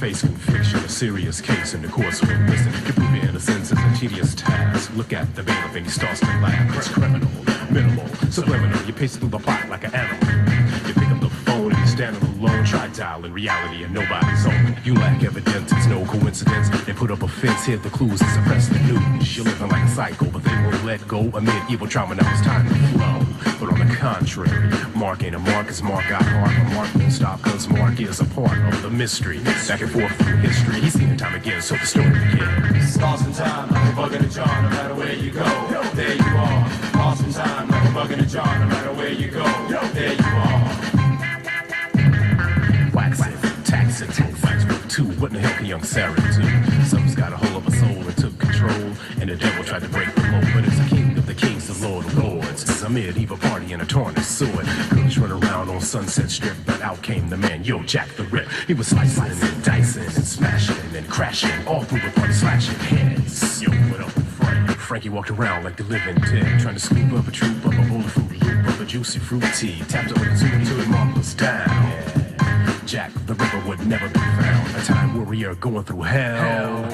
face conviction, a serious case in the courtroom. Listen, to prove your innocence is a tedious task. Look at the bailiff and he starts to laugh. It's criminal, minimal, subliminal. You pace through the plot like an animal. You pick up the phone and you're standing alone. Try dialing reality and nobody's home. You lack evidence, it's no coincidence. They put up a fence, hid the clues and suppress the news. You're living like a psycho, but they won't let go amid evil trauma. Now it's time to flow. But on the contrary, Mark ain't a Mark, cause Mark got heart. But Mark won't stop, cause Mark is a part of the mystery. Back and forth through history, he's seen it time again, so the story begins. Lost in time, like a bug in a jar, no matter where you go, there you are. Lost in time, like a bug in a jar, no matter where you go, there you are. Waxing, taxing, facts worth two. What in the hell can young Sarah do? Something's got a hold of a soul and took control, and the devil tried to break the mold. But it's the king of the kings, the lord of lords. It's a medieval party and a torn sword. Girls run around on Sunset Strip, but out came the man, yo, Jack the Rip. He was slicing and dicing and smashing and crashing all through the party, slashing heads. Yo, what up, Frank? Frankie walked around like the living dead, trying to scoop up a troop of a bulletproof loop of a juicy fruit tea. Tapped on the tune till the mark was down. Jack the Ripper would never be found. A time warrior going through hell.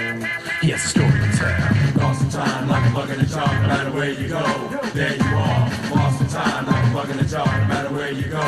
He has a story to tell. Lost in time, like a bug in a jar, no matter where you go, there you are. Lost in time, like a bug in a jar, no matter where you go,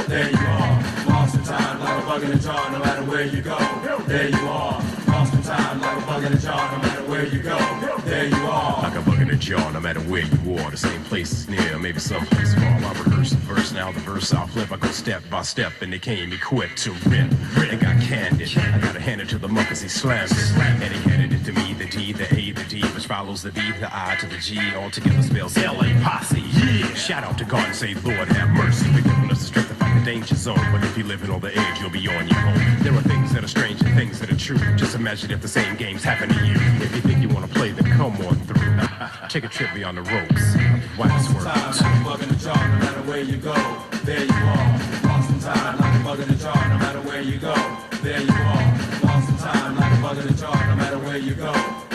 there you are. Lost in time, like a bug in a jar, no matter where you go, there you are. Lost in time, like a bug in a jar, no matter where you go, there you are. Like a bug in a jar, no matter where you are. The same place is near, maybe someplace far. I rehearse the verse, now the verse I'll flip. I go step by step, and they came equipped to rip. And got candid. I gotta hand it to the monk as he slams it. And he handed it to me, the D, the A, the D, which follows the B, the I to the G. All together spells L.A. Posse. Yeah! Shout out to God and say, Lord have mercy for giving us the strength to fight the danger zone. But if you're living on the edge, you'll be on your own. There are things that are strange and things that are true. Just imagine if the same games happen to you. If you think you wanna play, then come on through. Take a trip beyond the ropes. Lost in time, like a bug in a jar, no matter where you go, there you are. Lost in time, like a bug in a jar, no matter where you go, there you are. Lost in time, like a bug in a jar, no matter where you go,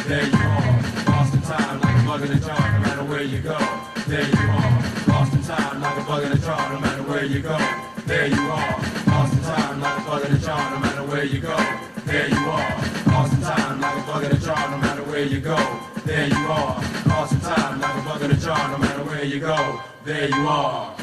there you are. Lost in time, like a bug in a jar, no matter where you go, there you are. Lost in time, like a bug in a jar, no matter where you go, there you are. Lost in time, like a bug in a jar, no matter where you go, there you are. Lost in time, like a bug in a jar, no matter where you go, there you are. Lost in time, like a bug in a jar, no matter where you go, there you are.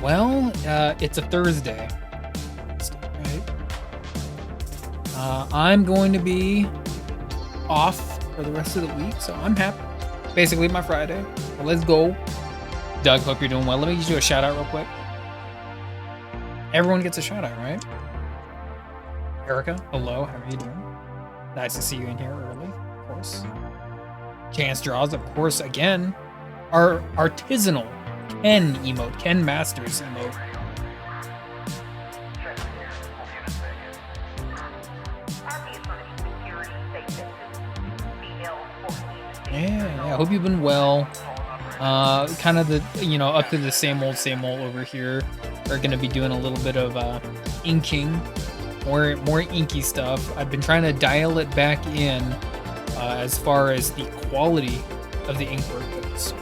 Well, it's a Thursday, right? I'm going to be off for the rest of the week, so I'm happy. Basically, my Friday. So let's go. Doug, hope you're doing well. Let me just do a shout out real quick. Everyone gets a shout out, right? Erica, hello, how are you doing? Nice to see you in here early, of course. Chance draws, of course, again. Our artisanal Ken emote, Ken Masters emote. Yeah, I hope you've been well. Kind of the, up to the same old over here. We're gonna be doing a little bit of inking, more inky stuff. I've been trying to dial it back in as far as the quality of the ink work goes.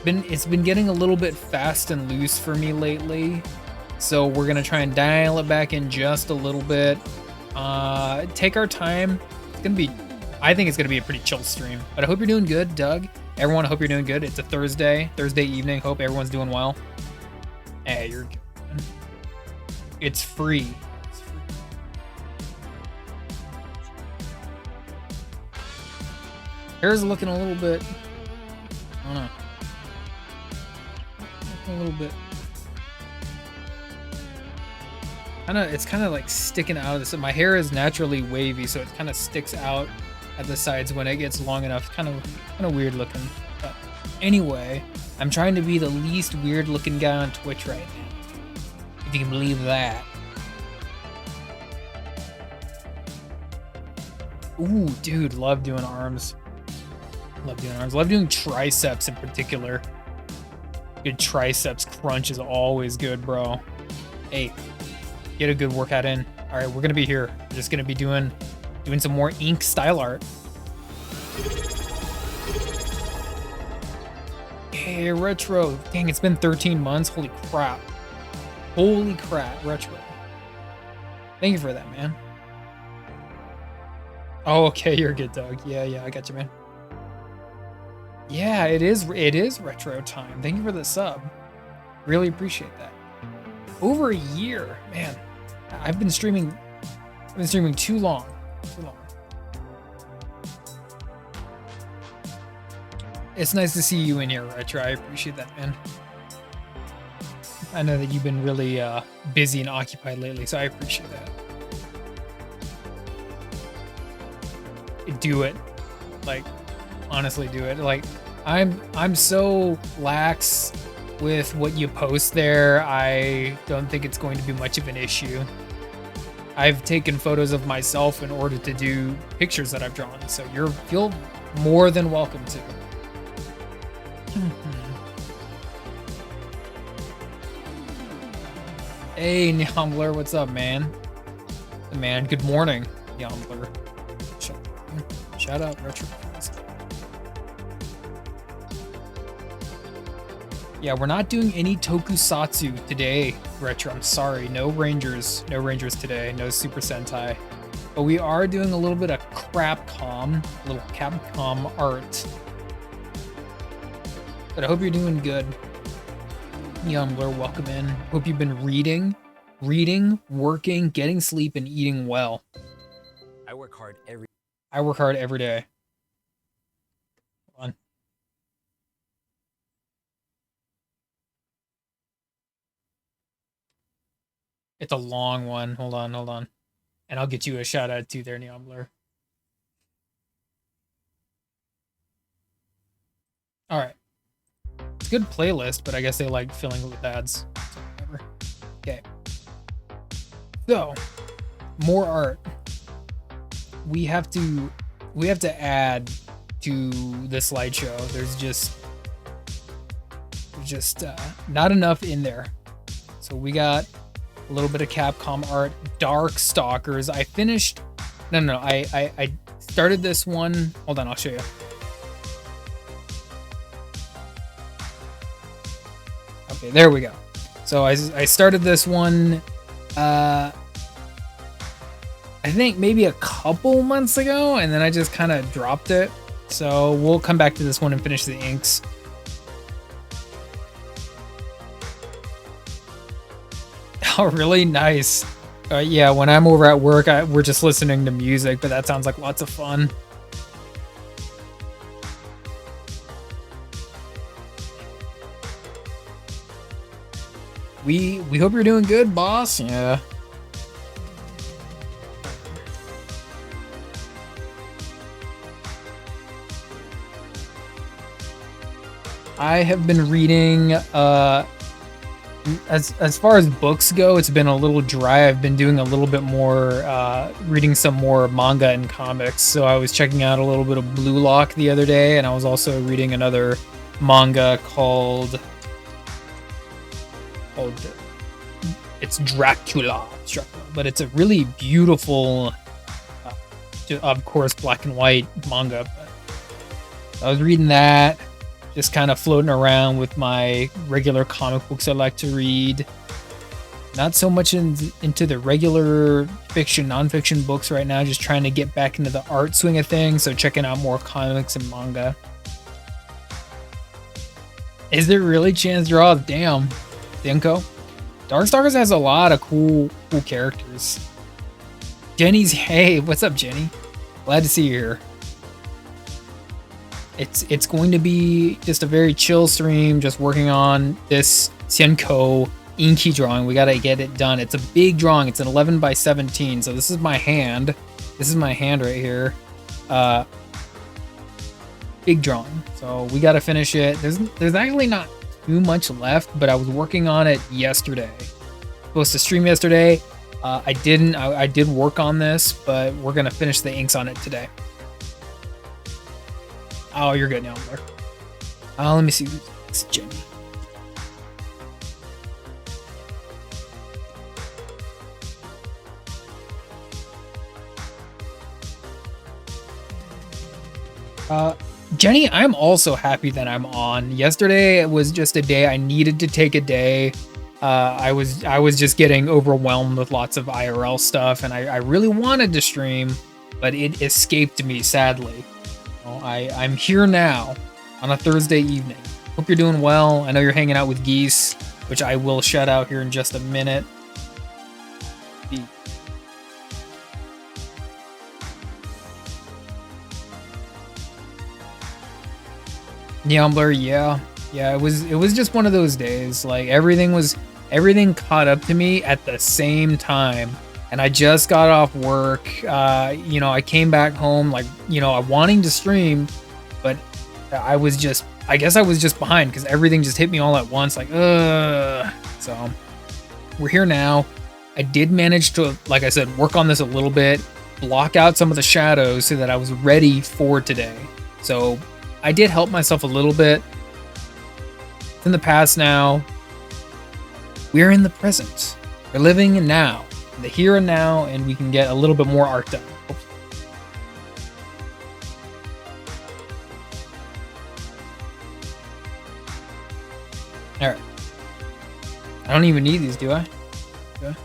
It's been getting a little bit fast and loose for me lately, so we're gonna try and dial it back in just a little bit. Take our time. I think it's gonna be a pretty chill stream. But I hope you're doing good, Doug. Everyone, I hope you're doing good. It's a Thursday evening. Hope everyone's doing well. Hey, you're good. It's free. Hair's looking a little bit. I don't know. Looking a little bit. It's kind of like sticking out of this. My hair is naturally wavy, so it kind of sticks out at the sides when it gets long enough. Kind of weird looking. But anyway, I'm trying to be the least weird looking guy on Twitch right now, if you can believe that. Ooh, dude, love doing arms. Love doing triceps in particular. Good triceps crunch is always good, bro. Hey, get a good workout in. All right, we're gonna be here. We're just gonna be doing some more ink style art. Hey, retro. Dang, it's been 13 months. Holy crap, retro. Thank you for that, man. Oh, okay, you're good, Doug. Yeah, I got you, man. Yeah, it is retro time. Thank you for the sub. Really appreciate that. Over a year, man. I've been streaming too long. It's nice to see you in here, Retro. I appreciate that, man. I know that you've been really busy and occupied lately, so I appreciate that. Do it. Like, honestly, do it. Like, I'm so lax with what you post there. I don't think it's going to be much of an issue. I've taken photos of myself in order to do pictures that I've drawn, so you're more than welcome to. Hey, Nyambler, what's up, man? Man, good morning, Nyambler. Shout out, Retro. Yeah, we're not doing any tokusatsu today, Retro. I'm sorry. No Rangers today. No Super Sentai. But we are doing a little bit of Capcom art. But I hope you're doing good. Yumbler, welcome in. Hope you've been reading, working, getting sleep, and eating well. I work hard every day. Hold on. It's a long one. Hold on. And I'll get you a shout out too there, Neombler. Alright. It's a good playlist, but I guess they like filling it with ads. Whatever. Okay. So, more art. We have to add to the slideshow. There's just not enough in there. So we got a little bit of Capcom art, Dark Stalkers. I finished. No. I started this one. Hold on, I'll show you. Okay, there we go. So I started this one. I think maybe a couple months ago, and then I just kind of dropped it. So we'll come back to this one and finish the inks. Oh, really? Nice. Yeah, when I'm over at work, we're just listening to music, but that sounds like lots of fun. We hope you're doing good, boss. Yeah. I have been reading as far as books go, it's been a little dry. I've been doing a little bit more reading some more manga and comics. So I was checking out a little bit of Blue Lock the other day, and I was also reading another manga called it's Dracula, but it's a really beautiful of course black and white manga. But I was reading that, just kind of floating around with my regular comic books I like to read. Not so much into the regular fiction, nonfiction books right now, just trying to get back into the art swing of things, so checking out more comics and manga. Is there really chance draw? Damn. Denko. Darkstalkers has a lot of cool characters. Jenny's, hey, what's up, Jenny? Glad to see you here. It's going to be just a very chill stream, just working on this Senko inky drawing. We gotta get it done. It's a big drawing. It's an 11 by 17. So this is my hand. This is my hand right here. Big drawing. So we gotta finish it. There's actually not too much left, but I was working on it yesterday. Supposed to stream yesterday. I didn't. I did work on this, but we're gonna finish the inks on it today. Oh, you're good now, Blair. Let me see. It's Jenny. Jenny, I'm also happy that I'm on. Yesterday was just a day I needed to take a day. I was just getting overwhelmed with lots of IRL stuff, and I really wanted to stream, but it escaped me, sadly. I'm here now on a Thursday evening. Hope you're doing well. I know you're hanging out with Geese, which I will shout out here in just a minute. Neombler, yeah. It was just one of those days. Like everything caught up to me at the same time. And I just got off work. I came back home, wanting to stream, but I guess I was just behind because everything just hit me all at once. So we're here now. I did manage to, like I said, work on this a little bit, block out some of the shadows so that I was ready for today. So I did help myself a little bit. It's in the past now. We're in the present. We're living now. The here and now, and we can get a little bit more art done. Alright. I don't even need these, do I? Okay.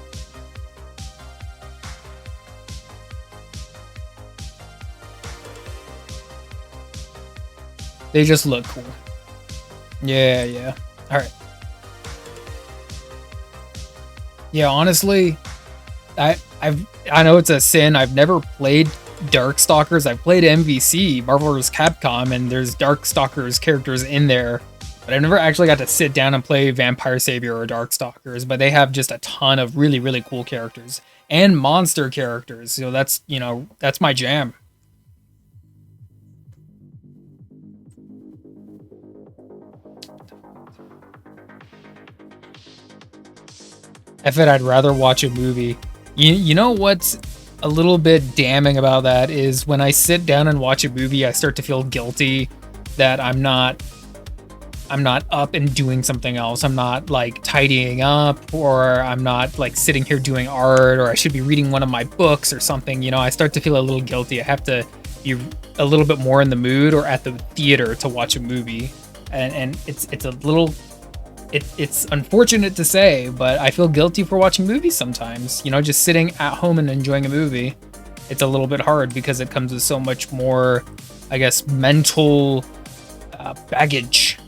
They just look cool. Yeah. Alright. Yeah, honestly, I know it's a sin. I've never played Darkstalkers. I've played MVC, Marvel vs. Capcom, and there's Darkstalkers characters in there. But I've never actually got to sit down and play Vampire Savior or Darkstalkers. But they have just a ton of really, really cool characters. And monster characters. So that's my jam. I'd rather watch a movie. You know what's a little bit damning about that is when I sit down and watch a movie, I start to feel guilty that I'm not up and doing something else. I'm not like tidying up, or I'm not like sitting here doing art, or I should be reading one of my books or something. I start to feel a little guilty. I have to be a little bit more in the mood or at the theater to watch a movie, and it's a little. It's unfortunate to say, but I feel guilty for watching movies sometimes. Just sitting at home and enjoying a movie, it's a little bit hard because it comes with so much more I guess, mental baggage.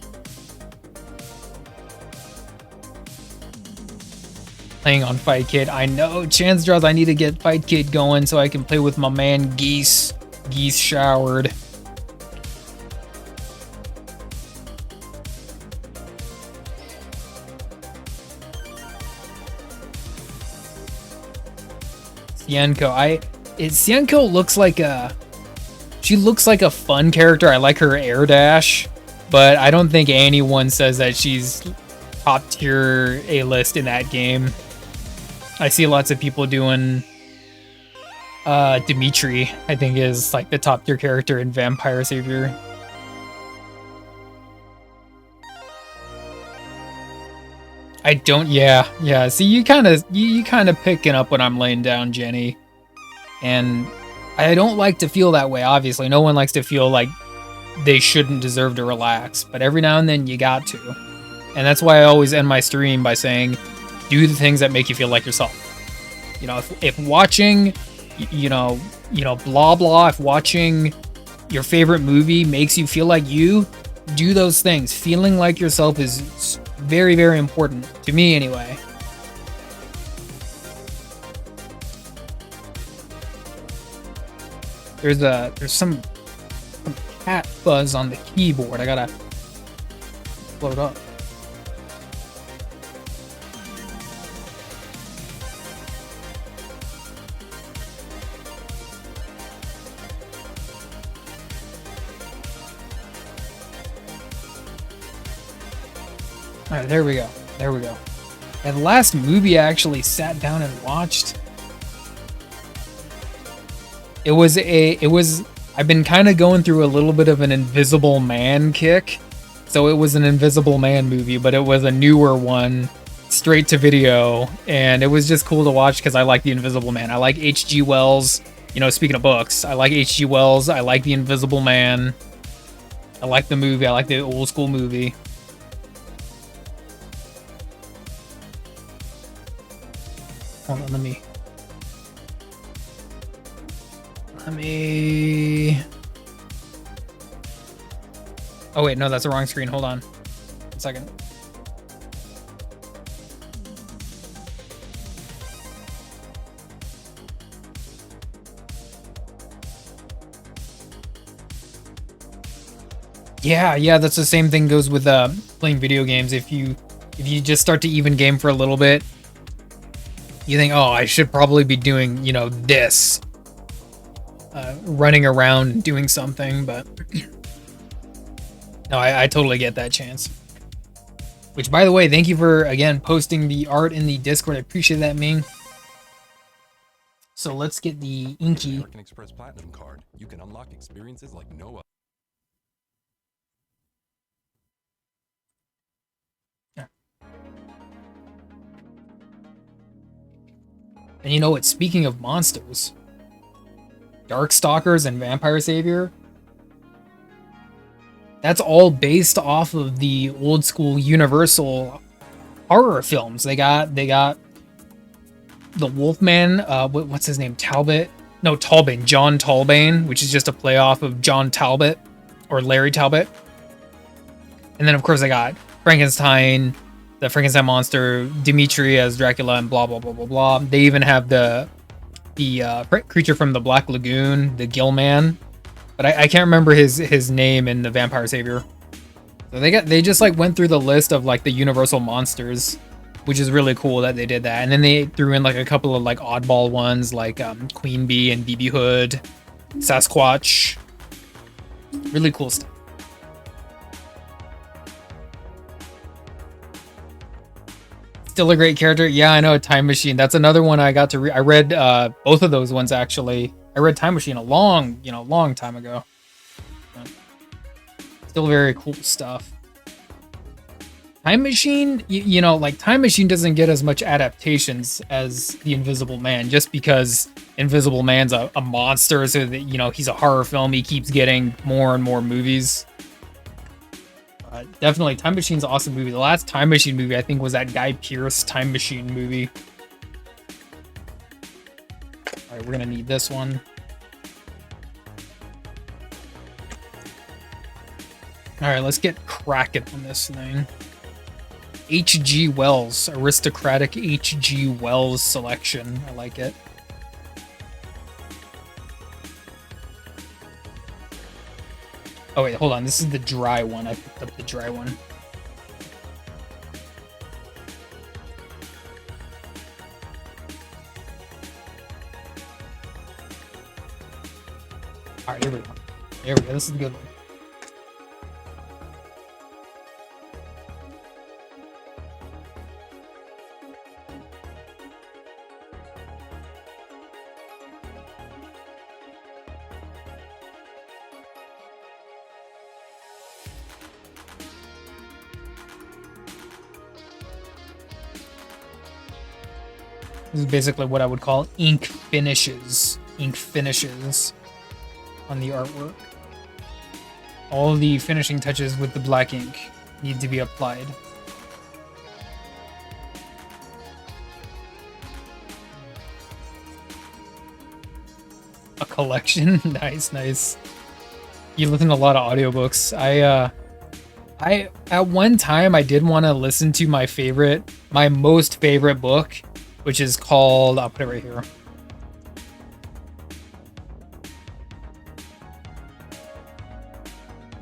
Playing on Fight Kid. I know, chance draws I need to get Fight Kid going so I can play with my man Geese. Geese showered. Sienko. Sienko looks like she looks like a fun character. I like her air dash, but I don't think anyone says that she's top tier A-list in that game. I see lots of people doing Dimitri, I think, is like the top tier character in Vampire Savior. I don't, yeah. See, you kind of picking up what I'm laying down, Jenny. And I don't like to feel that way, obviously. No one likes to feel like they shouldn't deserve to relax, but every now and then you got to. And that's why I always end my stream by saying, do the things that make you feel like yourself. You know, if watching, you know, blah blah, if watching your favorite movie makes you feel like you, do those things. Feeling like yourself is very, very important to me anyway. There's some cat fuzz on the keyboard. I gotta load up. All right, there we go. There we go. And the last movie I actually sat down and watched, it was I've been kind of going through a little bit of an Invisible Man kick. So it was an Invisible Man movie, but it was a newer one, straight to video, and it was just cool to watch because I like the Invisible Man. I like H.G. Wells. You know, speaking of books, I like H.G. Wells. I like the Invisible Man. I like the movie. I like the old school movie. Hold on, let me. Oh wait, no, that's the wrong screen. Hold on. 1 second. Yeah, that's the same thing goes with playing video games. If you just start to even game for a little bit, you think, oh, I should probably be doing, you know, this. Running around doing something, but no, I totally get that chance. Which, by the way, thank you for, again, posting the art in the Discord. I appreciate that, Ming. So let's get the Inky. American Express Platinum card. You can unlock experiences like no other. And you know what? Speaking of monsters, Darkstalkers and Vampire Savior, that's all based off of the old school Universal horror films. They got the Wolfman, what's his name? Talbot? No, Talbane. John Talbane, which is just a play off of John Talbot or Larry Talbot. And then of course I got Frankenstein, the Frankenstein monster, Dimitri as Dracula, and blah blah blah blah blah. They even have the creature from the Black Lagoon, the Gill Man, but I can't remember his name in the Vampire Savior. So they just like went through the list of like the Universal monsters, which is really cool that they did that. And then they threw in like a couple of like oddball ones like Queen Bee and BB Hood, Sasquatch. Really cool stuff. Still a great character. Yeah, I know. Time Machine. That's another one I got to read. I read both of those ones actually. I read Time Machine a long time ago. Still very cool stuff. Time Machine, you know, like Time Machine doesn't get as much adaptations as the Invisible Man, just because Invisible Man's a monster, so that, you know, he's a horror film. He keeps getting more and more movies. Definitely, Time Machine's an awesome movie. The last Time Machine movie, I think, was that Guy Pearce Time Machine movie. Alright, we're gonna need this one. All right, let's get cracking on this thing. H.G. Wells, aristocratic H.G. Wells selection. I like it. Oh wait, hold on. This is the dry one. I picked up the dry one. All right, here we go. Here we go. This is a good one. This is basically what I would call ink finishes. Ink finishes on the artwork. All the finishing touches with the black ink need to be applied. A collection? Nice, nice. You listen to a lot of audiobooks. I at one time I did want to listen to my most favorite book, which is called, I'll put it right here.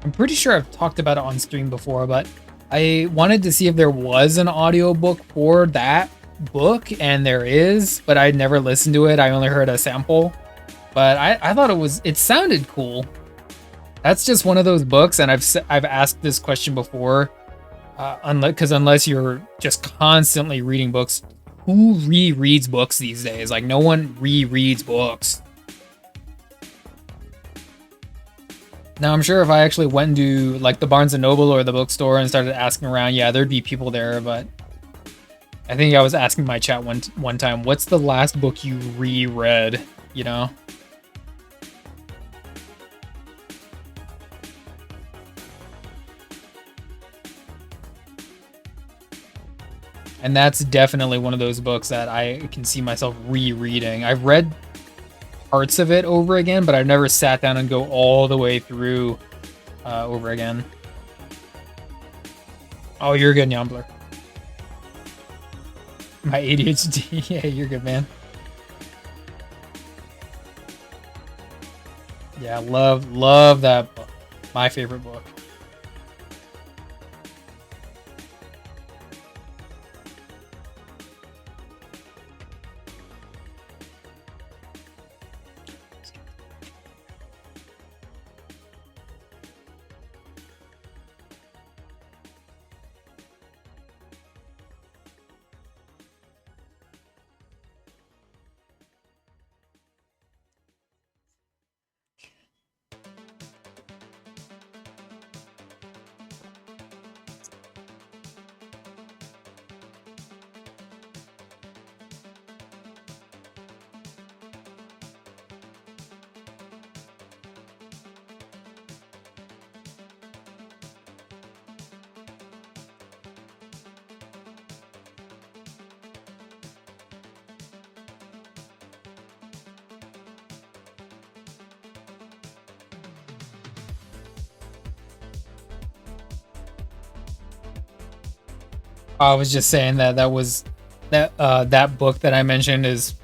I'm pretty sure I've talked about it on stream before, but I wanted to see if there was an audiobook for that book, and there is, but I'd never listened to it. I only heard a sample, but I thought it sounded cool. That's just one of those books, and I've asked this question before, unless you're just constantly reading books, who rereads books these days? Like, no one rereads books. Now, I'm sure if I actually went into like the Barnes & Noble or the bookstore and started asking around, yeah, there'd be people there, but I think I was asking my chat one time, what's the last book you reread, you know? And that's definitely one of those books that I can see myself rereading. I've read parts of it over again, but I've never sat down and go all the way through over again. Oh, you're good, Nyambler. My ADHD. Yeah, you're good, man. Yeah, love that book. My favorite book. I was just saying that book that I mentioned is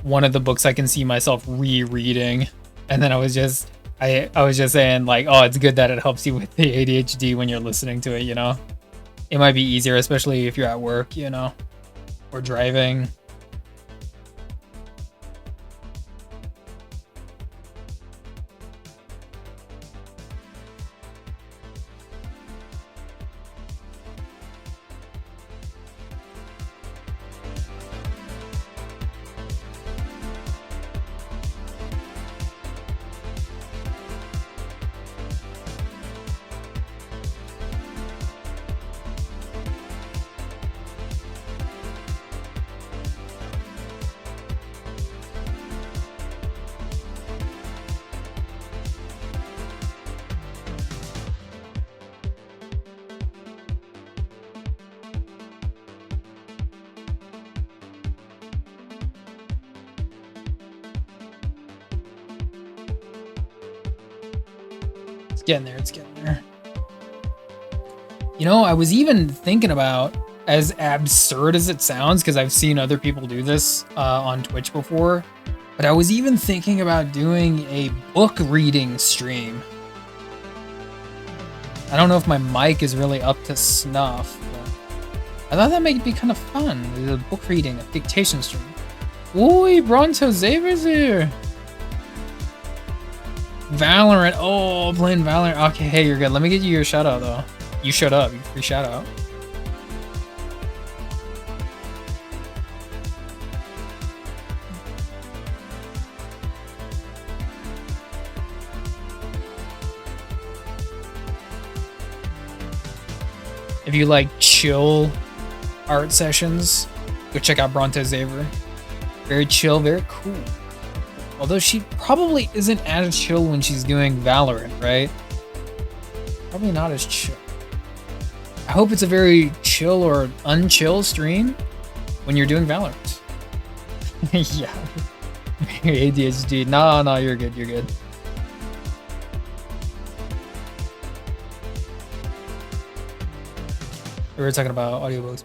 one of the books I can see myself rereading, and then I was just saying like, oh, it's good that it helps you with the ADHD when you're listening to it, you know. It might be easier, especially if you're at work, you know, or driving. getting there. It's getting there. You know, I was even thinking about, as absurd as it sounds, because I've seen other people do this on Twitch before, but I was even thinking about doing a book reading stream. I don't know if my mic is really up to snuff, but I thought that might be kind of fun. A book reading, a dictation stream. Ooh, Bronto Zaver's here. Valorant. Oh, playing Valorant. Okay, hey, you're good. Let me get you your shout out though. You showed up. Free shout out. If you like chill art sessions, go check out Bronto Zaver. Very chill, very cool. Although she probably isn't as chill when she's doing Valorant, right? Probably not as chill. I hope it's a very chill or unchill stream when you're doing Valorant. Yeah. ADHD. No, you're good, you're good. We were talking about audiobooks.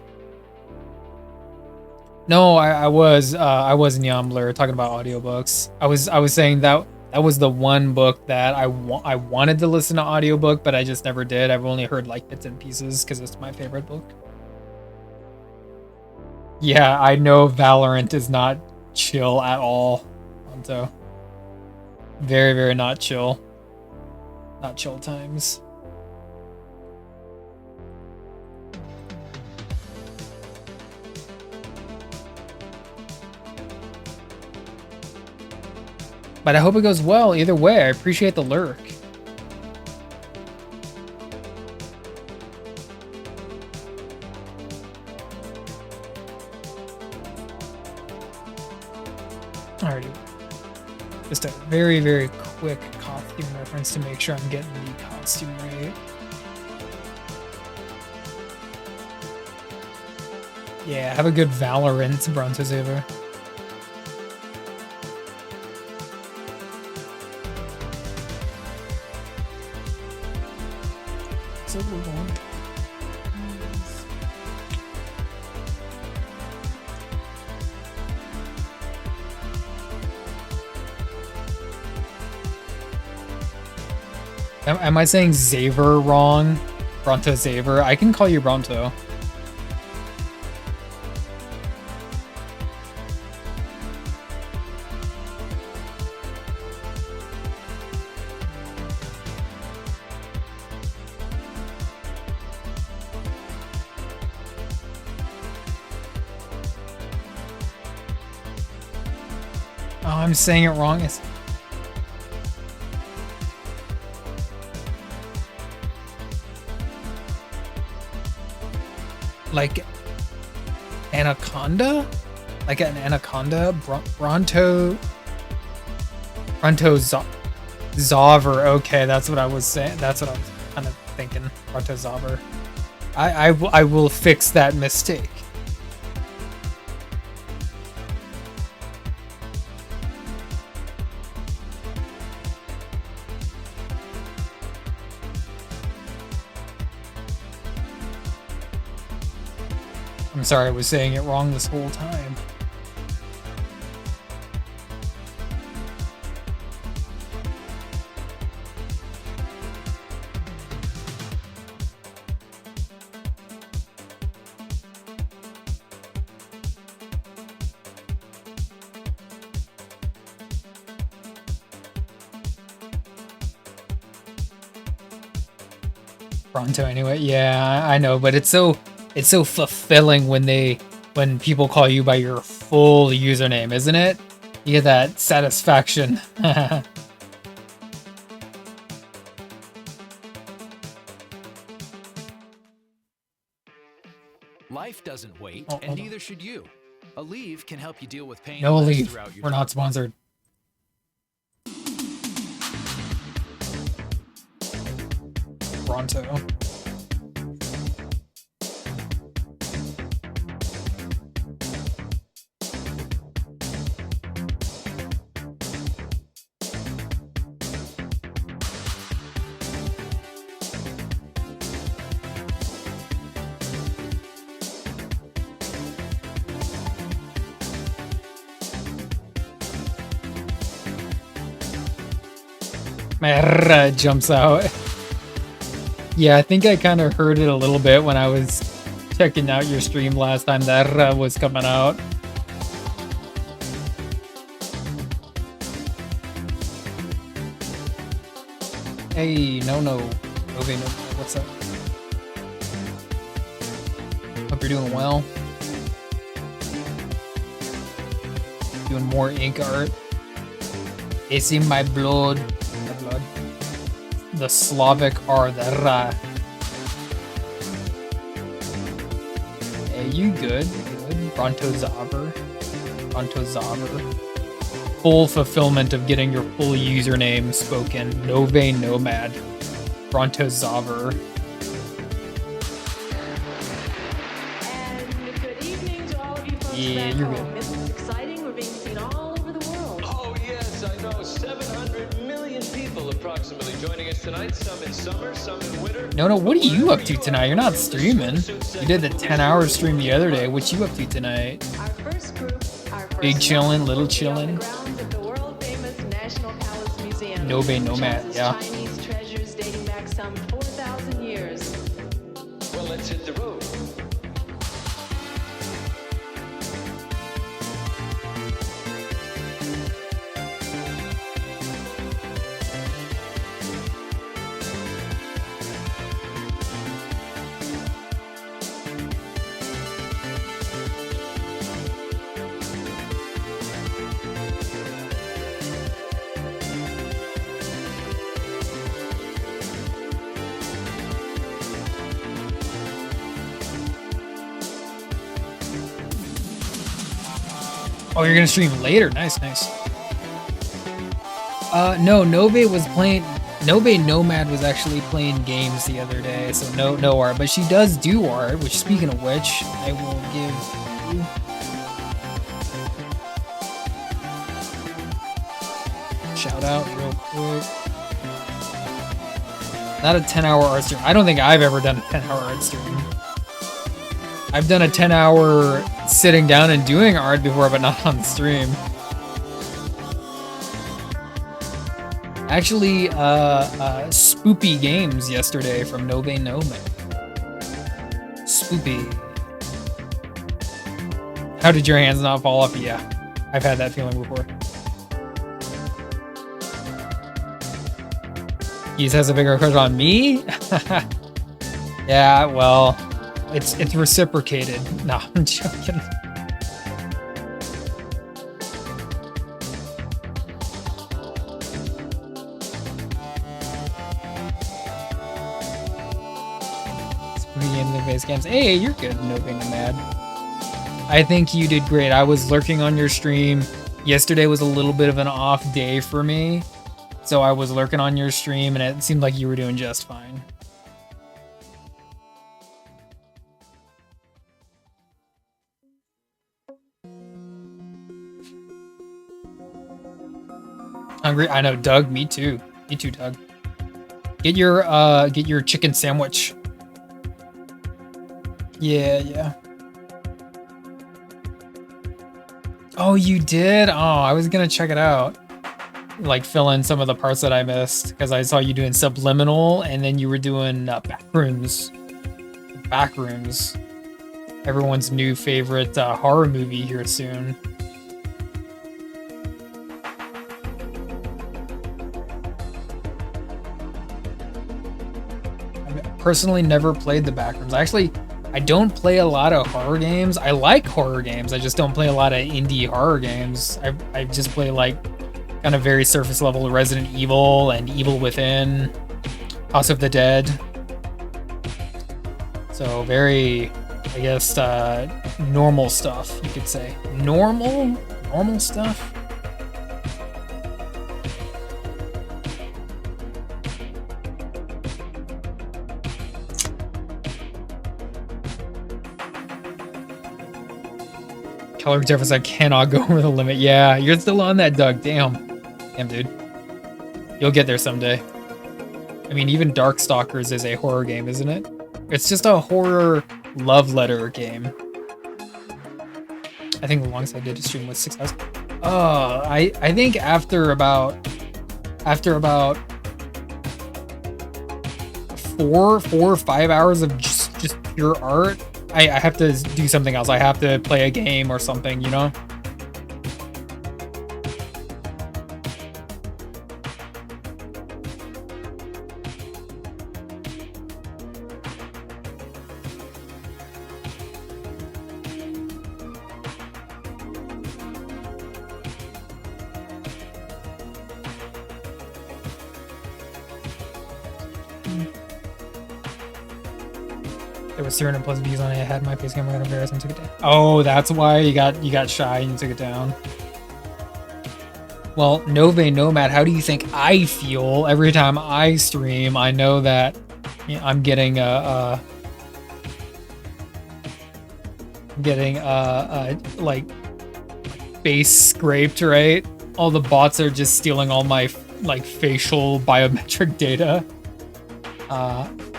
No, I was in Yambler talking about audiobooks. I was saying that was the one book that I wanted to listen to audiobook, but I just never did. I've only heard like bits and pieces because it's my favorite book. Yeah, I know Valorant is not chill at all. So very, very not chill. Not chill times. But I hope it goes well either way. I appreciate the lurk. Alrighty. Just a very, very quick costume reference to make sure I'm getting the costume right. Yeah, have a good Valorant, Bronto Zaver. Am I saying Zaver wrong? Bronto Zaver? I can call you Bronto. Oh, I'm saying it wrong. It's like anaconda, like an anaconda. Bronto Zaver. Okay, that's what I was saying. That's what I was kind of thinking. Bronto Zaver. I will fix that mistake. I'm sorry, I was saying it wrong this whole time. Bronto anyway. Yeah, I know, but it's so fulfilling when people call you by your full username, isn't it? You get that satisfaction. Life doesn't wait, and neither should you. Aleve can help you deal with pain. No Aleve. We're not sponsored. Bronto. My rrr jumps out. Yeah, I think I kind of heard it a little bit when I was checking out your stream last time that rrr was coming out. Hey, no. Okay, no. What's up? Hope you're doing well. Doing more ink art. It's in my blood. The Slavic R, the ra. Hey, you good? Good. Brontozaver. Full fulfillment of getting your full username spoken. Nove Nomad. Brontozaver. And good evening to all of you folks Yeah, back you're home. good. This is exciting. We're being seen all over the world. Oh, yes, I know. 700 million people approximately joining us tonight. Some in summer, some in winter. No, what are you up to tonight? You're not streaming. You did the 10-hour stream the other day. What you up to tonight? Our first group, Big chillin', little on the chillin'. grounds of the world-famous National Palace Museum. Nove Nomad, Which houses yeah. Chinese treasures dating back some 4,000 years. Well, let's hit the road. Oh, you're gonna stream later. Nice. No, Nove was playing. Nove Nomad was actually playing games the other day, so no art. But she does do art. Which, speaking of which, I will give you. Shout out real quick. Not a 10-hour art stream. I don't think I've ever done a 10-hour art stream. I've done a 10-hour sitting down and doing art before, but not on the stream. Actually, Spoopy Games yesterday from Nove Nomad. Spoopy. How did your hands not fall off? Yeah, I've had that feeling before. He has a bigger crush on me? Yeah, well, it's reciprocated. No, I'm joking. Base games. Hey, you're good, no being mad. I think you did great. I was lurking on your stream. Yesterday was a little bit of an off day for me, so I was lurking on your stream, and it seemed like you were doing just fine. Hungry? I know, Doug. Me too. Me too, Doug. Get your chicken sandwich. Yeah. Oh, you did? Oh, I was gonna check it out. Like, fill in some of the parts that I missed, because I saw you doing Subliminal, and then you were doing Backrooms. Backrooms. Everyone's new favorite horror movie here soon. I've personally never played the Backrooms. I don't play a lot of horror games. I like horror games. I just don't play a lot of indie horror games. I just play like kind of very surface level Resident Evil and Evil Within, House of the Dead. So very, I guess, normal stuff, you could say. Normal stuff? Keller Jeffers, I cannot go over the limit. Yeah, you're still on that, Doug. Damn, dude. You'll get there someday. I mean, even Darkstalkers is a horror game, isn't it? It's just a horror love letter game. I think the longest I did a stream was 6 hours. I think after about 4 or 5 hours of just pure art, I have to do something else. I have to play a game or something, you know? There was 300 plus views on it. I had my face camera got embarrassed and took it down. Oh, that's why you got shy and you took it down. Well, Nove Nomad, how do you think I feel every time I stream? I know that I'm getting like face scraped, right? All the bots are just stealing all my like facial biometric data.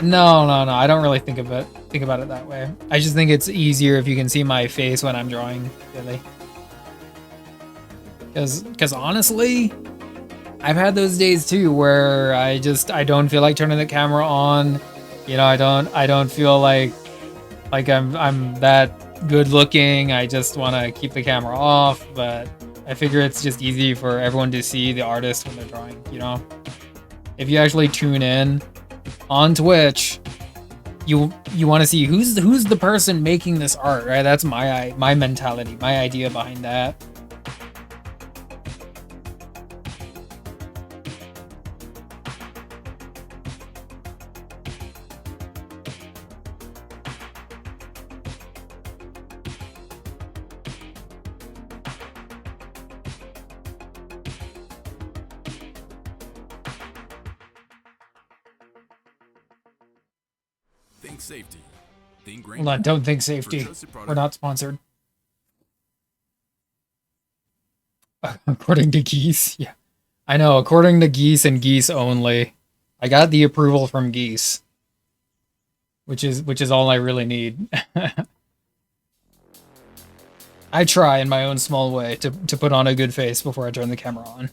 No, I don't really think about it that way. I just think it's easier if you can see my face when I'm drawing, really. Because honestly, I've had those days too where I don't feel like turning the camera on. You know, I don't feel like I'm that good looking. I just want to keep the camera off, but I figure it's just easy for everyone to see the artist when they're drawing, you know? If you actually tune in on Twitch, you want to see who's the person making this art, right? That's my mentality, my idea behind that. Think safety. Think Hold on, don't think safety. We're not sponsored. According to Geese, yeah. I know, according to Geese and Geese only. I got the approval from Geese. Which is all I really need. I try in my own small way to put on a good face before I turn the camera on.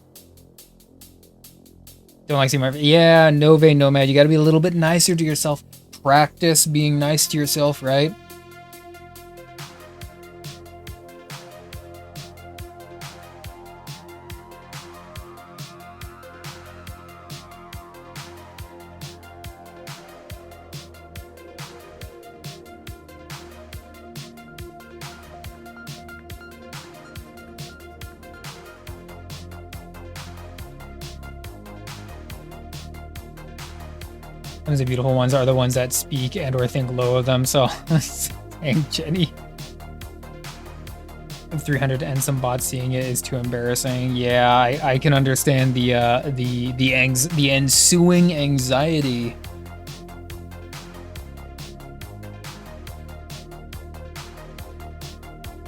Don't like seeing my... Yeah, Nove Nomad, you gotta be a little bit nicer to yourself. Practice being nice to yourself, right? Sometimes the beautiful ones are the ones that speak and or think low of themselves. Dang, Jenny. 300 and some bots seeing it is too embarrassing. Yeah, I can understand the ensuing anxiety.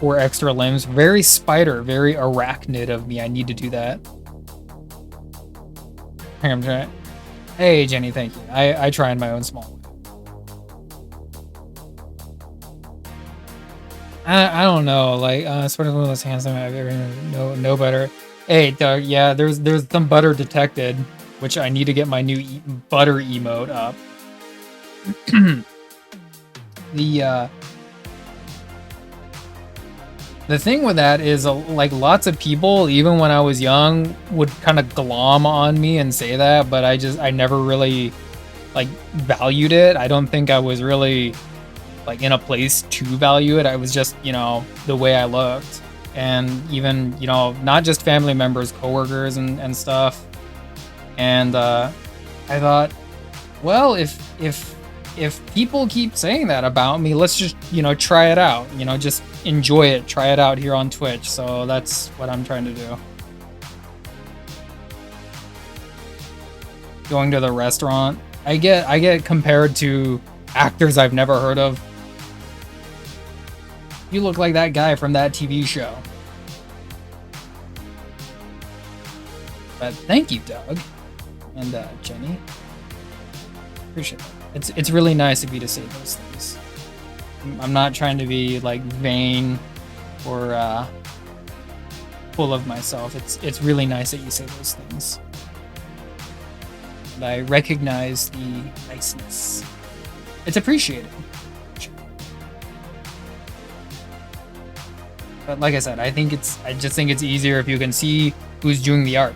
Or extra limbs. Very spider, very arachnid of me. I need to do that. I'm trying. Hey, Jenny, thank you. I try in my own small way. I don't know, like, sort of one of those handsome I've ever no butter. Hey, Doug, yeah, there's some butter detected, which I need to get my new butter emote up. The thing with that is, like, lots of people, even when I was young, would kind of glom on me and say that, but I never really, like, valued it. I don't think I was really, like, in a place to value it. I was just, you know, the way I looked. And even, you know, not just family members, coworkers and stuff. And I thought, well, if people keep saying that about me, let's just, you know, try it out. You know, just enjoy it, try it out here on Twitch. So that's what I'm trying to do. Going to the restaurant, I get compared to actors I've never heard of. You look like that guy from that TV show. But thank you, Doug and Jenny. Appreciate that. It's really nice of you to say those things. I'm not trying to be like vain or full of myself. It's really nice that you say those things. but I recognize the niceness. It's appreciated. But like I said, I just think it's easier if you can see who's doing the art.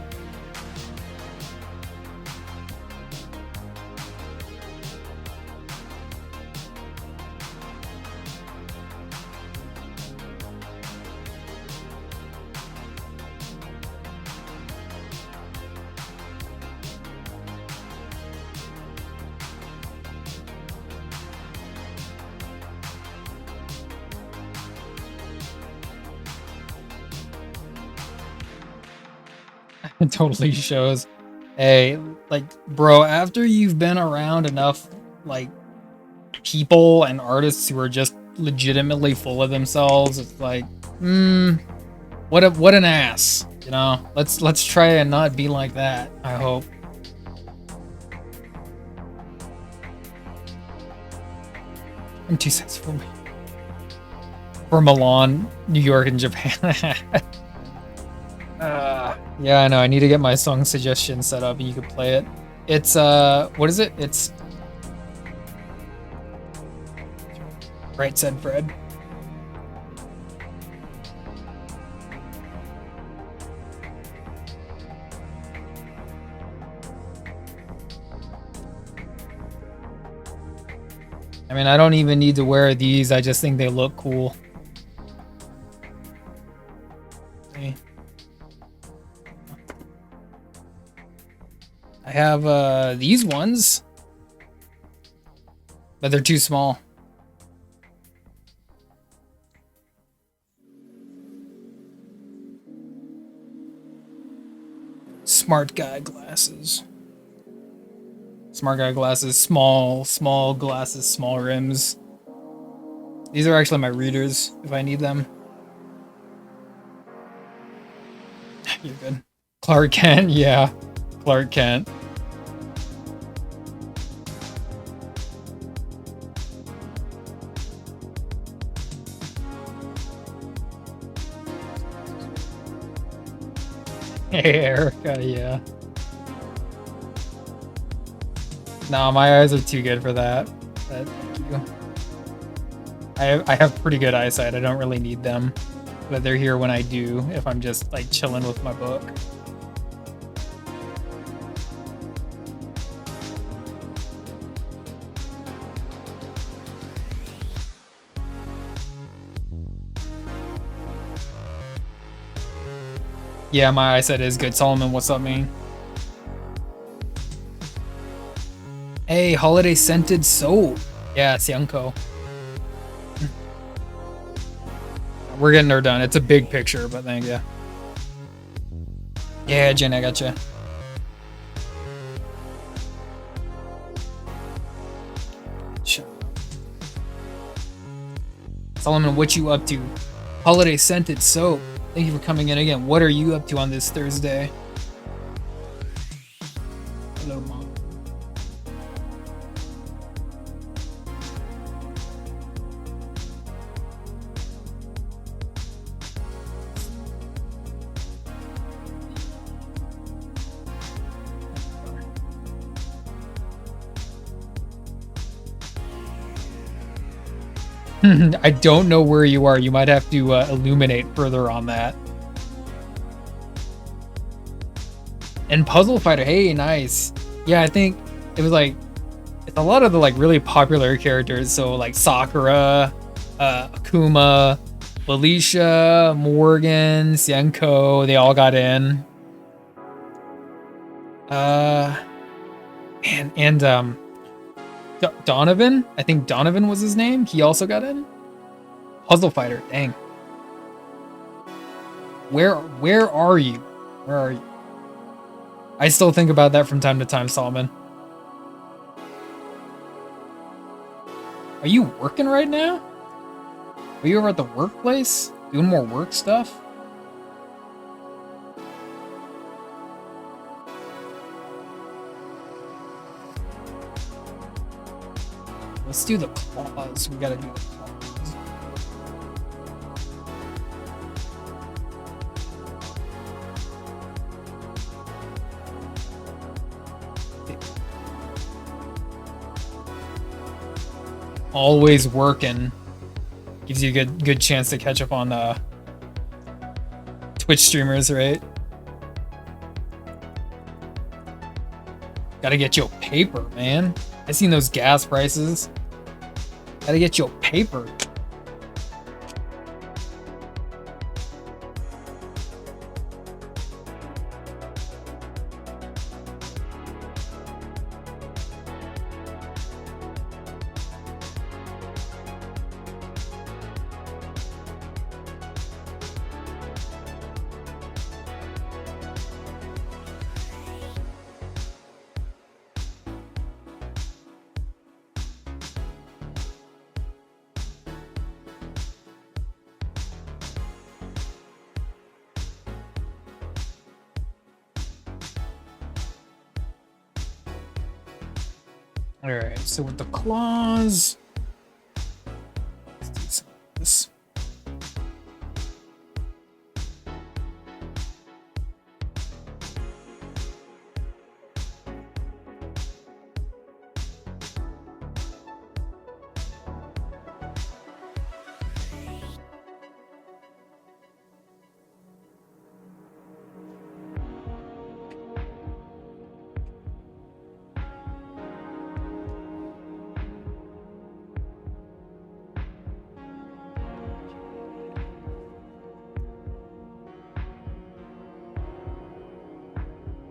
It totally shows. Hey, like, bro, after you've been around enough, like, people and artists who are just legitimately full of themselves, it's like, what an ass, you know? Let's try and not be like that, I hope. I'm too sexy for me. For Milan, New York, and Japan. Yeah, I know. I need to get my song suggestion set up and you can play it. It's, what is it? It's... Right, said Fred. I mean, I don't even need to wear these. I just think they look cool. Okay. I have these ones, but they're too small. Smart guy glasses. Smart guy glasses, small glasses, small rims. These are actually my readers if I need them. You're good. Clark Kent, yeah. Clark Kent. Hey, Erica, yeah. No, my eyes are too good for that. But thank you. I have pretty good eyesight. I don't really need them. But they're here when I do, if I'm just like chilling with my book. Yeah, my eyesight is good. Solomon, what's up, man? Hey, holiday scented soap. Yeah, it's Yanko. We're getting her done. It's a big picture, but thank you. Yeah, Jen, I gotcha. Solomon, what you up to? Holiday scented soap. Thank you for coming in again. What are you up to on this Thursday? Hello, Mom. I don't know where you are. You might have to illuminate further on that. And Puzzle Fighter, hey, nice. Yeah, I think it was like, it's a lot of the like really popular characters. So like Sakura, Akuma, Felicia, Morgan, Senko, they all got in. Donovan? I think Donovan was his name. He also got in. Puzzle Fighter, dang. Where are you? Where are you? I still think about that from time to time, Solomon. Are you working right now? Are you over at the workplace? Doing more work stuff? Let's do the claws. We gotta do the claws. Always working. Gives you a good chance to catch up on Twitch streamers, right? Gotta get your paper, man. I seen those gas prices. Gotta get your paper. Alright, so with the claws, let's do some of this.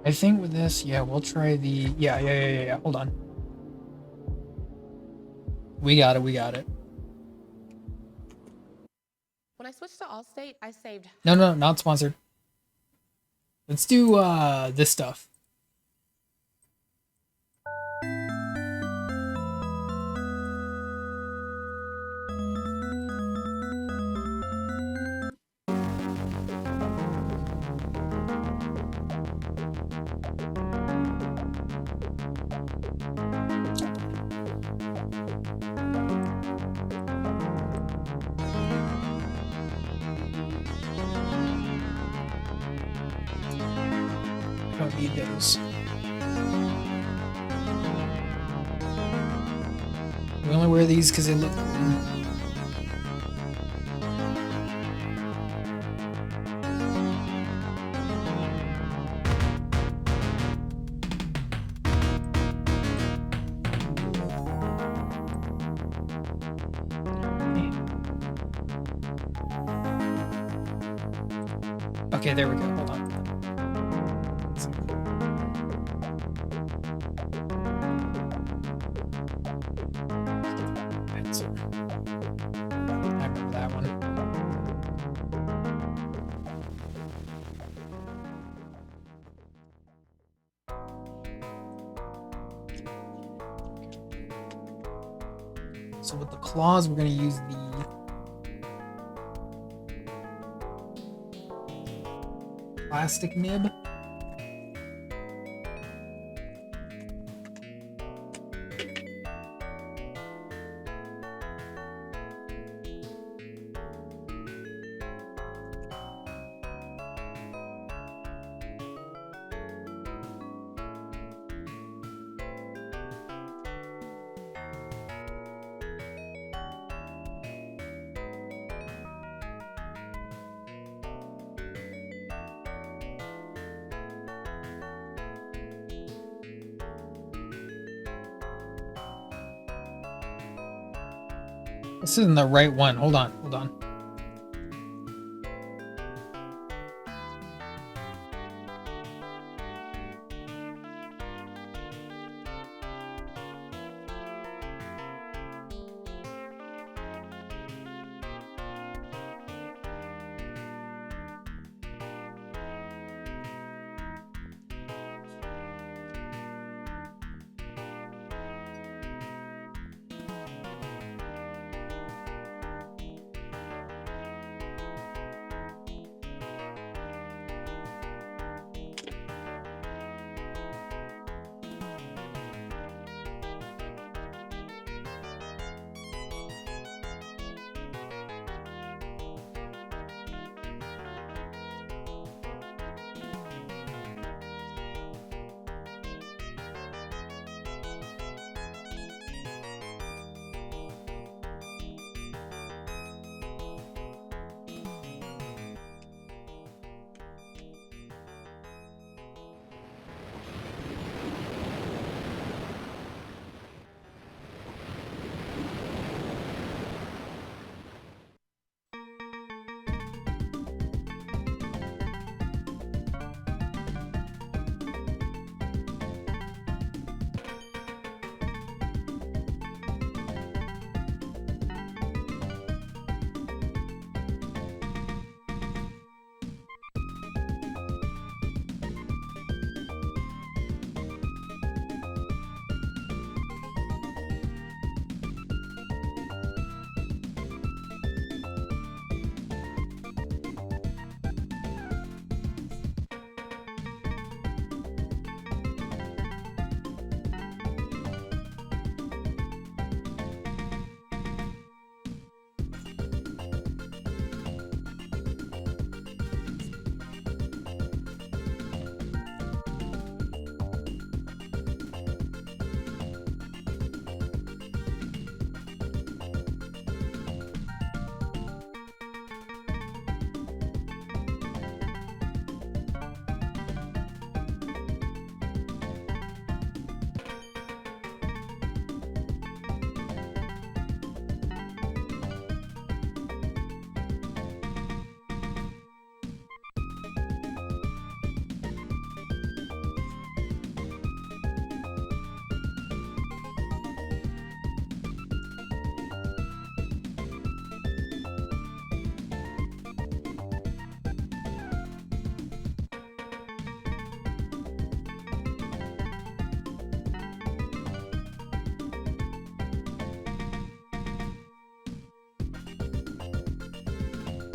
I think with this, yeah, we'll try the... Yeah. Hold on. We got it. When I switched to Allstate, I saved... No, not sponsored. Let's do this stuff. I don't need those. We only wear these because they look cool. Okay, there we go. Hold on. I remember that one. So with the claws, we're going to use the plastic nib. This isn't the right one. Hold on.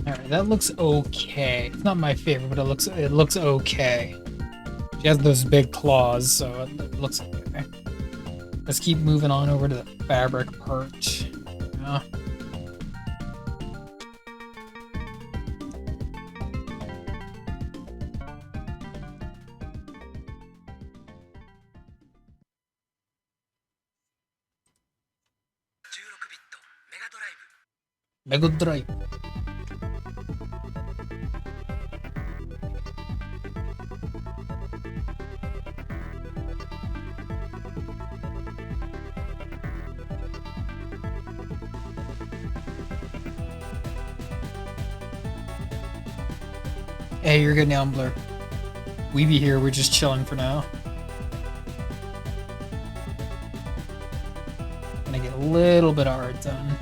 Alright, that looks okay. It's not my favorite, but it looks okay. She has those big claws, so it looks okay. Let's keep moving on over to the fabric part. Yeah. Mega Drive. Hey, you're good now, Blur. We be here, we're just chilling for now. Gonna get a little bit of art done.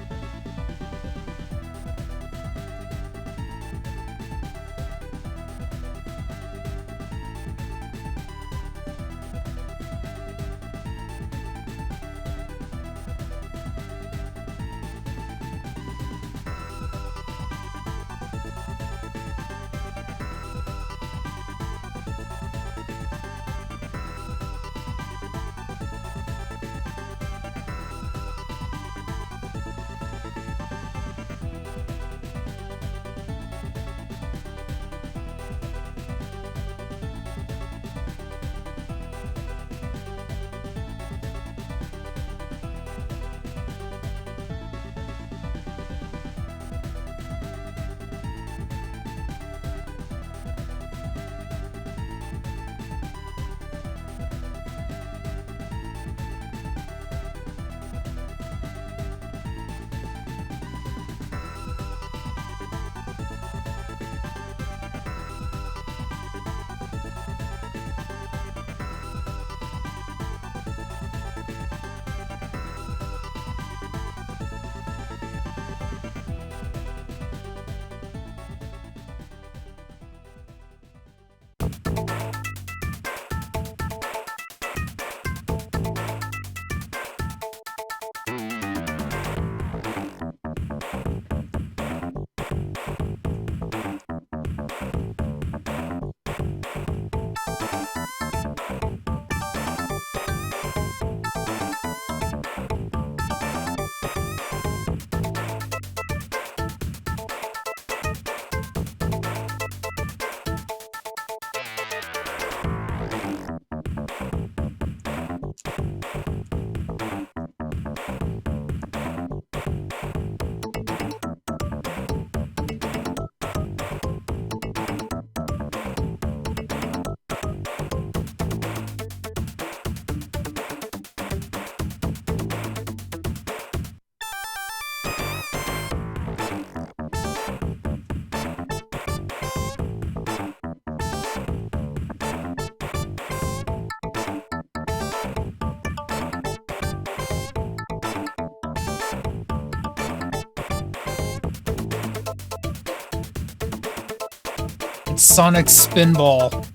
Sonic Spinball.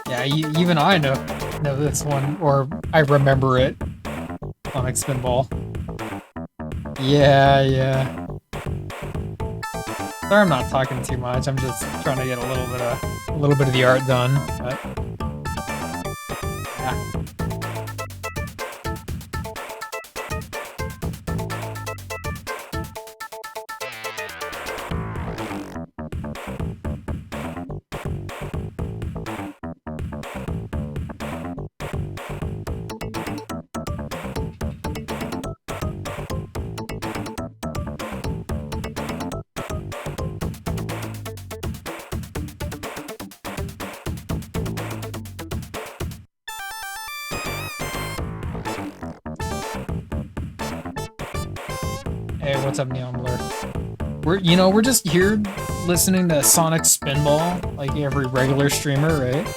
Yeah, even I know this one, or I remember it. Sonic Spinball. Yeah. Sorry, I'm not talking too much. I'm just trying to get a little bit of the art done. But yeah. Hey, what's up, Neon Blur? We're just here listening to Sonic Spinball like every regular streamer, right?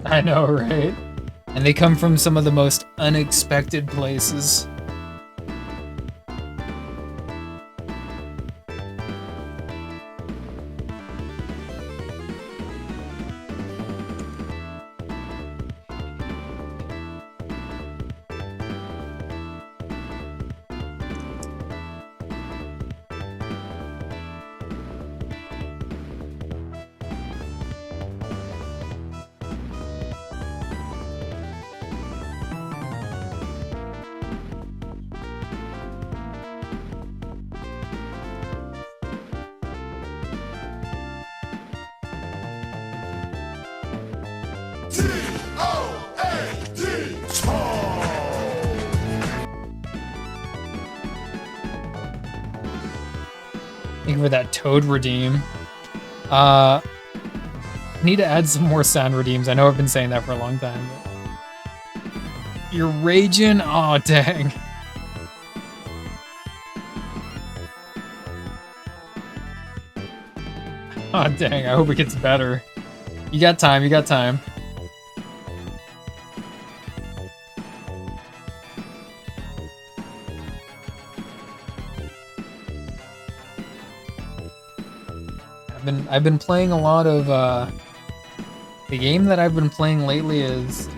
I know, right? And they come from some of the most unexpected places. Thank you for that Toad redeem. I need to add some more sound redeems. I know I've been saying that for a long time. But... You're raging? Oh, dang. Oh, dang. I hope it gets better. You got time. You got time. I've been playing a lot of the game that I've been playing lately is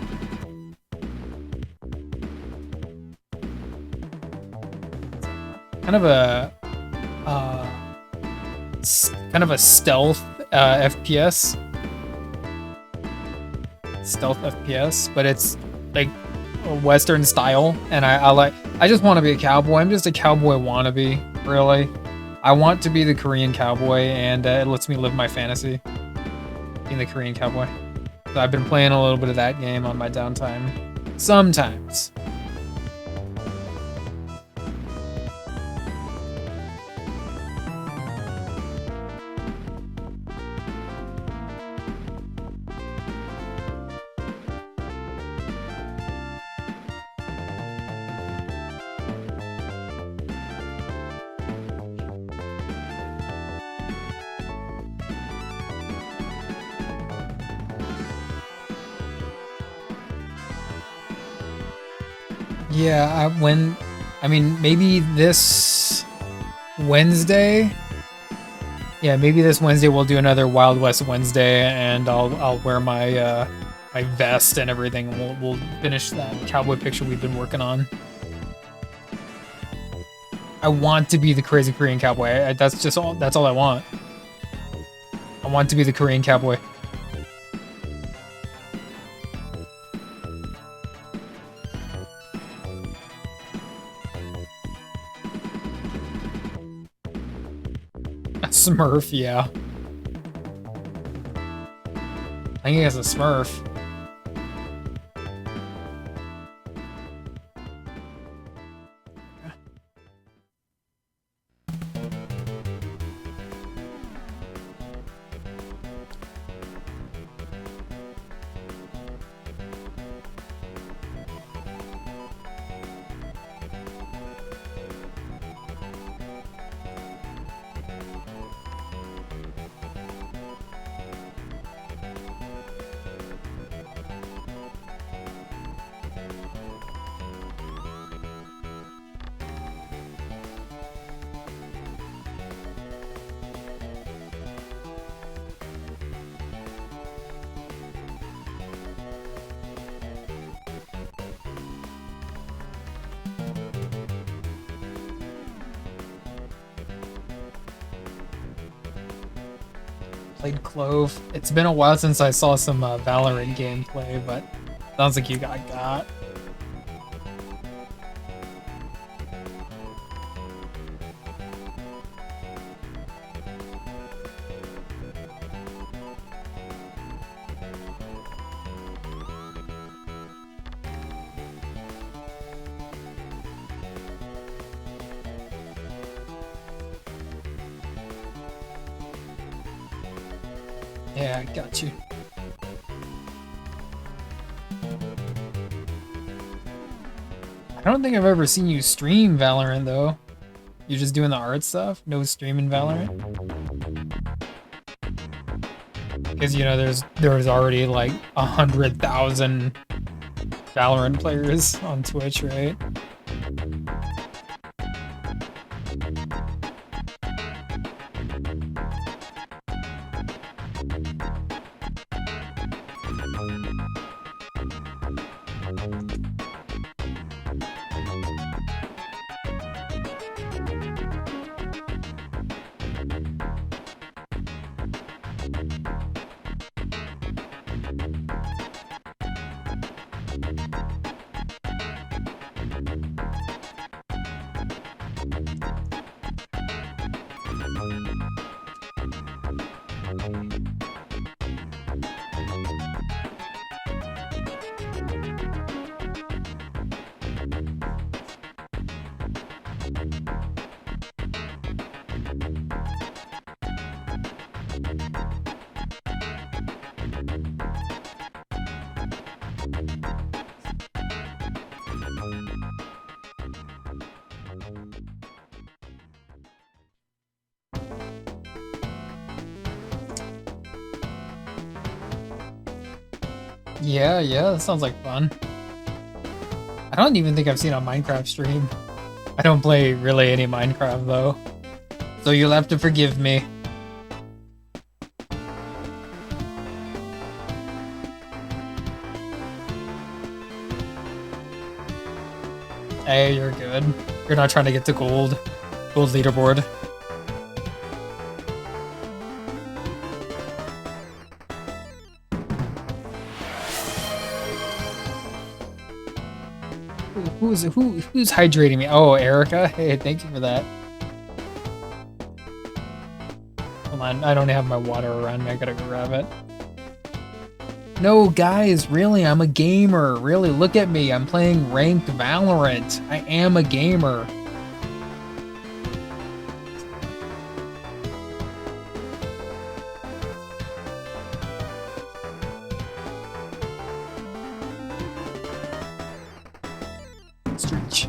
kind of a stealth FPS. Stealth FPS, but it's like a Western style, and I just want to be a cowboy. I'm just a cowboy wannabe, really. I want to be the Korean cowboy, and it lets me live my fantasy being the Korean cowboy. So I've been playing a little bit of that game on my downtime. Sometimes. Yeah, maybe this Wednesday. Yeah, maybe this Wednesday we'll do another Wild West Wednesday, and I'll wear my my vest and everything. And we'll finish that cowboy picture we've been working on. I want to be the crazy Korean cowboy. That's all I want. I want to be the Korean cowboy. Smurf, yeah. I think he has a Smurf. Played Clove. It's been a while since I saw some Valorant gameplay, but sounds like you got. Yeah, I got you. I don't think I've ever seen you stream Valorant, though. You're just doing the art stuff? No streaming Valorant? Because, you know, there's already like 100,000 Valorant players on Twitch, right? Yeah, that sounds like fun. I don't even think I've seen a Minecraft stream. I don't play really any Minecraft though, so you'll have to forgive me. Hey, you're good. You're not trying to get to gold leaderboard. Who's hydrating me? Oh, Erica. Hey, thank you for that. Hold on, I don't have my water around me. I gotta grab it. No, guys, really, I'm a gamer. Really, look at me. I'm playing ranked Valorant. I am a gamer. Stretch.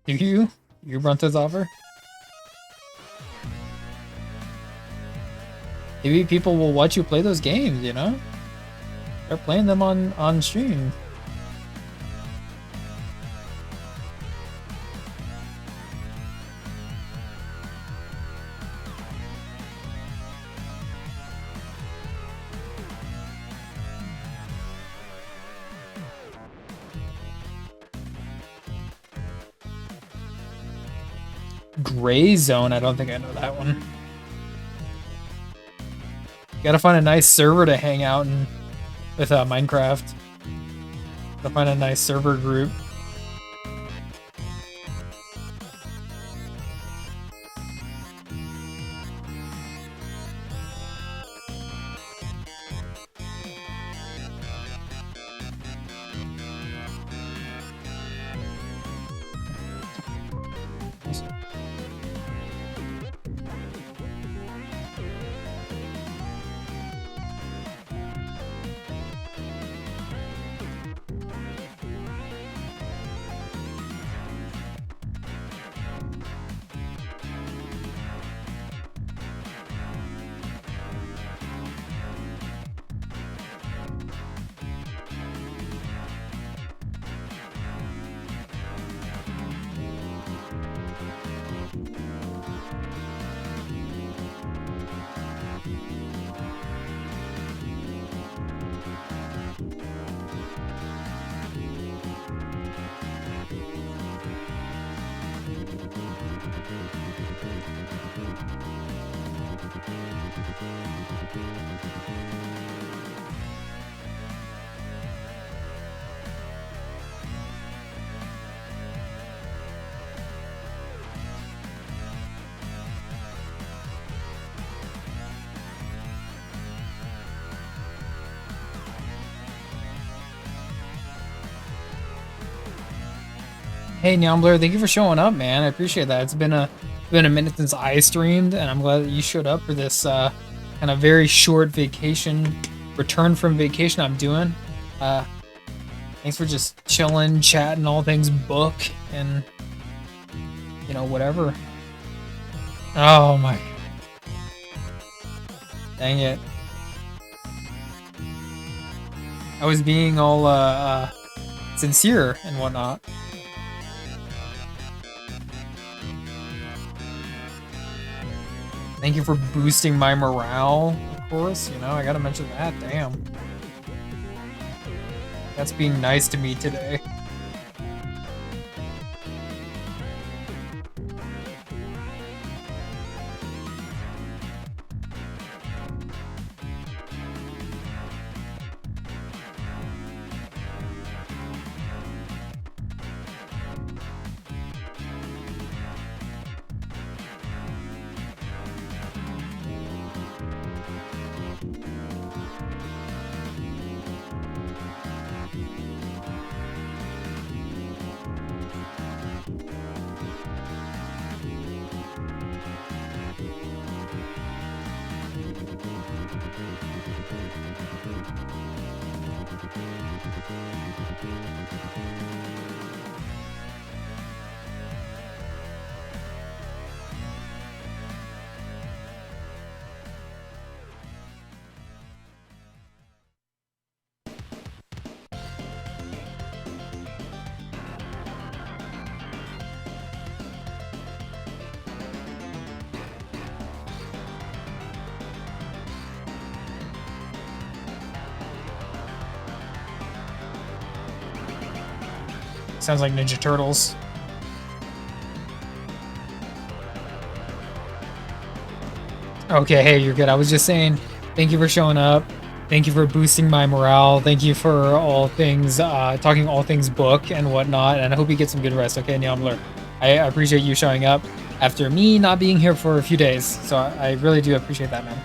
Do you? You run this offer? Maybe people will watch you play those games, you know? They're playing them on stream. Gray Zone, I don't think I know that one. Gotta find a nice server to hang out in with Minecraft. Gotta find a nice server group. Hey Nyambler, thank you for showing up, man. I appreciate that. It's been a minute since I streamed, and I'm glad that you showed up for this kind of very short vacation, return from vacation I'm doing. Thanks for just chilling, chatting all things book, and you know, whatever. Oh my. Dang it. I was being all sincere and whatnot. Thank you for boosting my morale, of course. You know, I gotta mention that. Damn. That's being nice to me today. Sounds like Ninja Turtles. Okay, hey, you're good. I was just saying, thank you for showing up. Thank you for boosting my morale. Thank you for all things, talking all things book and whatnot. And I hope you get some good rest, okay, Nyambler? I appreciate you showing up after me not being here for a few days. So I really do appreciate that, man.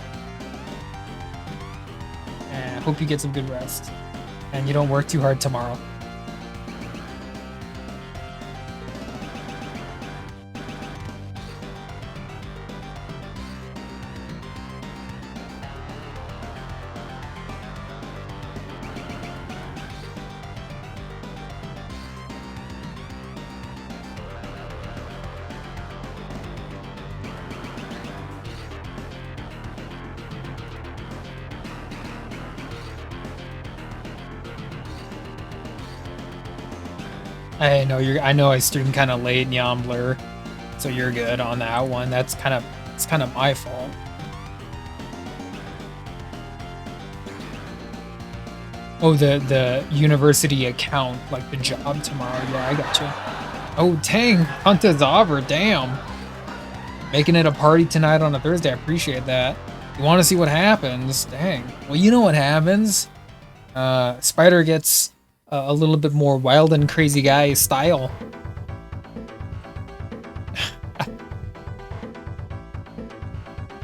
And I hope you get some good rest. And you don't work too hard tomorrow. I know I streamed kind of late, Nyambler, so you're good on that one. It's kind of my fault. Oh, the university account, like the job tomorrow. Yeah, I got you. Oh, dang, Hunter's over. Damn, making it a party tonight on a Thursday. I appreciate that. You want to see what happens? Dang. Well, you know what happens. Spider gets a little bit more wild and crazy guy style.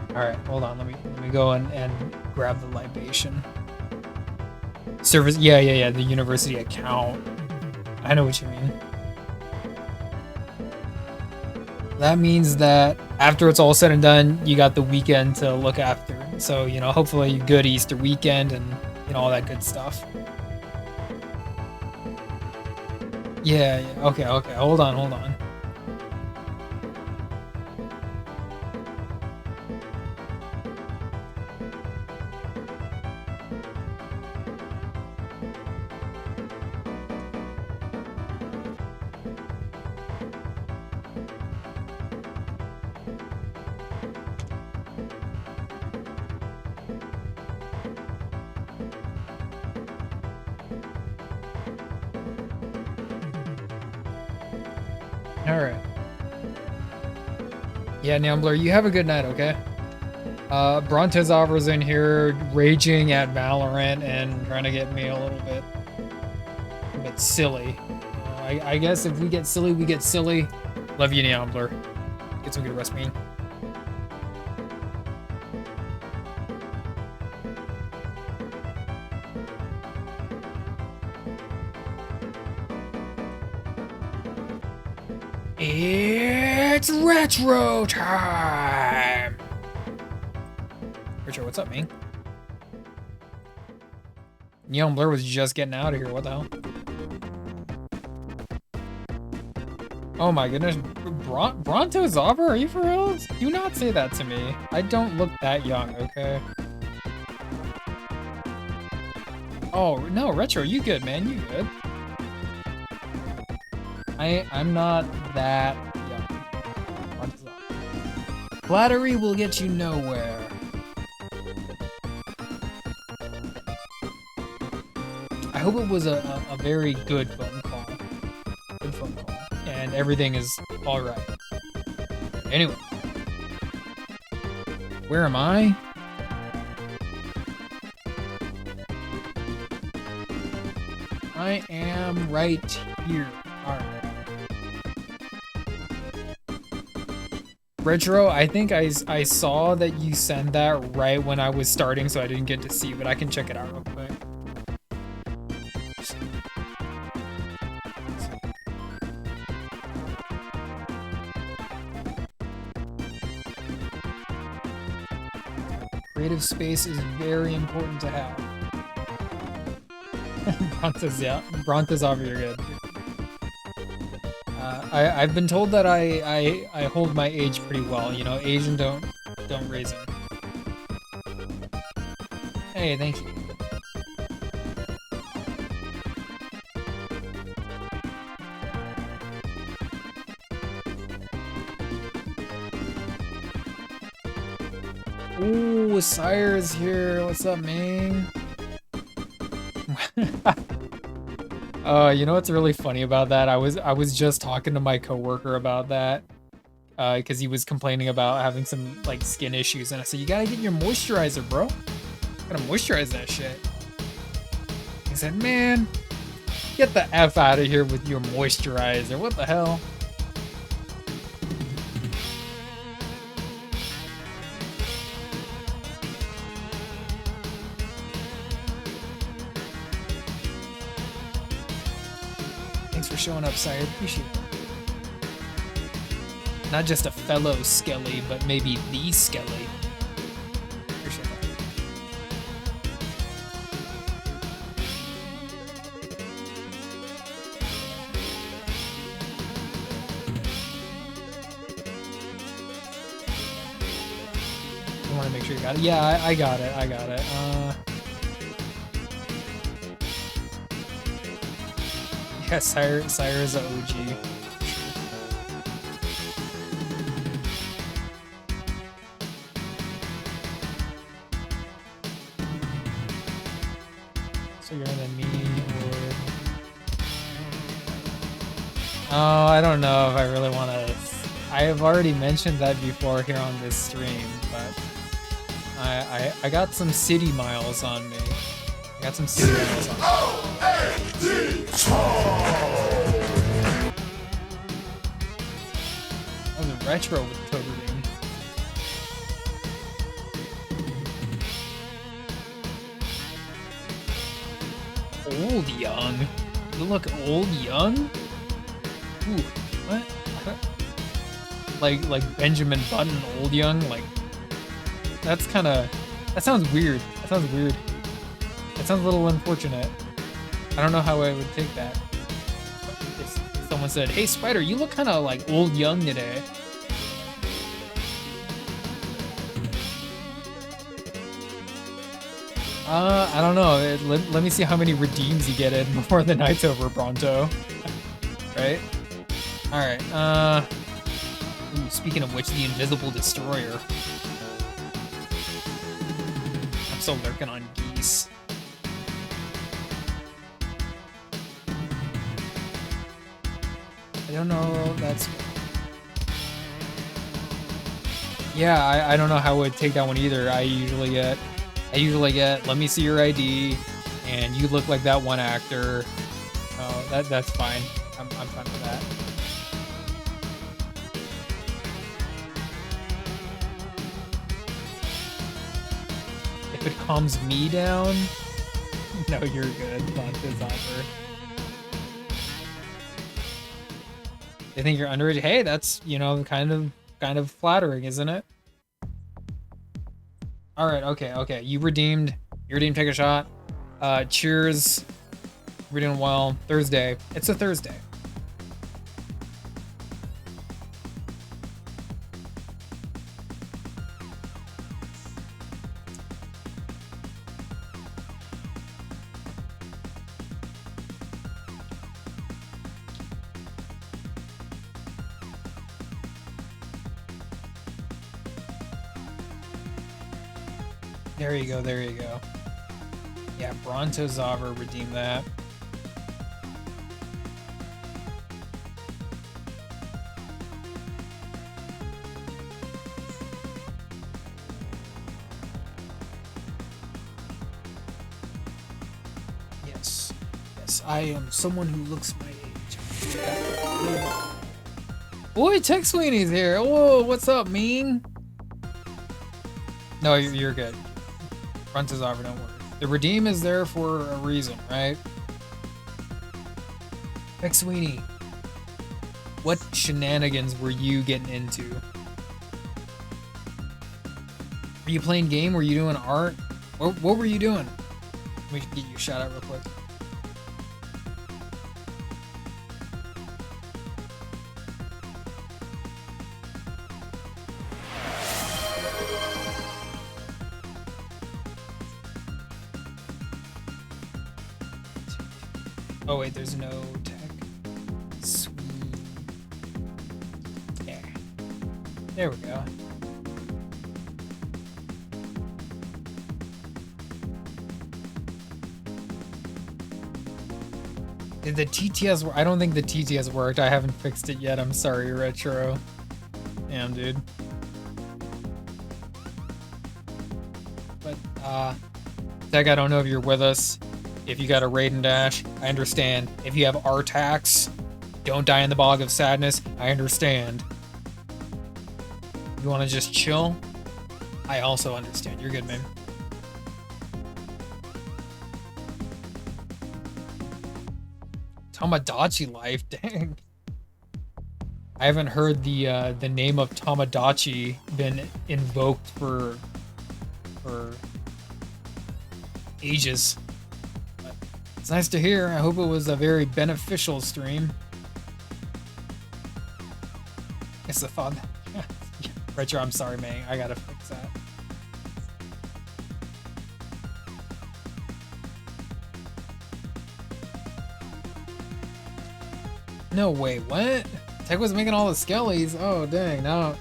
All right, hold on. Let me go and grab the libation. Service. Yeah. The university account. I know what you mean. That means that after it's all said and done, you got the weekend to look after. So, you know, hopefully good Easter weekend and, you know, all that good stuff. Yeah. Okay. Hold on. Alright. Yeah, Nyambler, you have a good night, okay? Brontezov's in here raging at Valorant and trying to get me a little bit silly. I guess if we get silly, we get silly. Love you, Nyambler. Get some good rest, man. It's retro time! Retro, what's up, man? Neon Blur was just getting out of here, what the hell? Oh my goodness, Brontosaurus? Are you for real? Do not say that to me. I don't look that young, okay? Oh, no, Retro, you good, man, you good. I'm not that young. Brontosaurus. Flattery will get you nowhere. I hope it was a very good phone call. Good phone call. And everything is alright. Anyway. Where am I? I am right here. Alright. Retro, I think I saw that you sent that right when I was starting, so I didn't get to see, but I can check it out real quick. Creative space is very important to have. Brontosaurus, you're good. I've been told that I hold my age pretty well. You know, Asian don't raise him. Hey, thank you. Ooh, Sire's here. What's up, man? You know what's really funny about that? I was just talking to my coworker about that, because he was complaining about having some like skin issues, and I said, you gotta get your moisturizer, bro. Gotta moisturize that shit. He said, man, get the F out of here with your moisturizer. What the hell? For showing up, Sire. Appreciate it. Not just a fellow Skelly, but maybe the Skelly. Appreciate that. I want to make sure you got it. Yeah, I got it. I got it. Yeah, Sire is a OG. So you're gonna me or... Oh, I don't know if I really want to... I have already mentioned that before here on this stream, but... I got some city miles on me. I got some city miles on me. Oh, the retro with Totoding. Old young? You look old young? Ooh, what? Like Benjamin Button old young? Like, that's kinda... That sounds weird. That sounds weird. That sounds a little unfortunate. I don't know how I would take that. If someone said, hey Spider, you look kinda like old young today. I don't know. Let me see how many redeems you get in before the night's over, Bronto. Right? Alright, ooh, speaking of which, the Invisible Destroyer. I'm still lurking on geese. I don't know, that's... Yeah, I don't know how I would take that one either. I usually get, let me see your ID, and you look like that one actor. Oh, that's fine. I'm fine with that. If it calms me down, no, you're good. Bonta's offer. They think you're underage. Hey, that's, you know, kind of flattering, isn't it? All right, okay. You redeemed. Take a shot. Cheers. We're doing well. Thursday. It's a Thursday. There you go, there you go. Yeah, Brontosaur, redeem that. Yes. Yes, I am someone who looks my age. Boy, Tech Sweeney's here. Whoa, what's up, mean? No, you're good. Brontosaur, don't worry. The redeem is there for a reason, right? Tech Sweeney, what shenanigans were you getting into? Were you playing game? Were you doing art? What were you doing? Let me get you a shout out real quick. Oh wait, there's no tech. Sweet. Yeah. There we go. Did the TTS work? I don't think the TTS worked. I haven't fixed it yet. I'm sorry, Retro. Damn, dude. But, Tech, I don't know if you're with us. If you got a raid and dash, I understand. If you have R-Tax, don't die in the bog of sadness, I understand. You want to just chill? I also understand. You're good, man. Tamagotchi life, dang. I haven't heard the name of Tamagotchi been invoked for ages. It's nice to hear. I hope it was a very beneficial stream. It's the thought. Retro, I'm sorry, man. I gotta fix that. No way, what? Tech was making all the skellies. Oh, dang, no.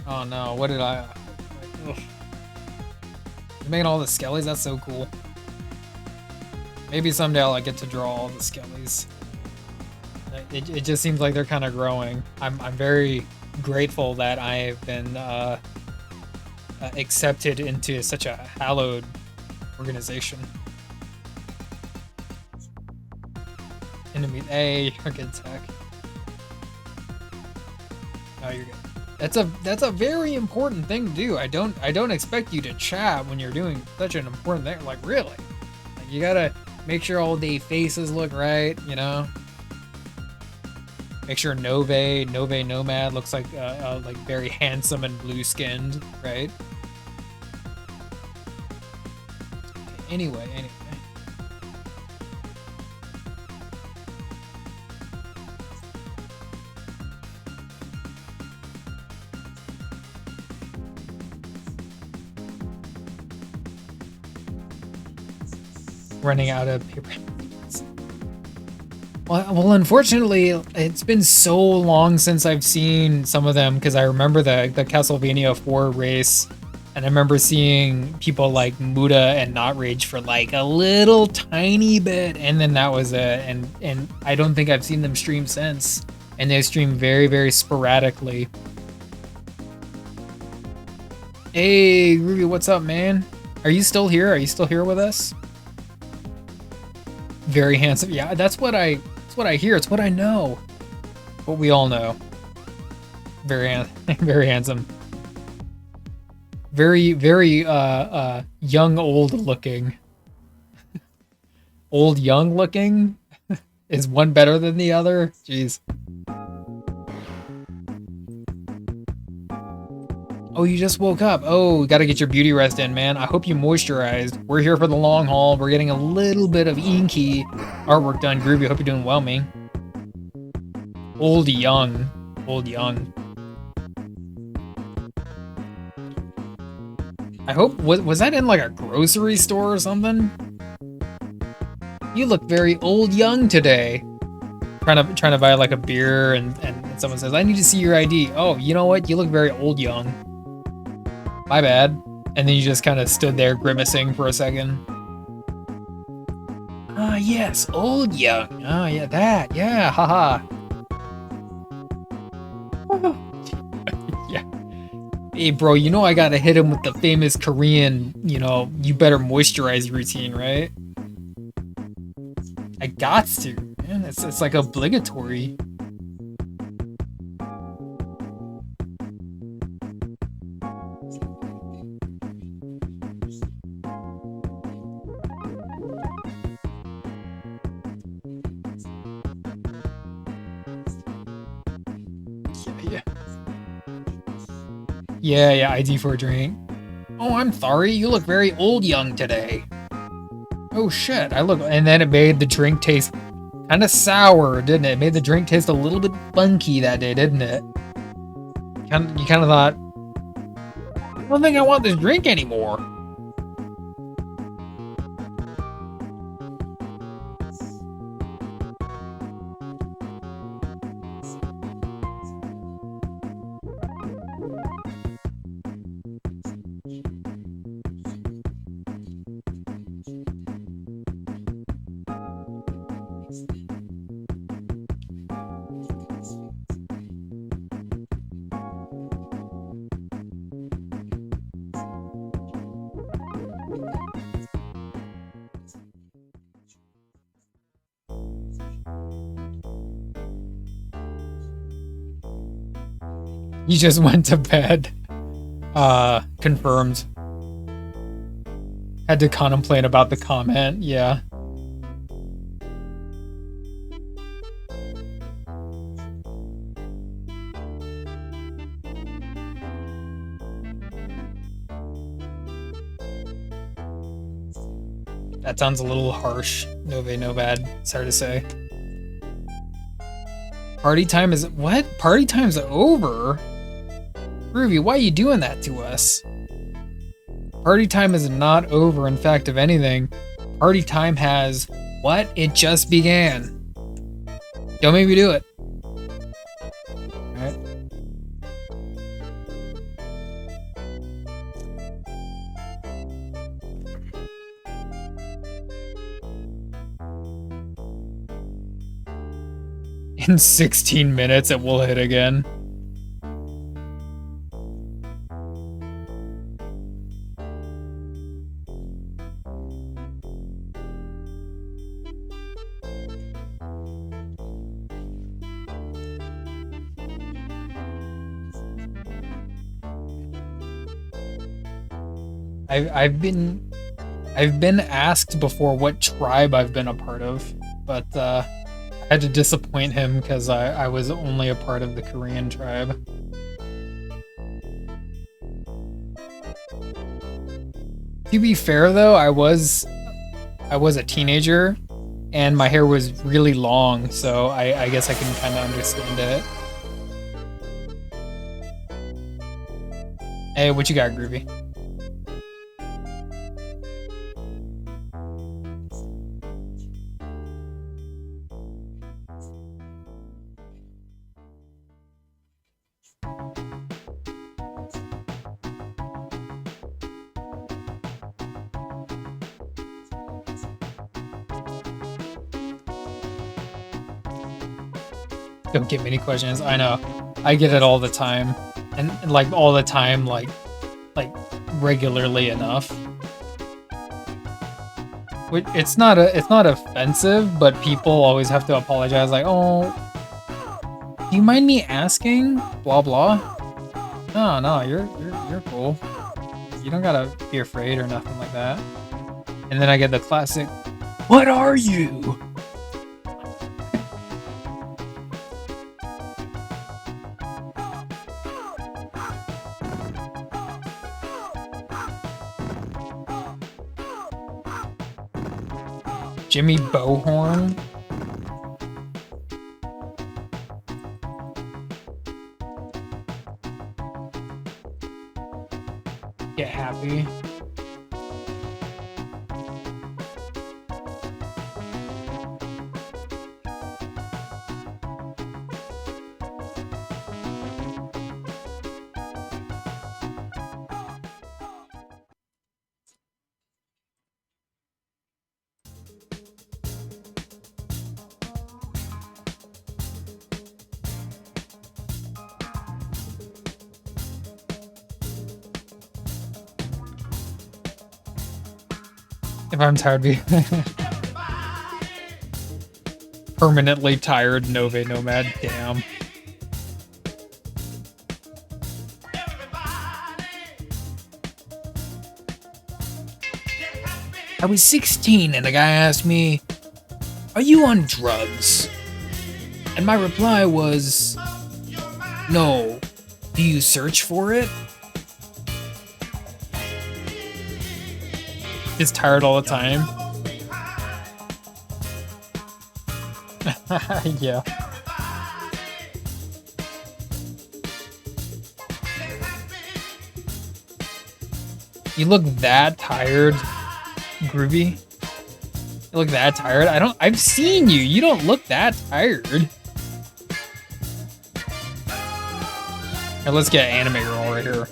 Oh, no, what did I... Ugh. You're making all the skellies? That's so cool. Maybe someday I'll get to draw all the skellies. It just seems like they're kind of growing. I'm very grateful that I have been accepted into such a hallowed organization. Enemy, hey, you're good, Tech. No, you're good. That's a very important thing to do. I don't expect you to chat when you're doing such an important thing. Like, really, like, you gotta make sure all the faces look right, you know. Make sure Nomad looks like very handsome and blue skinned, right? Okay, anyway. Running out of paper. Well, unfortunately, it's been so long since I've seen some of them, because I remember the Castlevania 4 race, and I remember seeing people like Muda and Not Rage for like a little tiny bit, and then that was it. And I don't think I've seen them stream since, and they stream very, very sporadically. Hey, Ruby, what's up, man? Are you still here? Are you still here with us? Very handsome. Yeah, that's what I hear. It's what I know. What we all know. Very very handsome. Very, very young, old looking. Old, young looking? Is one better than the other? Jeez. Oh, you just woke up. Oh, gotta get your beauty rest in, man. I hope you moisturized. We're here for the long haul. We're getting a little bit of inky artwork done. Groovy, I hope you're doing well, man. Old young. Old young. I hope, was that in like a grocery store or something? You look very old young today. Trying to buy like a beer, and someone says, I need to see your ID. Oh, you know what? You look very old young. My bad. And then you just kind of stood there grimacing for a second. Ah, yes, old young. Ah, yeah, that. Yeah, haha. Yeah. Hey, bro, you know I gotta hit him with the famous Korean, you better moisturize routine, right? I gots to, man. It's like obligatory. Yeah, ID for a drink. Oh, I'm sorry. You look very old young today. Oh shit, and then it made the drink taste kind of sour, didn't it? It made the drink taste a little bit funky that day, didn't it? You kind of thought, I don't think I want this drink anymore. He just went to bed. Confirmed. Had to contemplate about the comment, yeah. That sounds a little harsh. No bad. Sorry to say. Party time is... What? Party time's over? Groovy, why are you doing that to us? Party time is not over. In fact, if anything, party time has... What? It just began. Don't make me do it. Alright. In 16 minutes, it will hit again. I've been asked before what tribe I've been a part of, but I had to disappoint him because I was only a part of the Korean tribe. To be fair though, I was a teenager and my hair was really long, so I guess I can kind of understand it. Hey, what you got, Groovy? Don't give me any questions. I know. I get it all the time. And like all the time, like regularly enough. It's not offensive, but people always have to apologize like, "Oh, do you mind me asking?" blah blah. No, you're cool. You don't gotta be afraid or nothing like that. And then I get the classic, "What are you?" Jimmy Bohorn? Get happy. If I'm tired, be permanently tired, Nove Nomad. Damn. I was 16 and a guy asked me, "Are you on drugs?" And my reply was, "No. Do you search for it?" He's tired all the time. Yeah. You look that tired, Groovy. You look that tired? I've seen you. You don't look that tired. Here, let's get Anime Girl right here.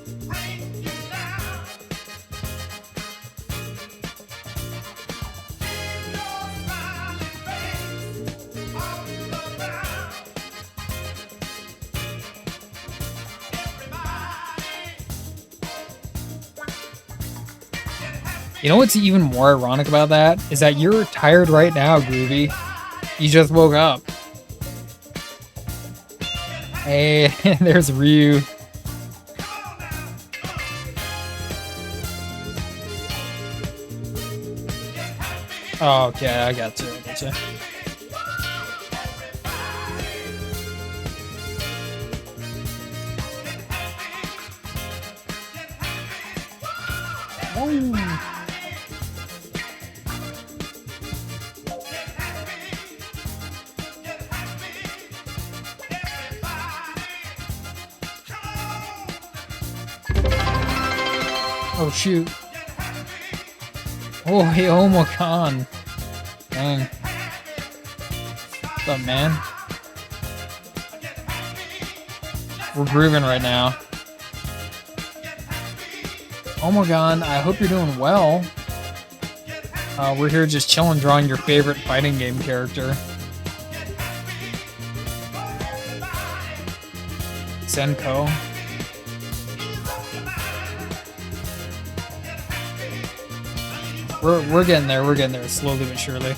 You know what's even more ironic about that? Is that you're tired right now, Groovy. You just woke up. Hey, there's Ryu. Oh, okay, I got you. Oh. Oh shoot. Oh, hey, Omocon. Dang. What's up, man? We're grooving right now. Omocon, I hope you're doing well. We're here just chilling, drawing your favorite fighting game character. Senko. We're getting there, slowly but surely.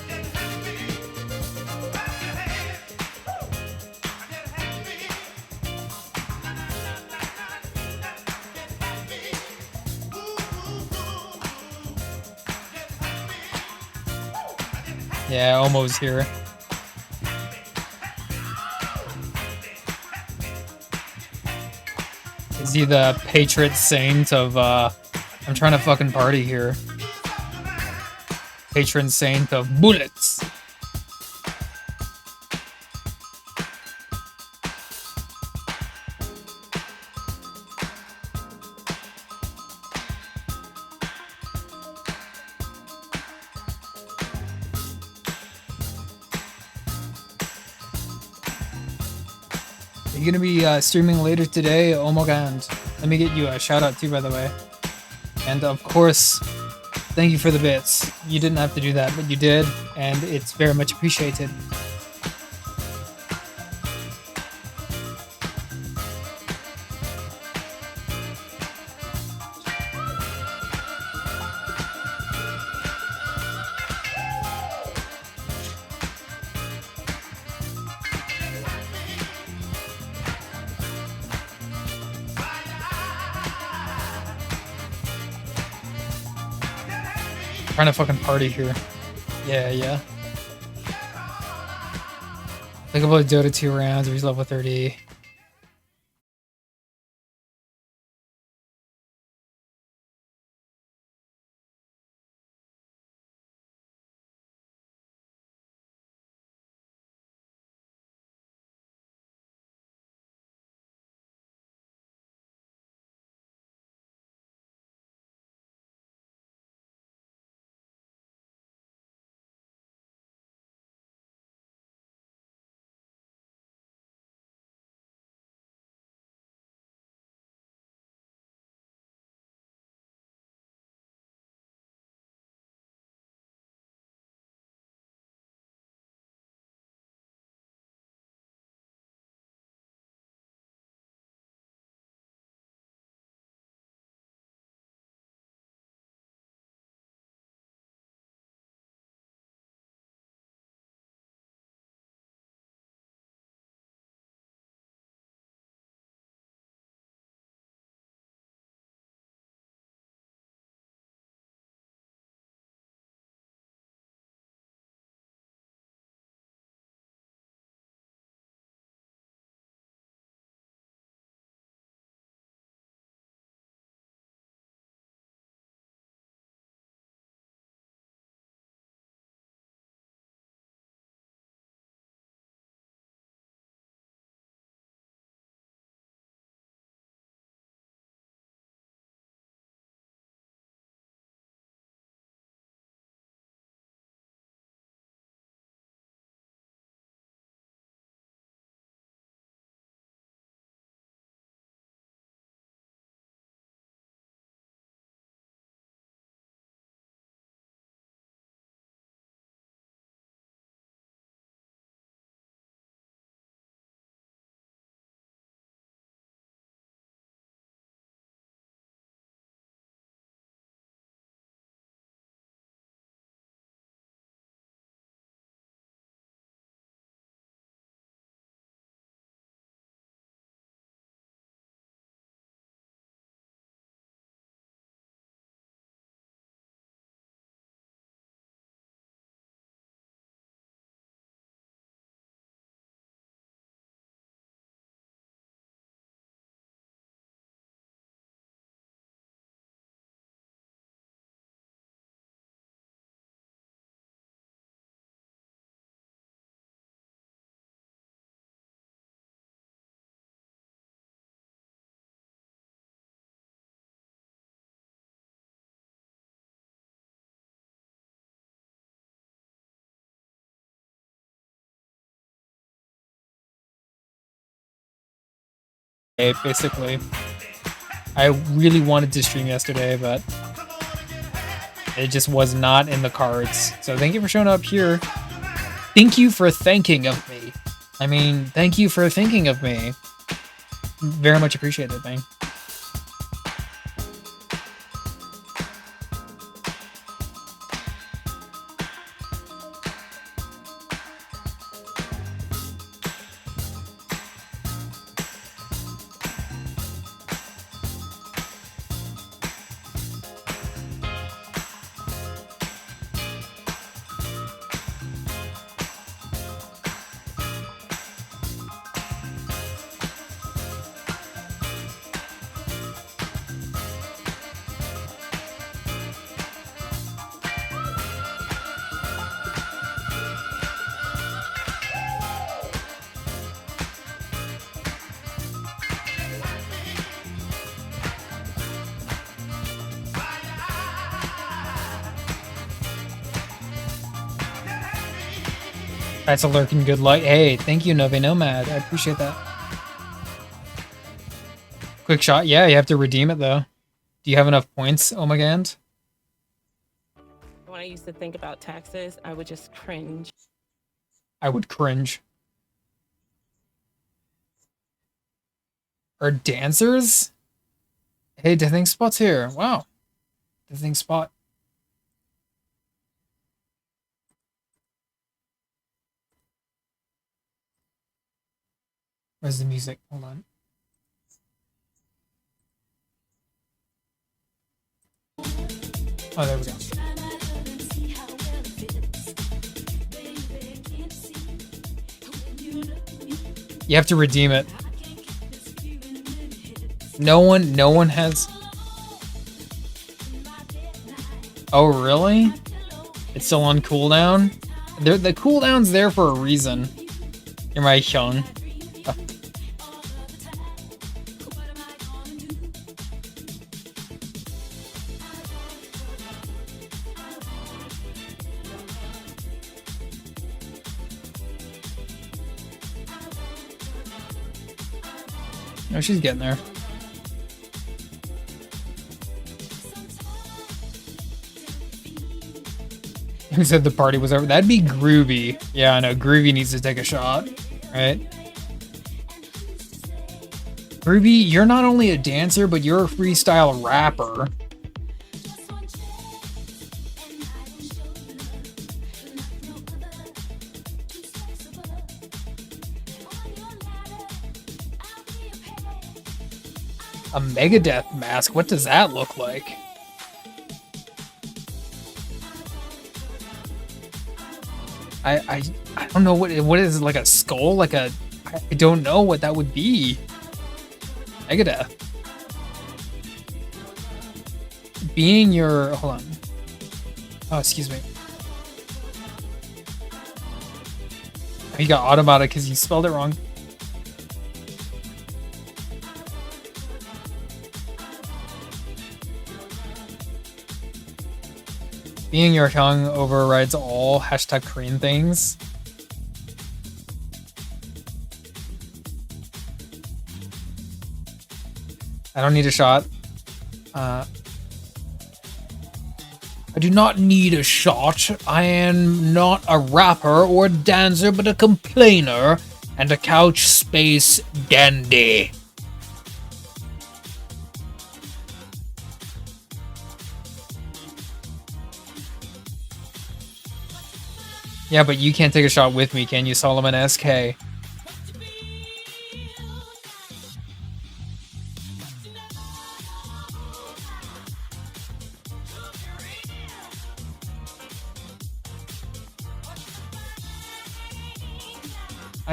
Yeah, almost here. Is he the patron saint of, I'm trying to fucking party here. Patron saint of bullets. Are you gonna be streaming later today? Oh my god. Let me get you a shout out too, by the way. And of course, thank you for the bits. You didn't have to do that, but you did, and it's very much appreciated. Trying to fucking party here. Yeah. Think about Dota 2 rounds, he's level 30. basically. I really wanted to stream yesterday, but it just was not in the cards. So thank you for showing up here. Thank you for thinking of me. I mean, thank you for thinking of me. Very much appreciated, man. That's a lurking good light. Hey, thank you, Nove Nomad. I appreciate that. Quick shot. Yeah, you have to redeem it, though. Do you have enough points, Omagand? When I used to think about taxes, I would just cringe. I would cringe. Are dancers? Hey, Deathing Spot's here. Wow. Deathing Spot. Where's the music? Hold on. Oh, there we go. You have to redeem it. No one has. Oh, really? It's still on cooldown? The cooldown's there for a reason. You're my Hyung. Oh, she's getting there. Who said the party was over? That'd be Groovy. Yeah, I know. Groovy needs to take a shot, right? Groovy, you're not only a dancer, but you're a freestyle rapper. A Megadeth mask? What does that look like? I don't know what is it, like a skull? Like a I don't know what that would be. Megadeth. Being your hold on. Oh, excuse me. You got automatic because you spelled it wrong. Being your tongue overrides all hashtag Korean things. I don't need a shot. I do not need a shot. I am not a rapper or a dancer, but a complainer and a couch space dandy. Yeah, but you can't take a shot with me, can you, Solomon SK? I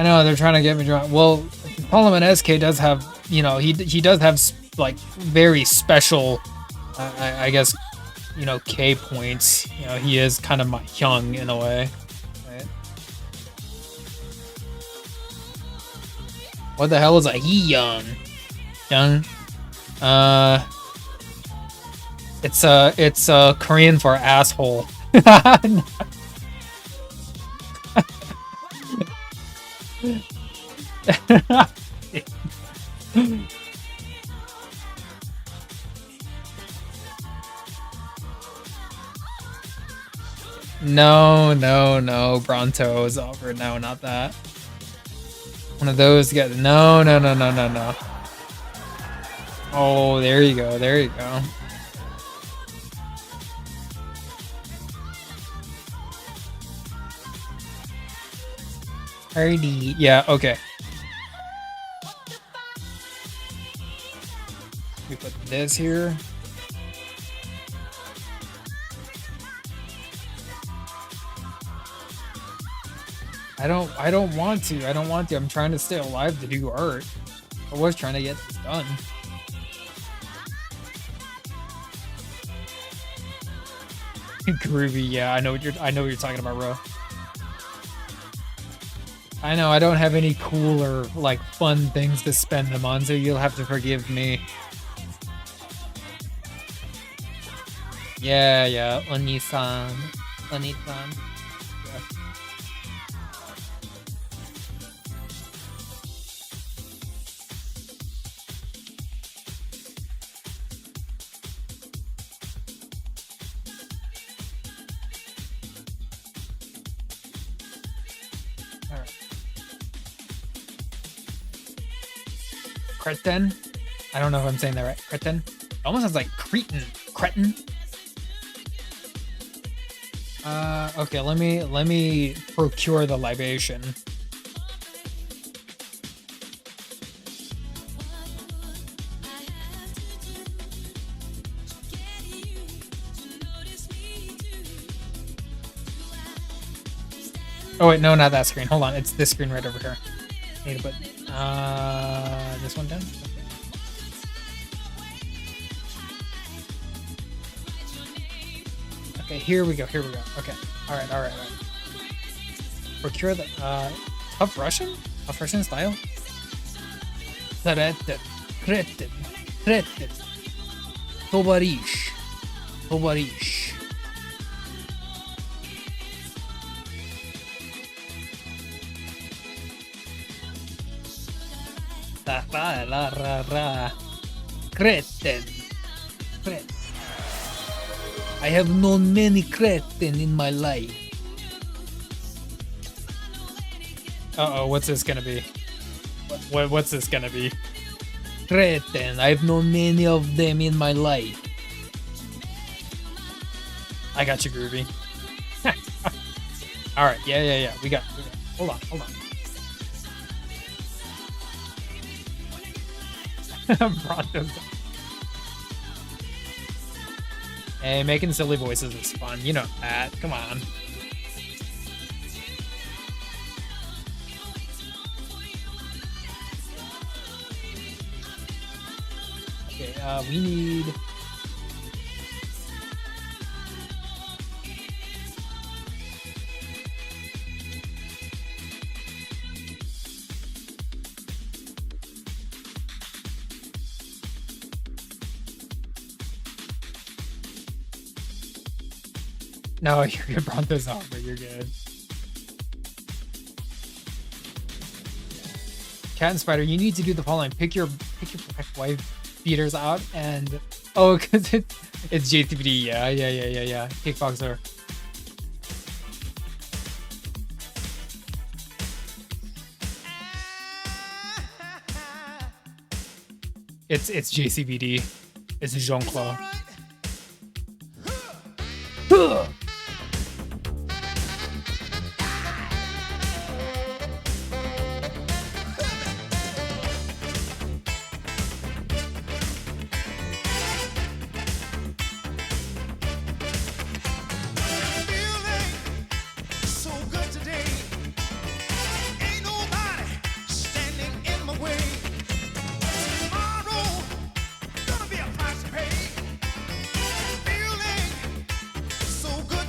know they're trying to get me drunk. Well, Solomon SK does have, you know, he does have like very special, I guess, you know, K points. You know, he is kind of my Hyung in a way. What the hell is a Young? It's Korean for asshole. No, no, no. Bronto is over. No, not that. One of those guys. No, no, no, no, no, no. Oh, there you go. There you go. Alrighty. Yeah, okay. We put this here. I don't want to. I don't want to. I'm trying to stay alive to do art. I was trying to get this done. Groovy, yeah, I know what you're talking about, bro. I know I don't have any cool or like fun things to spend them on, so you'll have to forgive me. Yeah, yeah, Oni-san. Oni-san. Yeah. Cretin? I don't know if I'm saying that right. Cretin? It almost sounds like cretin. Cretin? Okay, let me procure the libation. Oh wait, no, not that screen. Hold on, it's this screen right over here. Need to put this one down. Okay, here we go. Here we go. Okay, all right, all right, all right. Procure the tough Russian style. Kretin, kretin, kretin. Tovarish, tovarish. Cretin. Cretin. I have known many cretin in my life. Uh-oh, what's this gonna be? What's this gonna be? Cretin. I've known many of them in my life. I got you, Groovy. Alright, yeah. We got. Hold on. Bronto's. Hey, making silly voices is fun. You know that. Come on. Okay, we need... No, you're good. Bronto's off, but you're good. Cat and Spider, you need to do the following. Pick your perfect wife beaters out and because it's JTBD. Yeah. Kickboxer. It's JCBD. It's Jean-Claude. So good.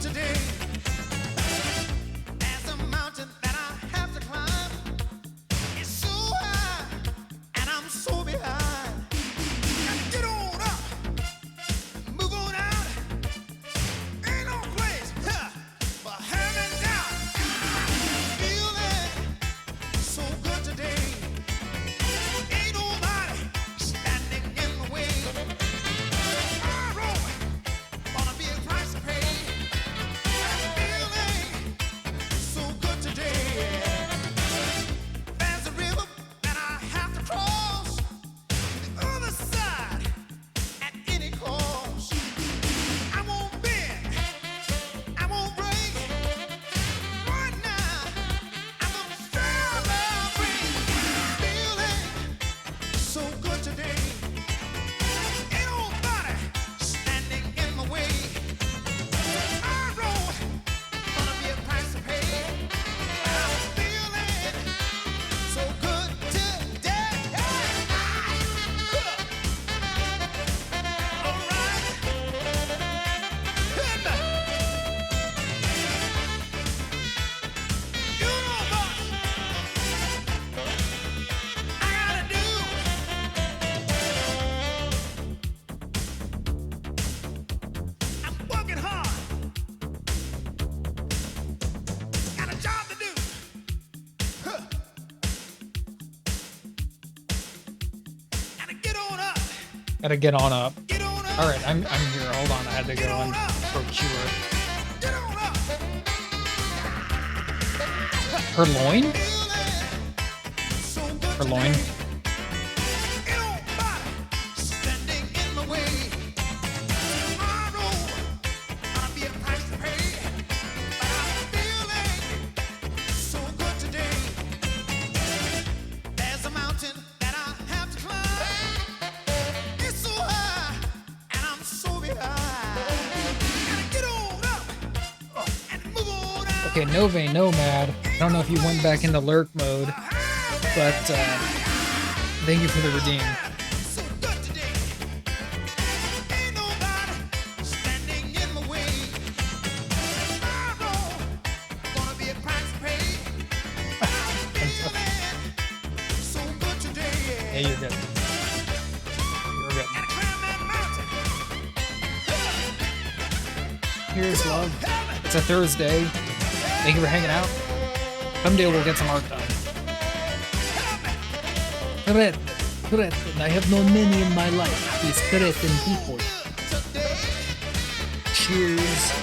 Gotta get on up. All right, I'm here. Hold on, I had to go and procure Purloin. Purloin. Okay, Nove Nomad. I don't know if you went back into lurk mode, but thank you for the redeem. Yeah, you're good. You're good. Here's love. It's a Thursday. Thank you for hanging out. Someday we'll get some art done. Correct. I have known many in my life. These Cretan people. Cheers.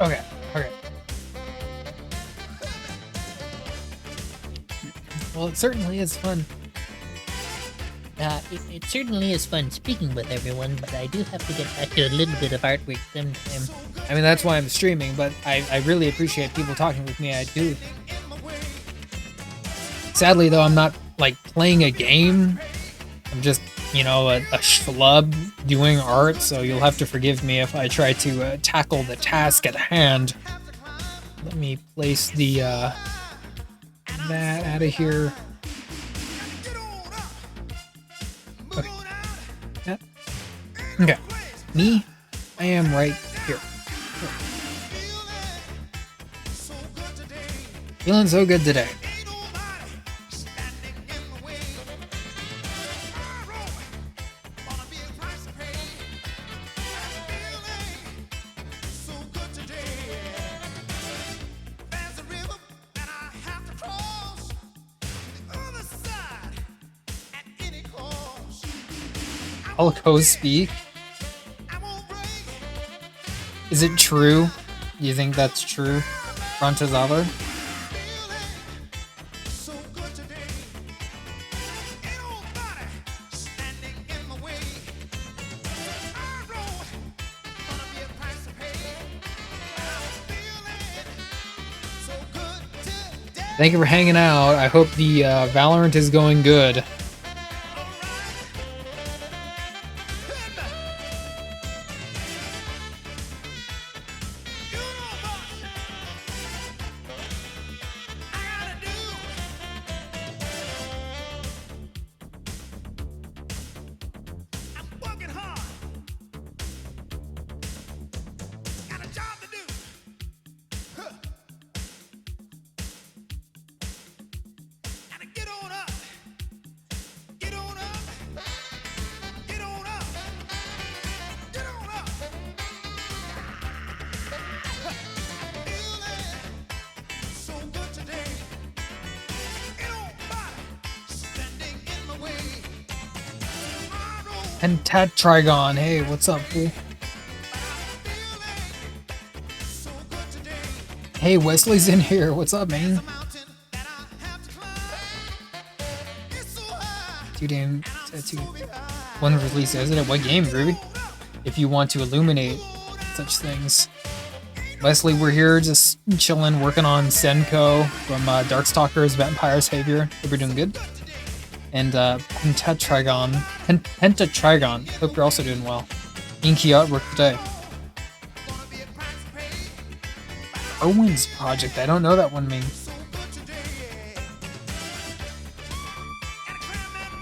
Okay. Well, it certainly is fun. It certainly is fun speaking with everyone, but I do have to get back to a little bit of artwork sometime. I mean, that's why I'm streaming, but I really appreciate people talking with me. I do. Sadly, though, I'm not, like, playing a game. I'm just, you know, a schlub doing art, so you'll have to forgive me if I try to tackle the task at hand. Let me place the, that out of here. Okay. Yeah. Okay. Me, I am right here. Feeling so good today. Alco speak. Is it true? You think that's true, Frontazawa? Thank you for hanging out. I hope the Valorant is going good. Pentatrigon, hey, what's up, fool? Hey, Wesley's in here. What's up, man? 2 game, 1 release, isn't it? What game, Groovy? If you want to illuminate such things. Wesley, we're here just chilling, working on Senko from Darkstalkers, Vampire Savior. Hope you're doing good. And Pentatrigon. Hope you're also doing well. Inky artwork today. Owen's Project. I don't know that one means.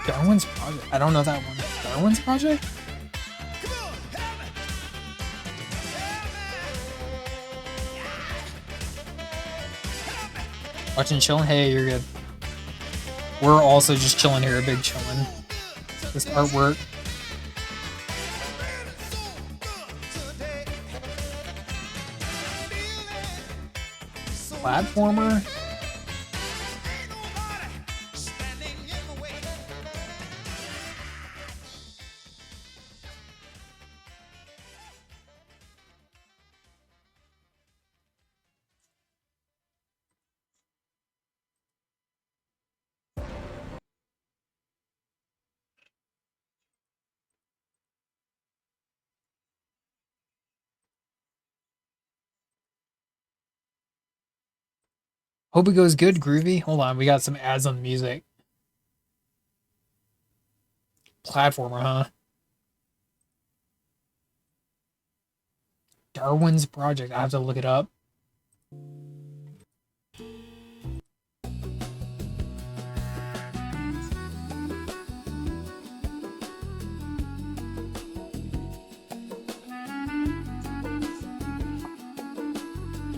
Darwin's Project. I don't know that one. Darwin's Project? Watching chilling? Hey, you're good. We're also just chilling here, big chilling. This artwork. Platformer? Hope it goes good, Groovy. Hold on, we got some ads on music. Platformer, huh? Darwin's Project. I have to look it up.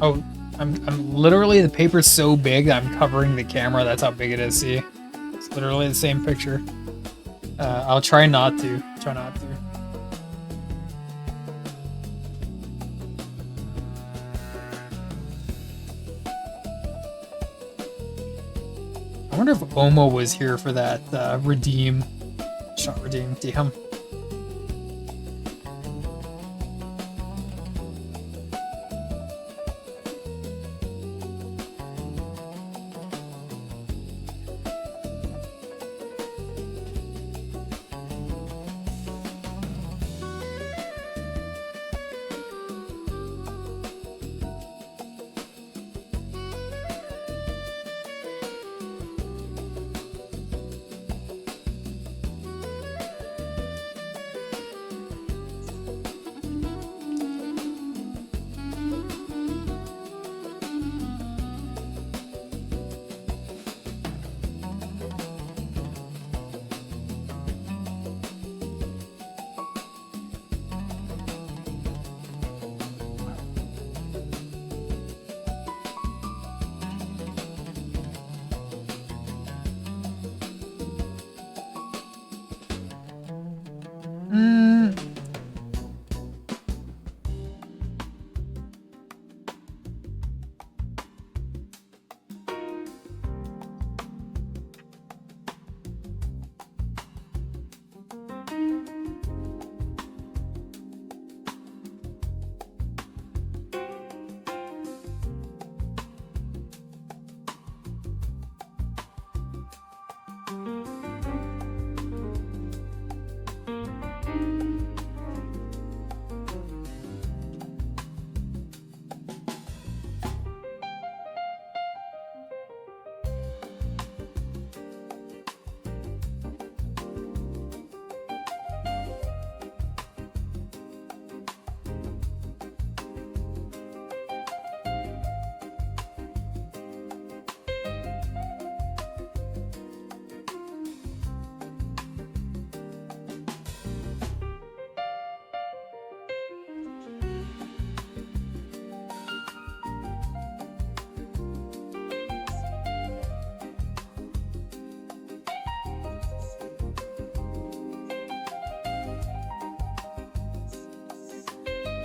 Oh, I'm literally, the paper's so big that I'm covering the camera. That's how big it is, see? It's literally the same picture. I'll try not to. Try not to. I wonder if Omo was here for that redeem. Shot redeem. Damn.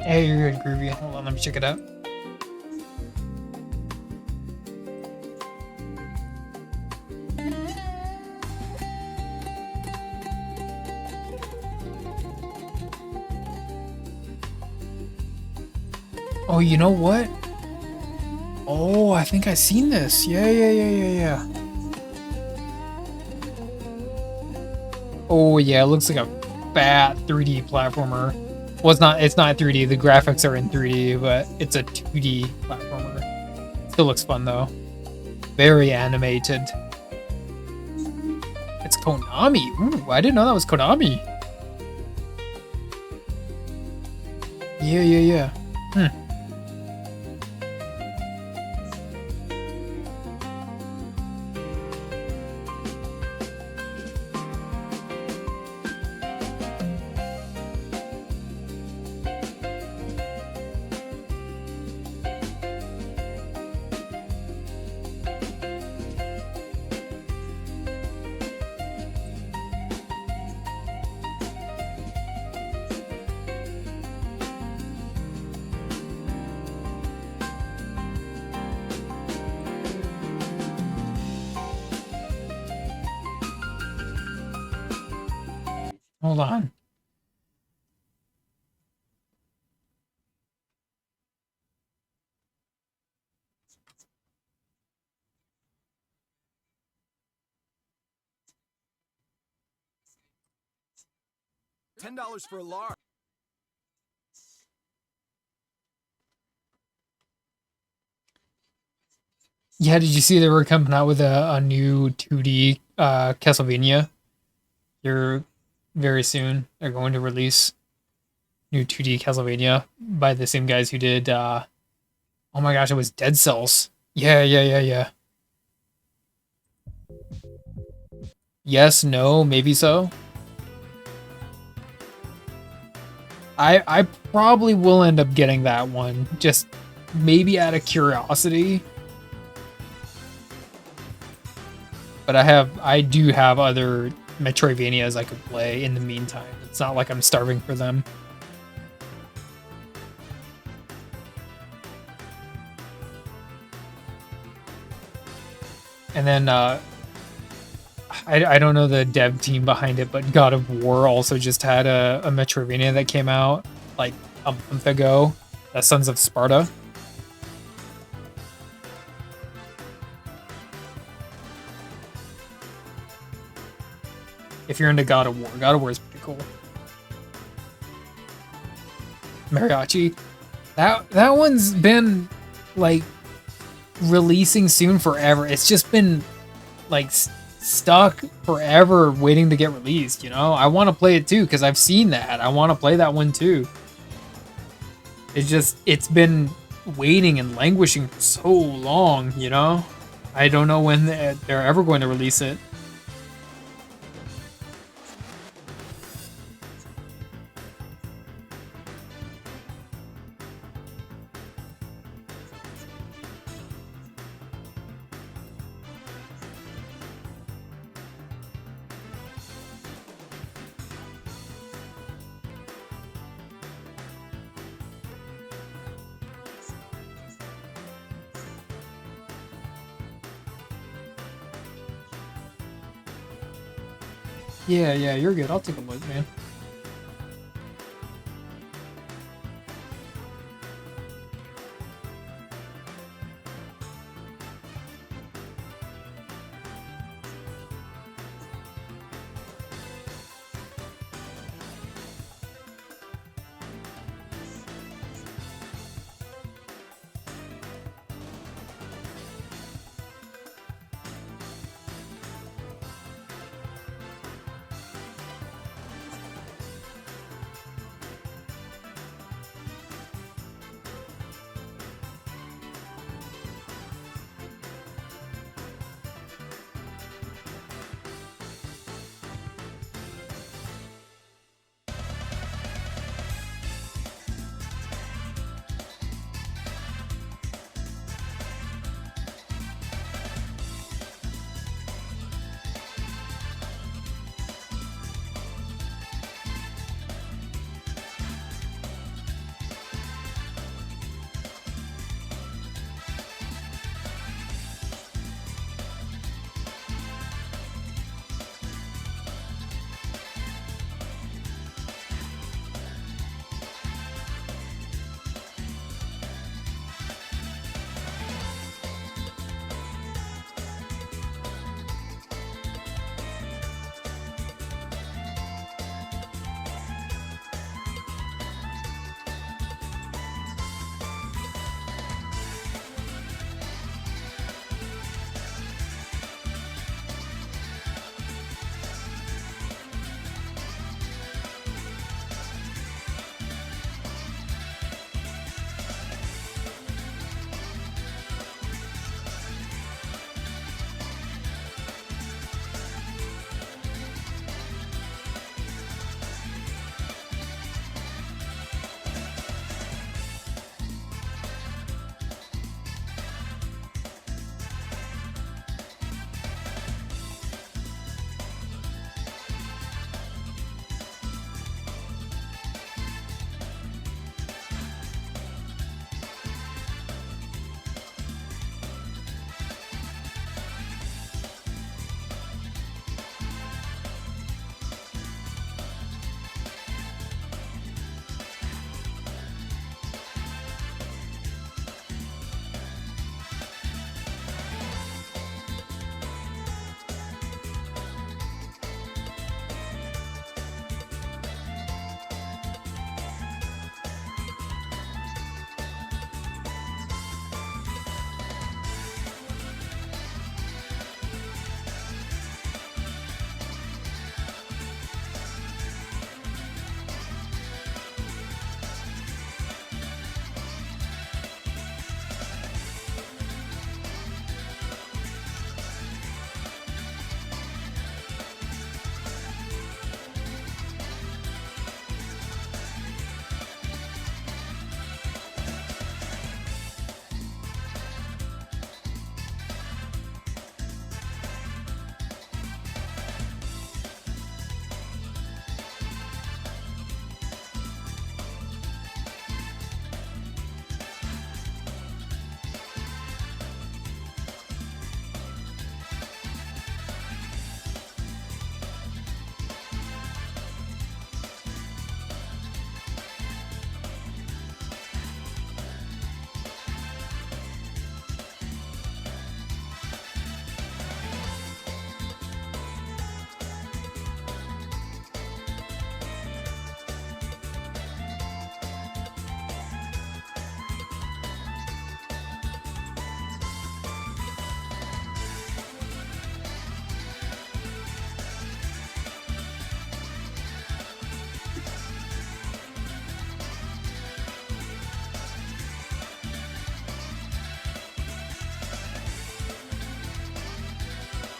Hey, you're good, Groovy. Hold on, let me check it out. Oh, you know what? Oh, I think I've seen this. Yeah. Oh, yeah, it looks like a fat 3D platformer. Well, it's not 3D. The graphics are in 3D, but it's a 2D platformer. Still looks fun, though. Very animated. It's Konami. Ooh, I didn't know that was Konami. Yeah. Hold on. $10 for a large. Yeah, did you see they were coming out with a new 2D Castlevania? Here very soon. They're going to release new 2D Castlevania by the same guys who did oh my gosh, it was Dead Cells. Yeah. Yes, no, maybe so. I probably will end up getting that one, just maybe out of curiosity. But I do have other Metroidvanias I could play in the meantime. It's not like I'm starving for them. And then I don't know the dev team behind it, but God of War also just had a Metroidvania that came out like a month ago. The Sons of Sparta. If you're into God of War is pretty cool. Mariachi. That one's been like releasing soon forever. It's just been like stuck forever waiting to get released, you know? I want to play it too because I've seen that. I want to play that one too. It's been waiting and languishing for so long, you know? I don't know when they're ever going to release it. Yeah, you're good. I'll take a look, man.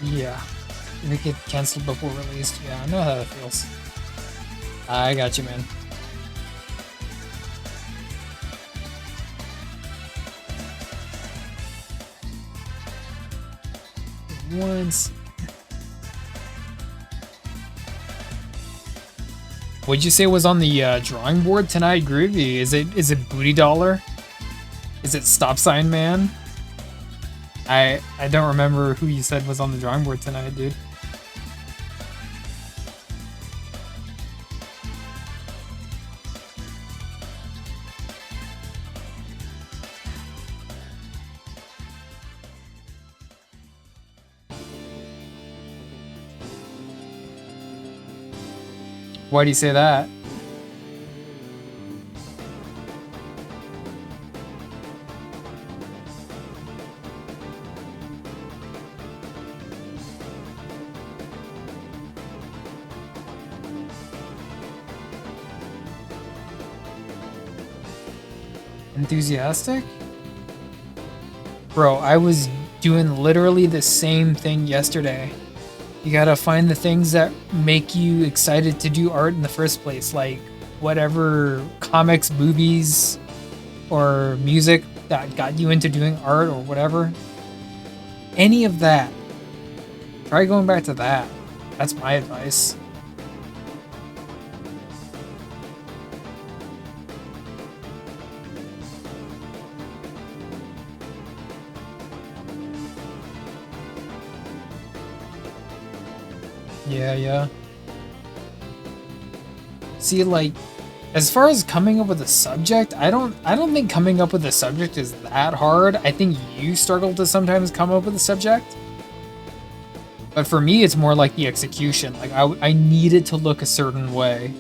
Yeah. If it get canceled before released, yeah, I know how that feels. I got you, man. Once. What'd you say was on the drawing board tonight, Groovy? Is it Booty Dollar? Is it Stop Sign Man? I don't remember who you said was on the drawing board tonight, dude. Why do you say that? Enthusiastic? Bro, I was doing literally the same thing yesterday. You gotta find the things that make you excited to do art in the first place, like whatever comics, movies, or music that got you into doing art or whatever. Any of that. Try going back to that. That's my advice. Yeah. See, like, as far as coming up with a subject, I don't think coming up with a subject is that hard. I think you struggle to sometimes come up with a subject. But for me, it's more like the execution. Like, I need it to look a certain way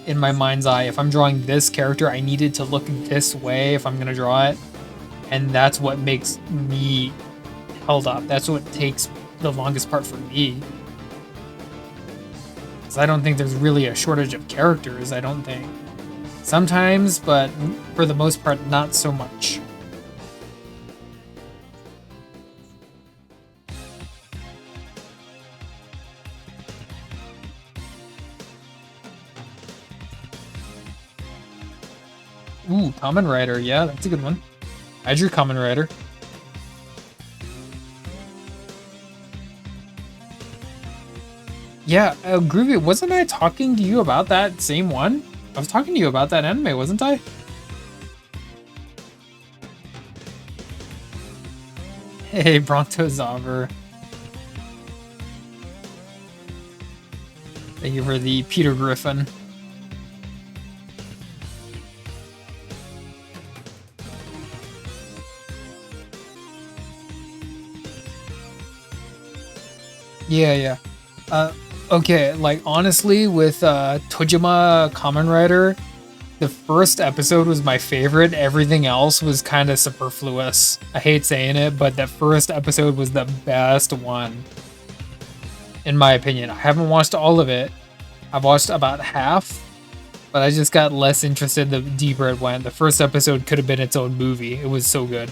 in my mind's eye. If I'm drawing this character, I need it to look this way if I'm gonna draw it. And that's what makes me held up. That's what takes the longest part for me. I don't think there's really a shortage of characters, I don't think. Sometimes, but for the most part, not so much. Ooh, Kamen Rider, yeah, that's a good one. I drew Kamen Rider. Yeah, Groovy, wasn't I talking to you about that same one? I was talking to you about that anime, wasn't I? Hey, Brontosaur. Thank you for the Peter Griffin. Yeah. Okay, like honestly, with Tojima Kamen Rider, the first episode was my favorite. Everything else was kind of superfluous. I hate saying it, but that first episode was the best one, in my opinion. I haven't watched all of it. I've watched about half, but I just got less interested the deeper it went. The first episode could have been its own movie. It was so good.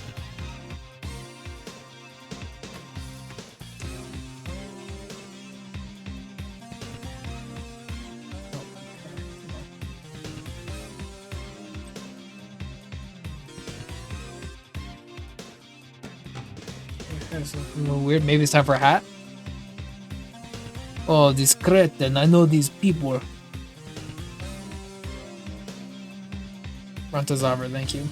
That's a little weird. Maybe it's time for a hat. Oh, this cretin. I know these people. Brontosaur, thank you.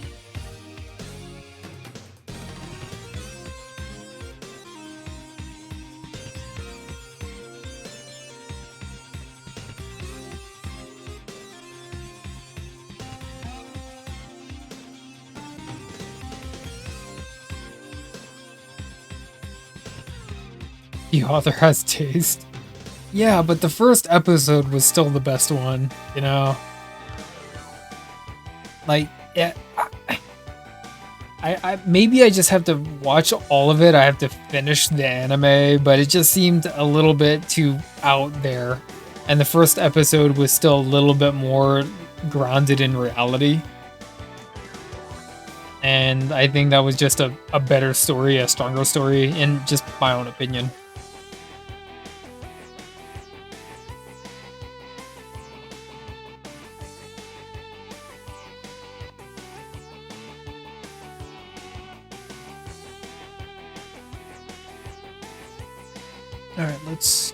The author has taste. Yeah, but the first episode was still the best one, you know? Like, yeah, I maybe I just have to watch all of it. I have to finish the anime, but it just seemed a little bit too out there. And the first episode was still a little bit more grounded in reality. And I think that was just a better story, a stronger story, in just my own opinion. All right, let's.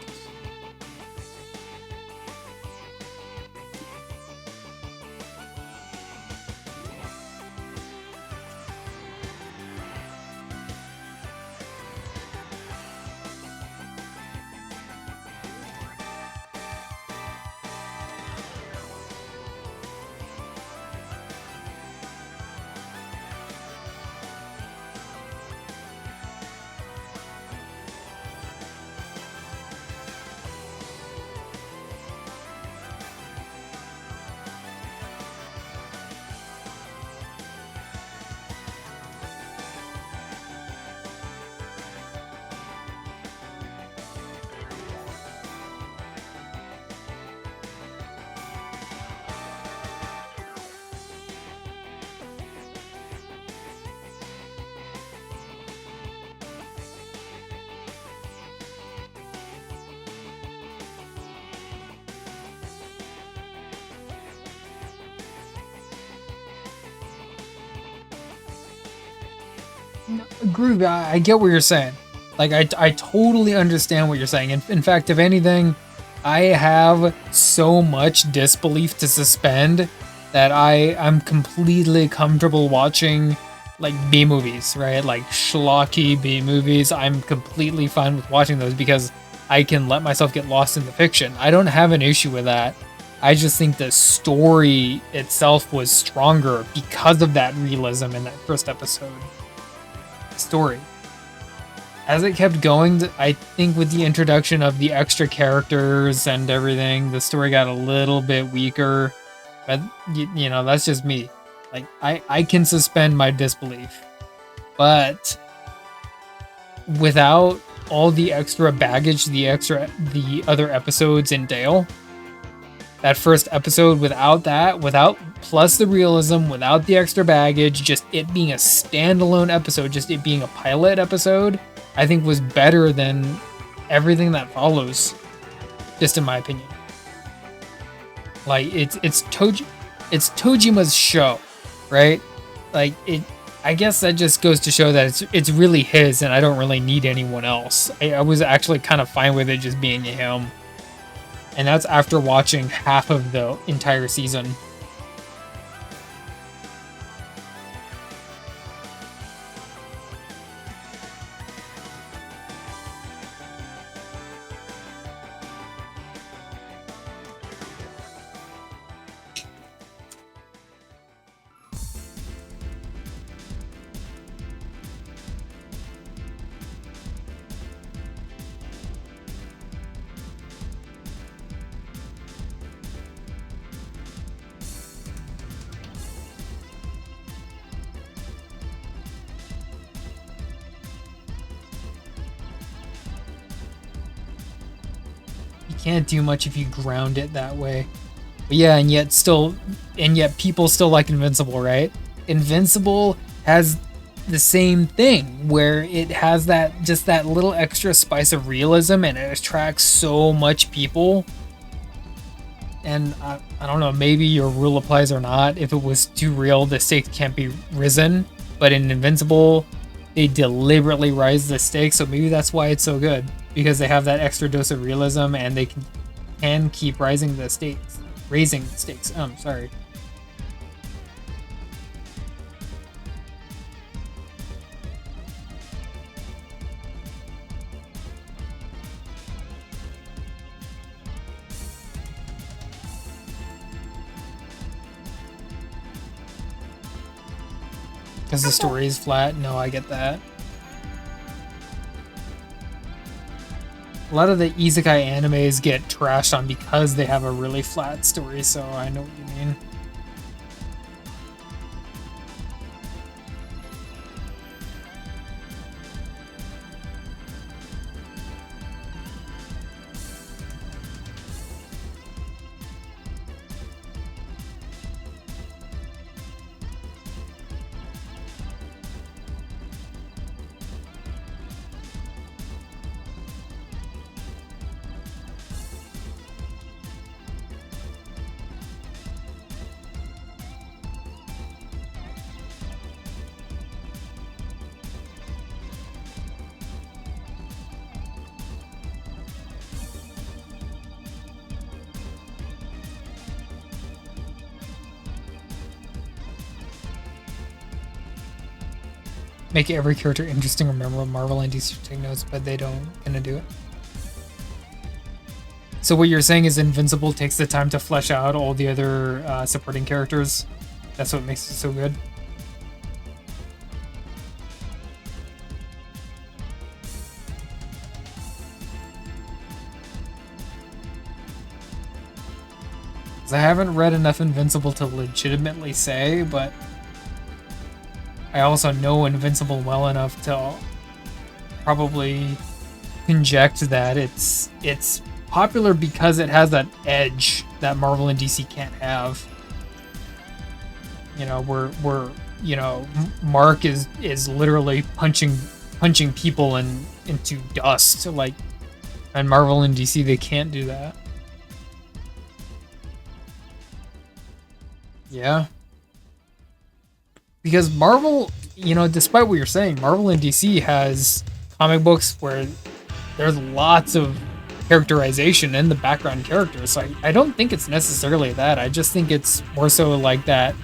Groovy, I get what you're saying. Like, I totally understand what you're saying. In fact, if anything, I have so much disbelief to suspend that I'm completely comfortable watching, like, B movies, right? Like, schlocky B movies. I'm completely fine with watching those because I can let myself get lost in the fiction. I don't have an issue with that. I just think the story itself was stronger because of that realism in that first episode. Story. As it kept going, I think with the introduction of the extra characters and everything, the story got a little bit weaker. But, you know, that's just me. Like, I can suspend my disbelief. But without all the extra baggage the other episodes entail, that first episode, without plus the realism, without the extra baggage, just it being a standalone episode, just it being a pilot episode, I think was better than everything that follows, just in my opinion. Like, it's Tojima's show, right? Like, I guess that just goes to show that it's really his, and I don't really need anyone else. I was actually kind of fine with it just being him. And that's after watching half of the entire season. Can't do much if you ground it that way. But yeah, and yet people still like Invincible, right? Invincible has the same thing where it has that little extra spice of realism, and it attracts so much people. And I don't know, maybe your rule applies or not. If it was too real, the stakes can't be risen. But in Invincible, they deliberately rise the stakes, so maybe that's why it's so good. Because they have that extra dose of realism, and they can keep raising the stakes. Sorry. Because the story is flat? No, I get that. A lot of the isekai animes get trashed on because they have a really flat story, so I know what you mean. make every character interesting or memorable. Marvel and DC take notes, but they don't gonna do it. So what you're saying is Invincible takes the time to flesh out all the other supporting characters. That's what makes it so good. I haven't read enough Invincible to legitimately say, but I also know Invincible well enough to probably conject that it's popular because it has that edge that Marvel and DC can't have. You know, we're you know, Mark is literally punching people into dust, like, and Marvel and DC, they can't do that. Yeah. Because Marvel, you know, despite what you're saying, Marvel and DC has comic books where there's lots of characterization in the background characters. So I don't think it's necessarily that. I just think it's more so like that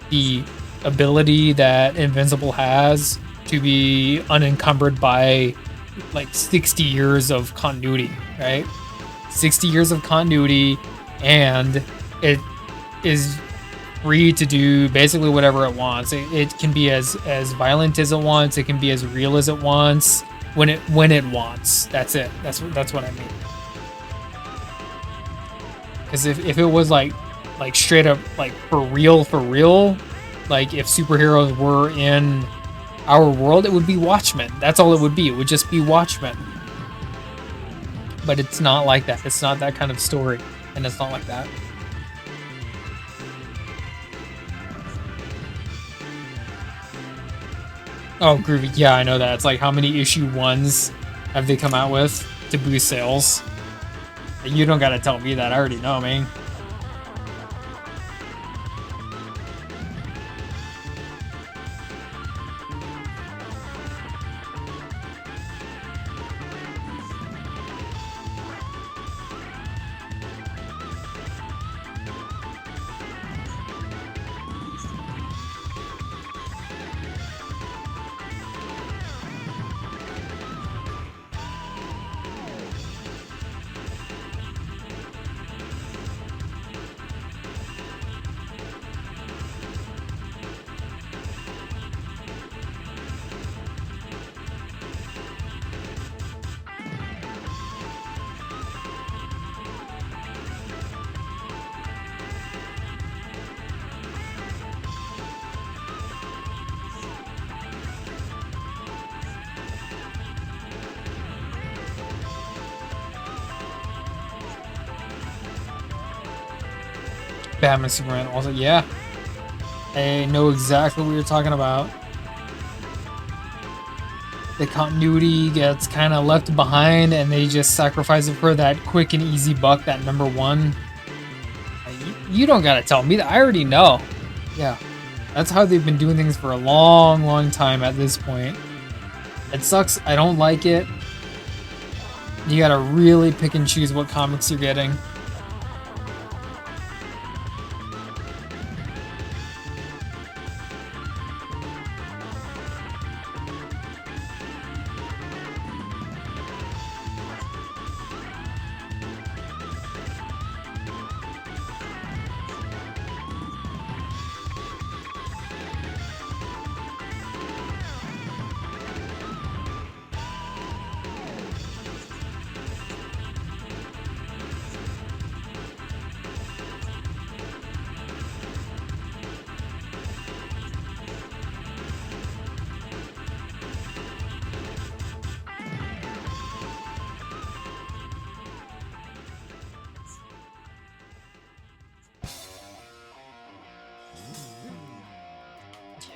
the ability that Invincible has to be unencumbered by like 60 years of continuity, right? 60 years of continuity, and it is free to do basically whatever it wants. It can be as violent as it wants. It can be as real as it wants when it wants. That's it. That's what I mean. Because if it was like straight up like for real, like if superheroes were in our world, it would be Watchmen. That's all it would be. It would just be Watchmen. But it's not like that. It's not that kind of story, and it's not like that. Oh, groovy. Yeah, I know that. It's like, how many issue 1s have they come out with to boost sales? You don't gotta tell me that. I already know, man. Batman Superman also, yeah. I know exactly what you're talking about. The continuity gets kind of left behind, and they just sacrifice it for that quick and easy buck, that #1. You don't gotta tell me that. I already know. Yeah. That's how they've been doing things for a long, long time at this point. It sucks. I don't like it. You gotta really pick and choose what comics you're getting.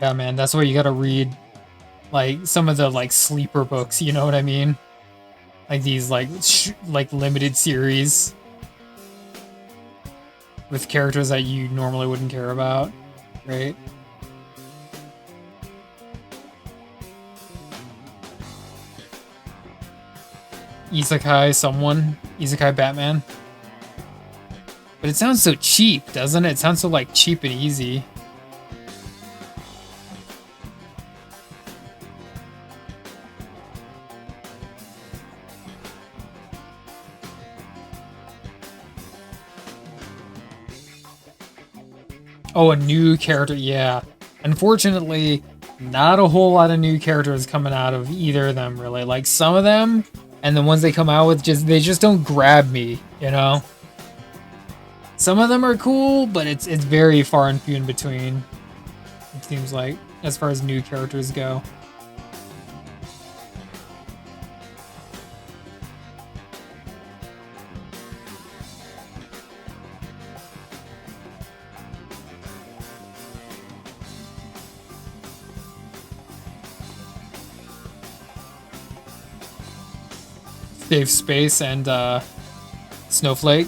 Yeah, man, that's why you gotta read, like, some of the, like, sleeper books, you know what I mean? Like, these, like, limited series with characters that you normally wouldn't care about, right? Isekai Batman. But it sounds so cheap, doesn't it? It sounds so, like, cheap and easy. Oh, a new character, yeah. Unfortunately, not a whole lot of new characters coming out of either of them, really. Like, some of them, and the ones they come out with, they just don't grab me, you know? Some of them are cool, but it's very far and few in between, it seems like, as far as new characters go. Safe Space and Snowflake.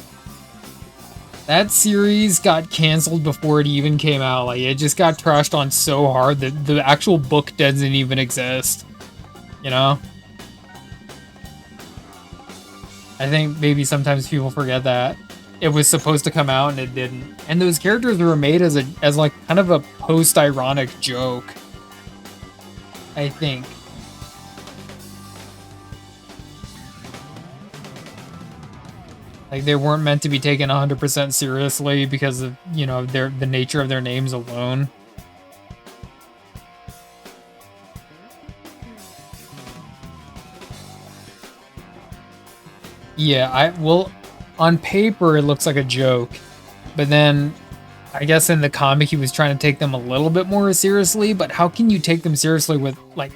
That series got canceled before it even came out. Like, it just got trashed on so hard that the actual book doesn't even exist. You know? I think maybe sometimes people forget that. It was supposed to come out and it didn't. And those characters were made as like kind of a post-ironic joke, I think. Like, they weren't meant to be taken 100% seriously because of, you know, the nature of their names alone. Yeah, well, on paper it looks like a joke, but then I guess in the comic he was trying to take them a little bit more seriously, but how can you take them seriously with, like,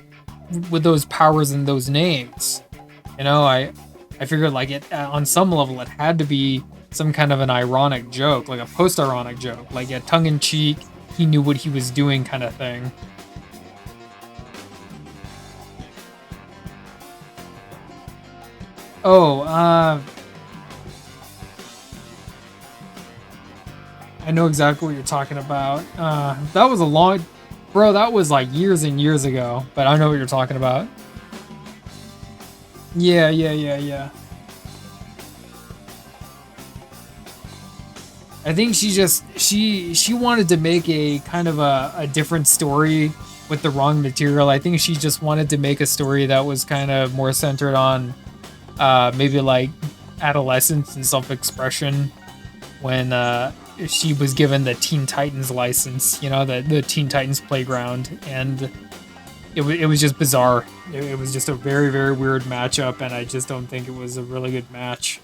with those powers and those names? You know, I figured, like, it on some level it had to be some kind of an ironic joke, like a post-ironic joke, like a tongue-in-cheek, he knew what he was doing kind of thing. Oh, I know exactly what you're talking about. That was a long... Bro, that was like years and years ago, but I know what you're talking about. Yeah. I think she wanted to make a kind of a different story with the wrong material. I think she just wanted to make a story that was kind of more centered on maybe like adolescence and self-expression when she was given the Teen Titans license, you know, the Teen Titans playground, and it was just bizarre. It was just a very, very weird matchup, and I just don't think it was a really good match.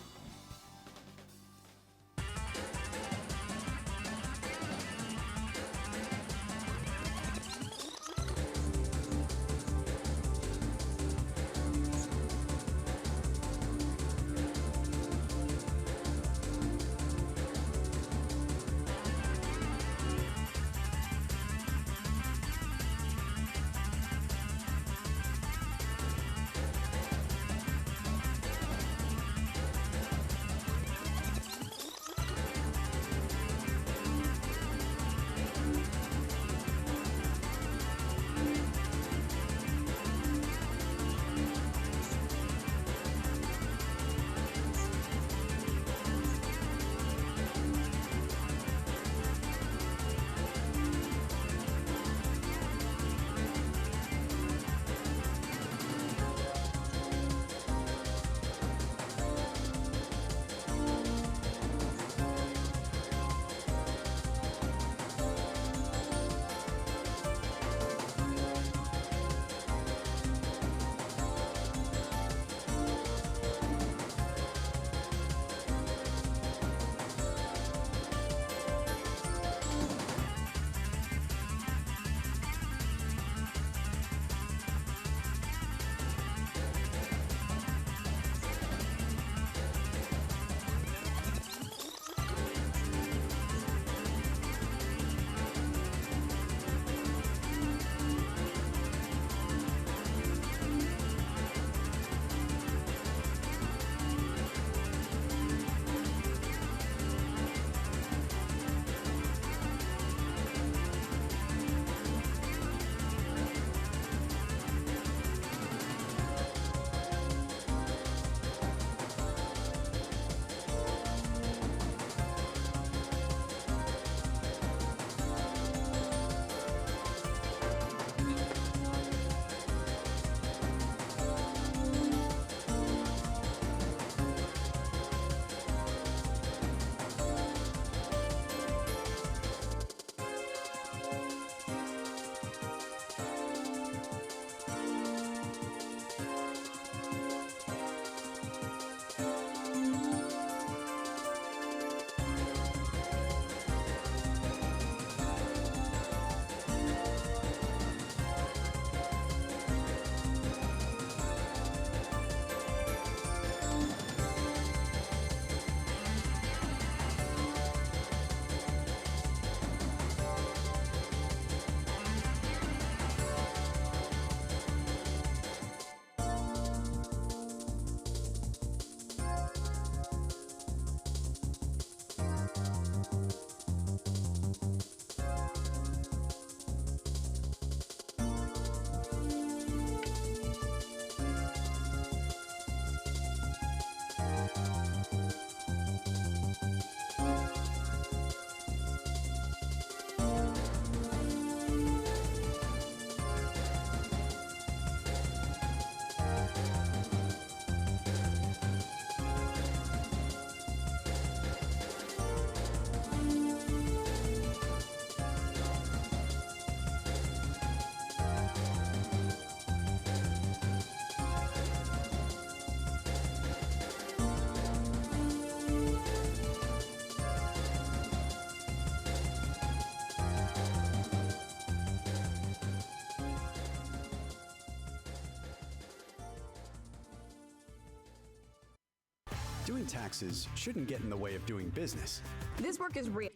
Doing taxes shouldn't get in the way of doing business. This work is real.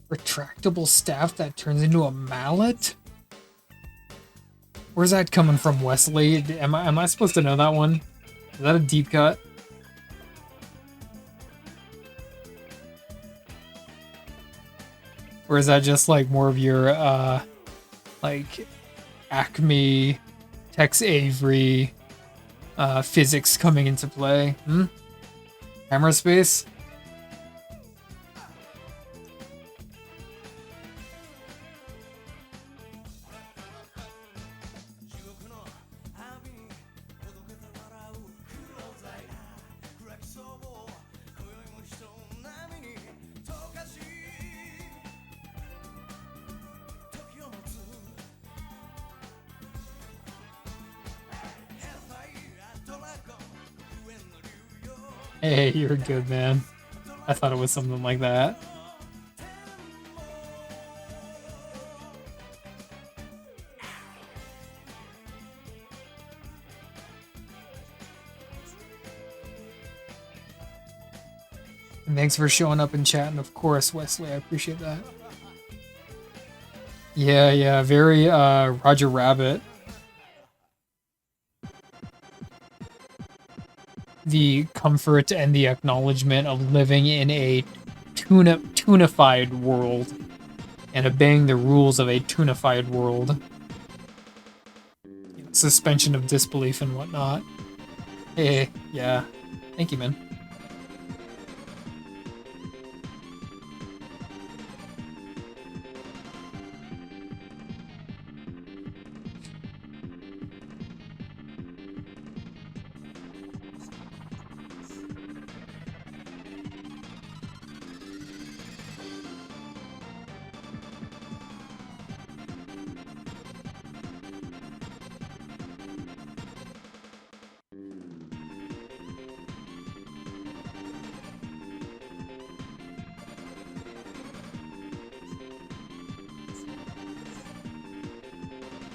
Retractable staff that turns into a mallet? Where's that coming from, Wesley? Am I supposed to know that one? Is that a deep cut? Or is that just like more of your like Acme, Tex Avery physics coming into play? Camera space? Hey, you're good, man. I thought it was something like that. And thanks for showing up in chat, and of course, Wesley, I appreciate that. Yeah, very Roger Rabbit. The comfort and the acknowledgement of living in a tunified world and obeying the rules of a tunified world. Suspension of disbelief and whatnot. Hey, yeah. Thank you, man.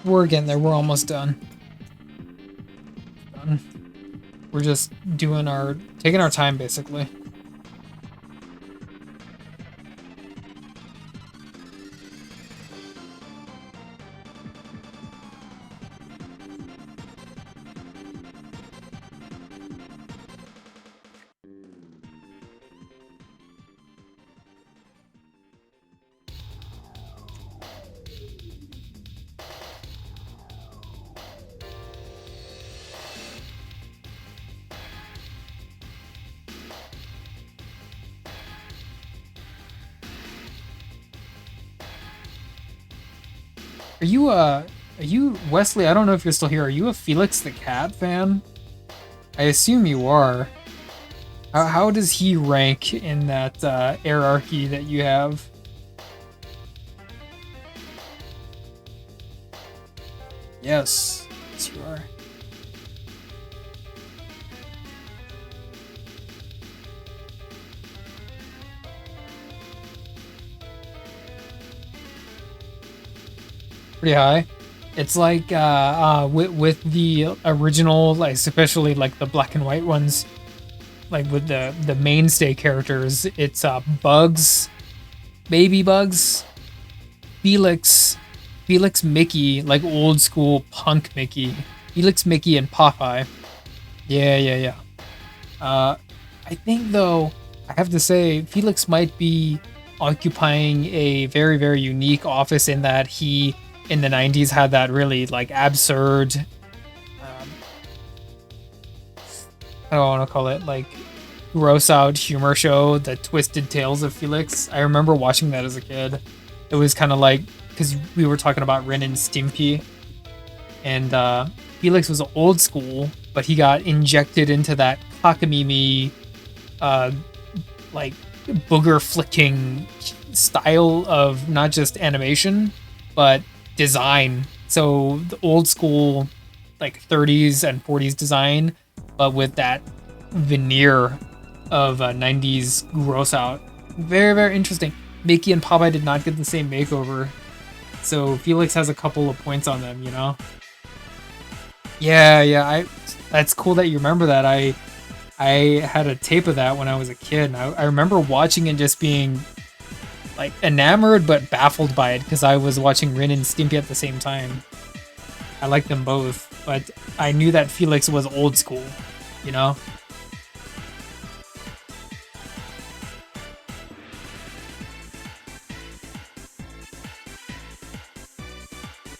We're getting there. We're almost done. We're just taking our time, basically. Are you Wesley? I don't know if you're still here. Are you a Felix the Cat fan? I assume you are. How does he rank in that hierarchy that you have? Yes, yes you are. Pretty high. It's like with the original, like especially like the black and white ones, like with the mainstay characters, it's Bugs, Baby Bugs, Felix, Felix Mickey, like old school punk Mickey, Felix Mickey and Popeye. Yeah, yeah, yeah. I think though, I have to say Felix might be occupying a very, very unique office in that he in the 90s had that really like absurd I don't want to call it like gross out humor show, The Twisted Tales of Felix. I remember watching that as a kid. It was kind of like because we were talking about Ren and Stimpy, and Felix was old school, but he got injected into that cockamamie like booger flicking style of not just animation but design. So the old school like 30s and 40s design, but with that veneer of 90s gross out. Very, very interesting. Mickey and Popeye did not get the same makeover, so Felix has a couple of points on them, you know? Yeah, yeah, that's cool that you remember that. I had a tape of that when I was a kid, and I remember watching it just being like enamored but baffled by it because I was watching Ren and Stimpy at the same time. I liked them both, but I knew that Felix was old school, you know?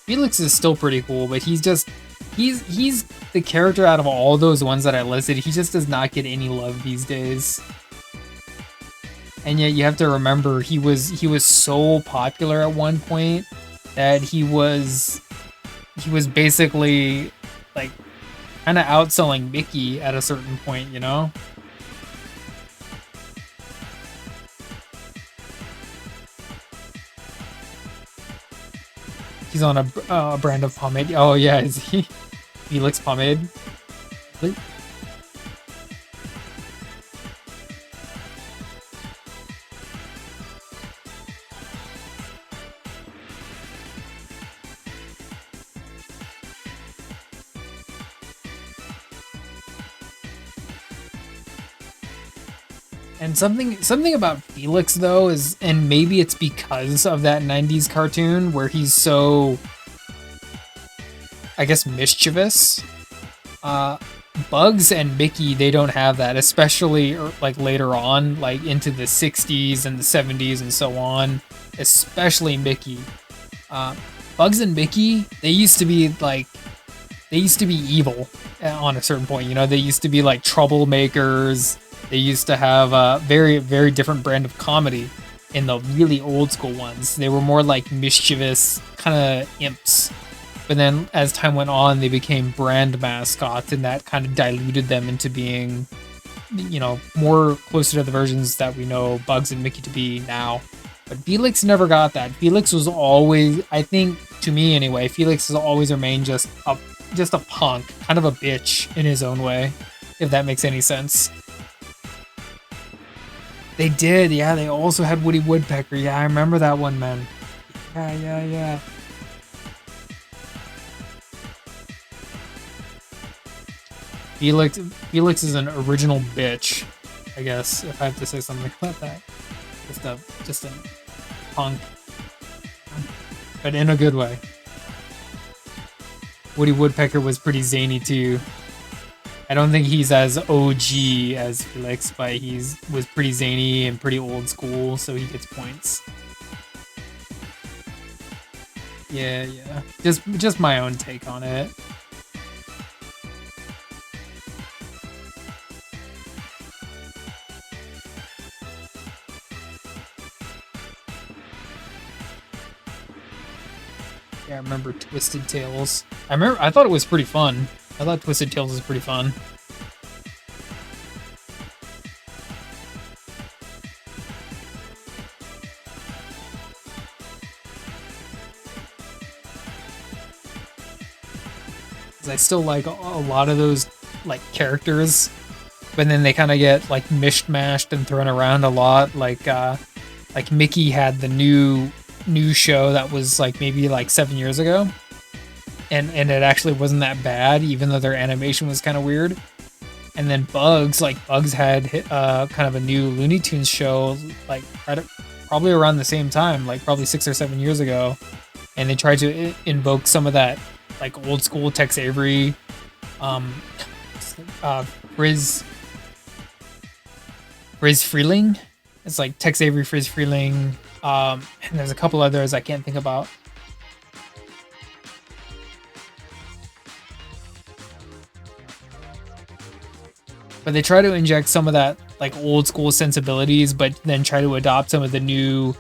Felix is still pretty cool, but he's the character out of all those ones that I listed. He just does not get any love these days. And yet you have to remember he was so popular at one point that he was basically like kind of outselling Mickey at a certain point, you know? He's on a brand of pomade. Oh yeah, is he? Felix pomade. And something about Felix though is, and maybe it's because of that 90s cartoon where he's so, I guess, mischievous. Bugs and Mickey, they don't have that, especially like later on, like into the 60s and the 70s and so on, especially Mickey. Bugs and Mickey, they used to be evil on a certain point, you know? They used to be like troublemakers. They used to have a very, very different brand of comedy in the really old school ones. They were more like mischievous kind of imps. But then as time went on, they became brand mascots, and that kind of diluted them into being, you know, more closer to the versions that we know Bugs and Mickey to be now. But Felix never got that. Felix was always, I think, to me anyway, Felix has always remained just a punk, kind of a bitch in his own way, if that makes any sense. They did, yeah. They also had Woody Woodpecker. Yeah, I remember that one, man. Yeah. Felix is an original bitch, I guess, if I have to say something about that. Just a punk, but in a good way. Woody Woodpecker was pretty zany too. I don't think he's as OG as Felix, but was pretty zany and pretty old school, so he gets points. Yeah. Just my own take on it. Yeah, I remember Twisted Tales. I thought it was pretty fun. I thought Twisted Tales was pretty fun. I still like a lot of those like characters, but then they kind of get like mishmashed and thrown around a lot. Like Mickey had the new show that was like maybe like 7 years ago, and it actually wasn't that bad, even though their animation was kind of weird. And then Bugs had kind of a new Looney Tunes show like probably around the same time, like probably 6 or 7 years ago, and they tried to invoke some of that like old school Tex Avery, Friz Freeling. It's like Tex Avery, Friz Freeling, and there's a couple others I can't think about. But they try to inject some of that like old school sensibilities, but then try to adopt some of the new,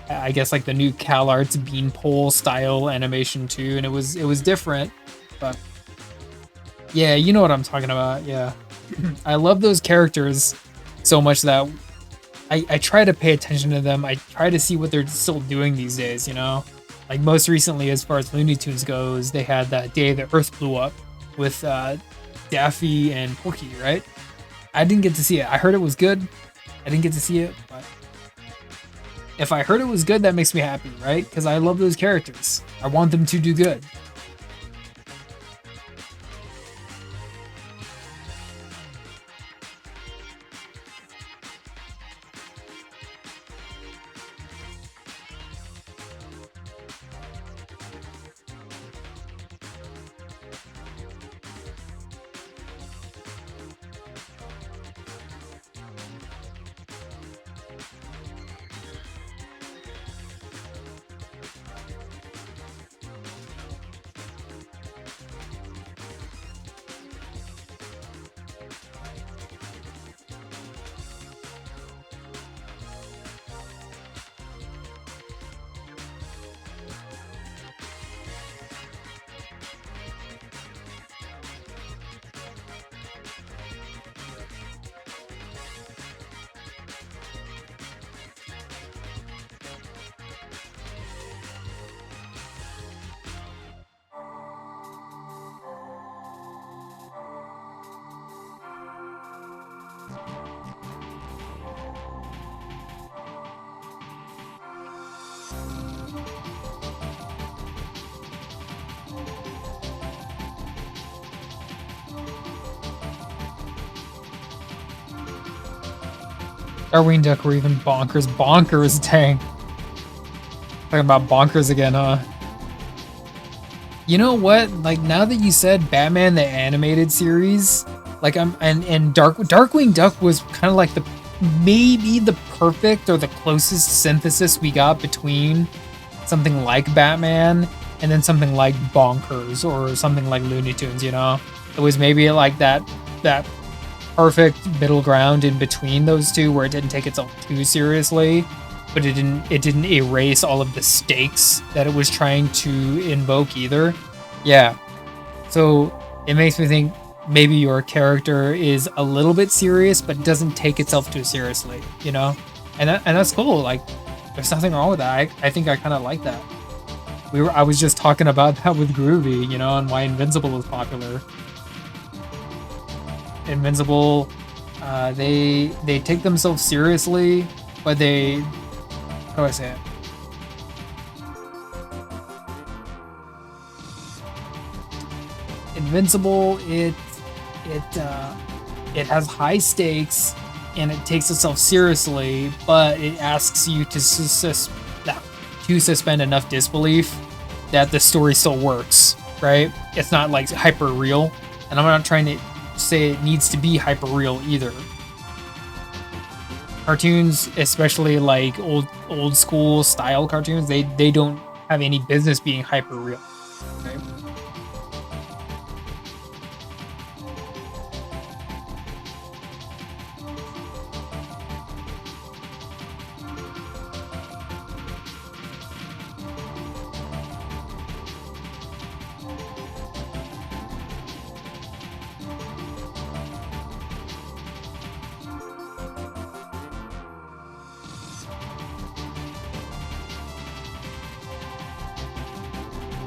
I guess like the new CalArts Beanpole style animation too, and it was different, but yeah, you know what I'm talking about. Yeah, I love those characters so much that I try to pay attention to them. I try to see what they're still doing these days, you know? Like most recently, as far as Looney Tunes goes, they had that Day the Earth Blew Up with Daffy and Porky, right? I didn't get to see it. I heard it was good. I didn't get to see it, but if I heard it was good, that makes me happy, right? Because I love those characters. I want them to do good. Darkwing Duck were even bonkers. Bonkers, dang. Talking about bonkers again, huh? You know what? Like, now that you said Batman the Animated Series, like Darkwing Duck was kind of like maybe the perfect or the closest synthesis we got between something like Batman and then something like Bonkers or something like Looney Tunes, you know? It was maybe like that perfect middle ground in between those two where it didn't take itself too seriously, but it didn't erase all of the stakes that it was trying to invoke either. Yeah. So it makes me think maybe your character is a little bit serious but doesn't take itself too seriously, you know? And that's cool. Like, there's nothing wrong with that. I think I kind of like that. I was just talking about that with Groovy, you know, and why Invincible is popular. Invincible, they take themselves seriously, but they, how do I say it? Invincible, it has high stakes and it takes itself seriously, but it asks you to suspend enough disbelief that the story still works, right? It's not like hyper real, and I'm not trying to say it needs to be hyper real either. Cartoons, especially like old school style cartoons, they don't have any business being hyper real. Okay?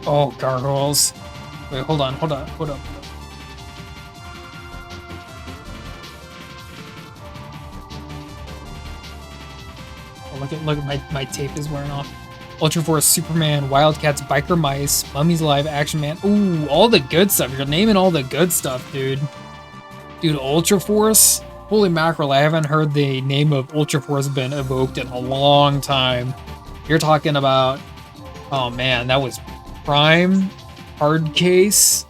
Oh, gargoyles. Wait, hold on. Oh, look at my tape is wearing off. Ultra Force, Superman, Wildcats, Biker Mice, Mummies Live, Action Man. Ooh, all the good stuff. You're naming all the good stuff, dude. Dude, Ultra Force? Holy mackerel, I haven't heard the name of Ultra Force been evoked in a long time. You're talking about... Oh man, that was Prime, Hard Case.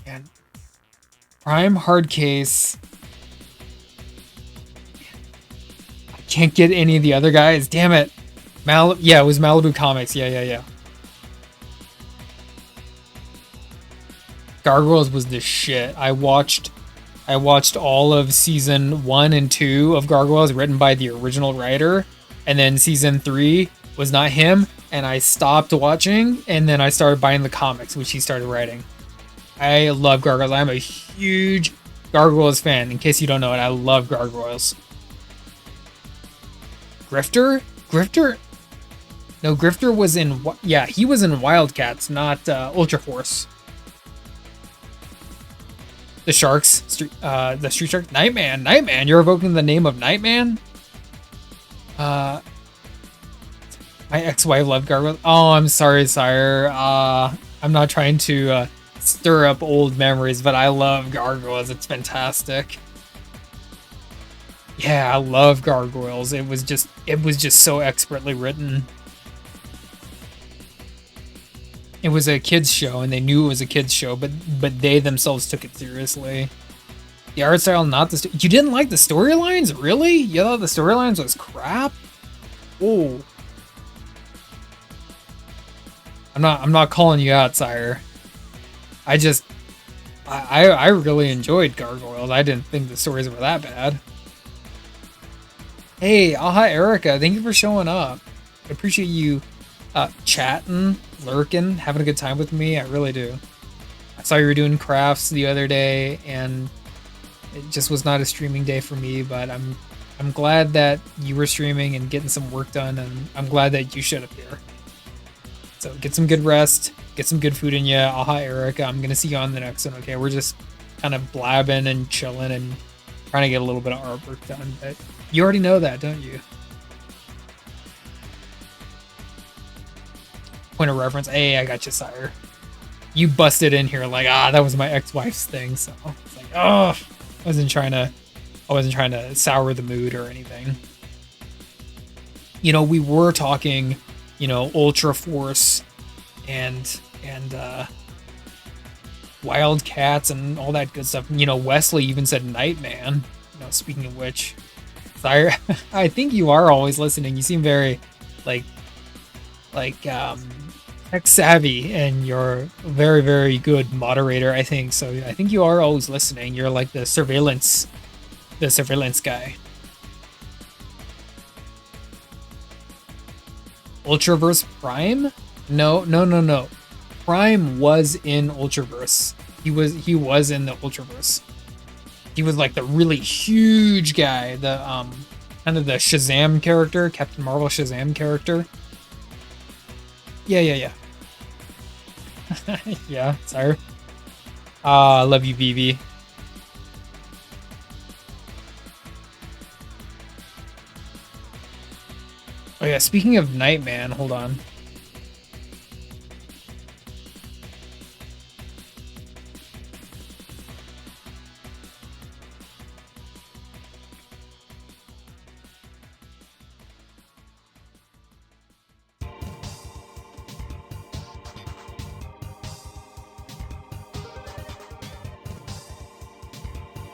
Man. Prime, Hard Case. I can't get any of the other guys. Damn it. Yeah, it was Malibu Comics. Yeah. Gargoyles was the shit. I watched all of season 1 and 2 of Gargoyles written by the original writer, and then season 3 was not him, and I stopped watching, and then I started buying the comics, which he started writing. I love Gargoyles. I'm a huge Gargoyles fan. In case you don't know it, I love Gargoyles. Grifter? No, Grifter was in... Yeah, he was in Wildcats, not Ultra Force. The Sharks, the Street Sharks, Nightman. You're evoking the name of Nightman. My ex-wife loved Gargoyles. Oh, I'm sorry, sire. I'm not trying to stir up old memories, but I love Gargoyles. It's fantastic. Yeah, I love Gargoyles. It was just so expertly written. It was a kids show, and they knew it was a kids show, but they themselves took it seriously. The art style, not the... You didn't like the storylines? Really? You thought the storylines was crap? Oh. I'm not calling you out, sire. I really enjoyed Gargoyles. I didn't think the stories were that bad. Hey, Aha Erica, thank you for showing up. I appreciate you chatting, lurking, having a good time with me. I really do. I saw you were doing crafts the other day, and it just was not a streaming day for me, but I'm glad that you were streaming and getting some work done, and I'm glad that you showed up here. So get some good rest, get some good food in you. Aha Erica, I'm gonna see you on the next one, okay? We're just kind of blabbing and chilling and trying to get a little bit of artwork done, but you already know that, don't you? Point of reference. Hey, I got you, sire. You busted in here like, that was my ex-wife's thing, so it's like, I wasn't trying to sour the mood or anything. You know, we were talking, you know, Ultra Force and Wildcats and all that good stuff. You know, Wesley even said Nightman. You know, speaking of which, sire, I think you are always listening. You seem very tech savvy, and you're a very, very good moderator, I think. So I think you are always listening. You're like the surveillance guy. Ultraverse Prime? No. Prime was in Ultraverse. He was in the Ultraverse. He was like the really huge guy, the kind of the Shazam character, Captain Marvel Shazam character. Yeah. Yeah, sire. I love you, BB. Oh yeah, speaking of Nightman, hold on.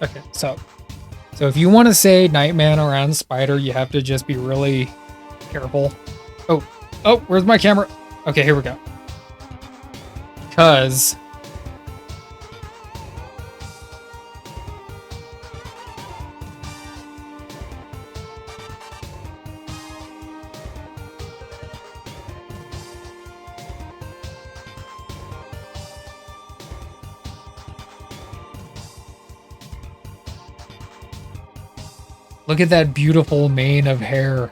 Okay, so if you want to say Nightman around Spider, you have to just be really careful. Oh, where's my camera? Okay, here we go. Because look at that beautiful mane of hair.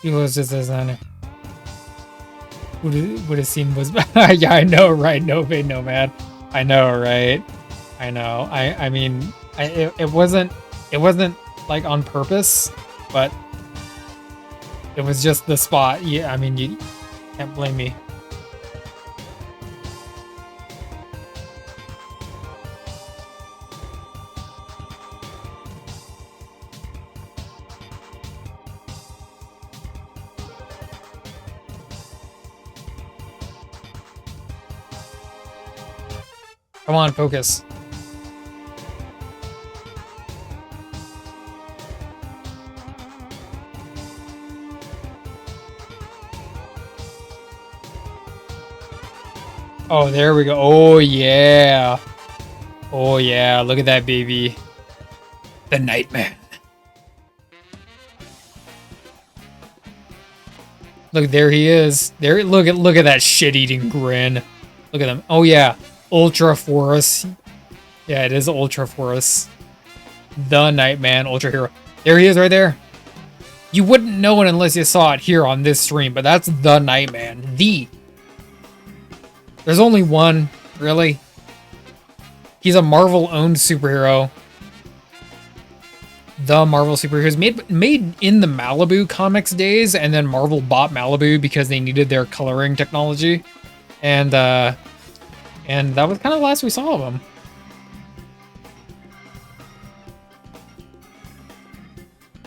He was just as on it. Would have seemed was yeah, I know, right? No pain, no man. I know, right? I know. I mean, it wasn't like on purpose, but it was just the spot. Yeah, I mean, you can't blame me. Come on, focus. Oh, there we go. Oh, yeah. Oh, yeah. Look at that, baby. The Nightman. Look, there he is. There. Look at that shit-eating grin. Look at them. Oh, yeah. Ultra Force. Yeah, it is Ultra Force. The Nightman, Ultra Hero. There he is right there. You wouldn't know it unless you saw it here on this stream, but that's the Nightman. There's only one, really. He's a Marvel-owned superhero. The Marvel superheroes made in the Malibu Comics days, and then Marvel bought Malibu because they needed their coloring technology. And that was kind of the last we saw of him.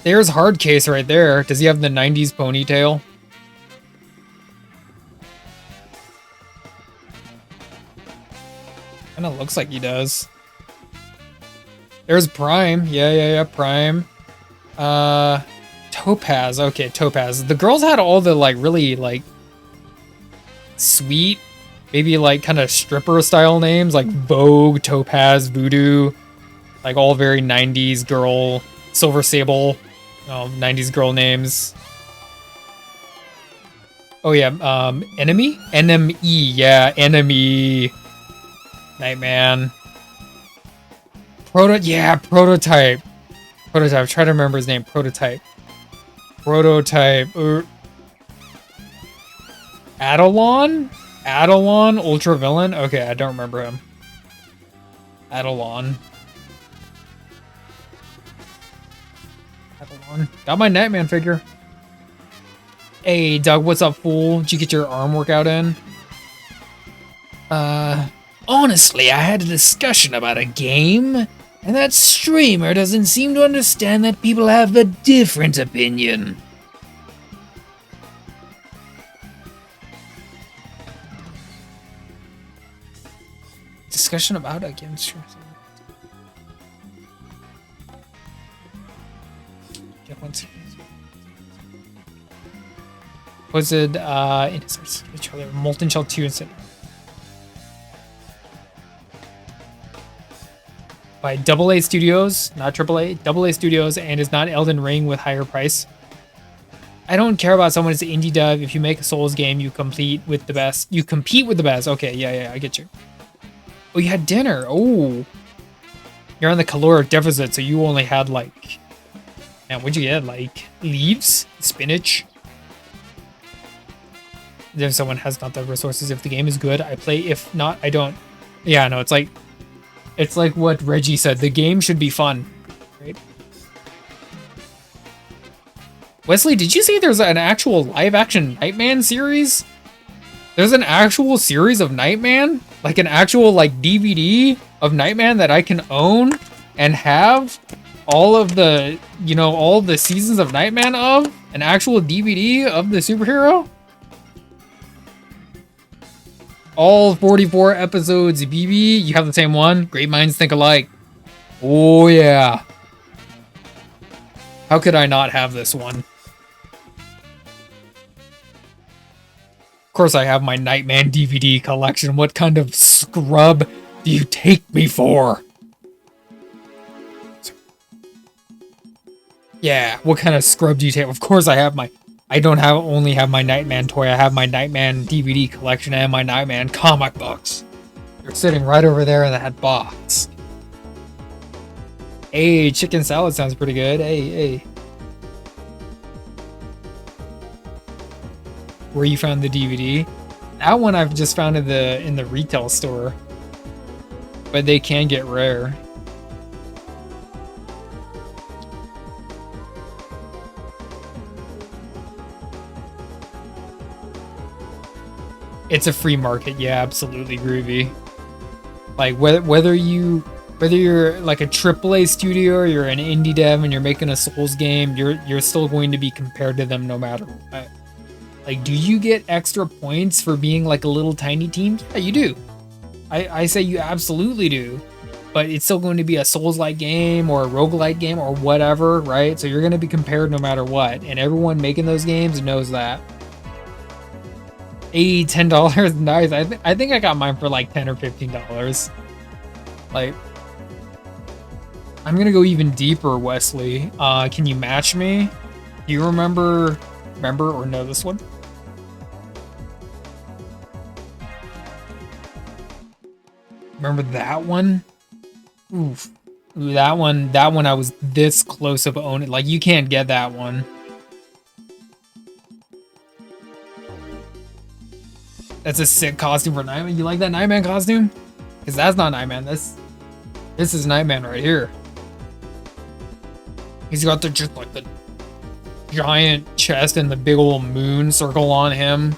There's Hardcase right there. Does he have the 90s ponytail? Kinda looks like he does. There's Prime. Yeah, Prime. Topaz. Okay, Topaz. The girls had all the, like, really, like, sweet, maybe, like, kind of stripper-style names, like Vogue, Topaz, Voodoo. Like, all very 90s girl. Silver Sable. 90s girl names. Oh, yeah, Enemy? NME, yeah, Enemy. Nightman. Prototype. Prototype. Try to remember his name. Prototype. Adelon? Ultra Villain? Okay, I don't remember him. Adelon. Got my Nightman figure. Hey, Doug, what's up, fool? Did you get your arm workout in? Honestly, I had a discussion about a game, and that streamer doesn't seem to understand that people have a different opinion. Discussion about a game stream. Was it Molten Shell 2 instead? By AA Studios, not AAA, AA Studios, and is not Elden Ring with higher price. I don't care about someone as an indie dev. If you make a Souls game, you compete with the best. Okay, yeah, I get you. Oh, you had dinner. Oh, you're on the caloric deficit, so you only had like, man, what'd you get? Like leaves, spinach. If someone has not the resources, if the game is good, I play. If not, I don't. Yeah, no, it's like what Reggie said. The game should be fun, right? Wesley, did you say there's an actual live-action Nightman series? There's an actual series of Nightman? Like an actual, like, DVD of Nightman that I can own and have all of the, all the seasons of Nightman of? An actual DVD of the superhero? All 44 episodes, BB. You have the same one? Great minds think alike. Oh, yeah. How could I not have this one? Of course I have my Nightman DVD collection. What kind of scrub do you take me for? Yeah, what kind of scrub do you take? Of course I have my... I don't only have my Nightman toy. I have my Nightman DVD collection and my Nightman comic books. They're sitting right over there in that box. Hey, chicken salad sounds pretty good. Hey. where you found the DVD. That one I've just found in the retail store, but they can get rare. It's a free market, yeah, absolutely, Groovy. Like whether you're like a AAA studio or you're an indie dev and you're making a Souls game, you're still going to be compared to them no matter what. Like, do you get extra points for being like a little tiny team? Yeah, you do. I say you absolutely do. But it's still going to be a Souls-like game or a roguelike game or whatever, right? So you're going to be compared no matter what. And everyone making those games knows that. $10. Nice. I think I got mine for like $10 or $15. Like, I'm gonna go even deeper, Wesley. Can you match me? Do you remember or know this one? Remember that one? Oof. Ooh, that one I was this close of owning. Like, you can't get that one. That's a sick costume for Nightman. You like that Nightman costume? Because that's not Nightman. This is Nightman right here. He's got just like the giant chest and the big old moon circle on him.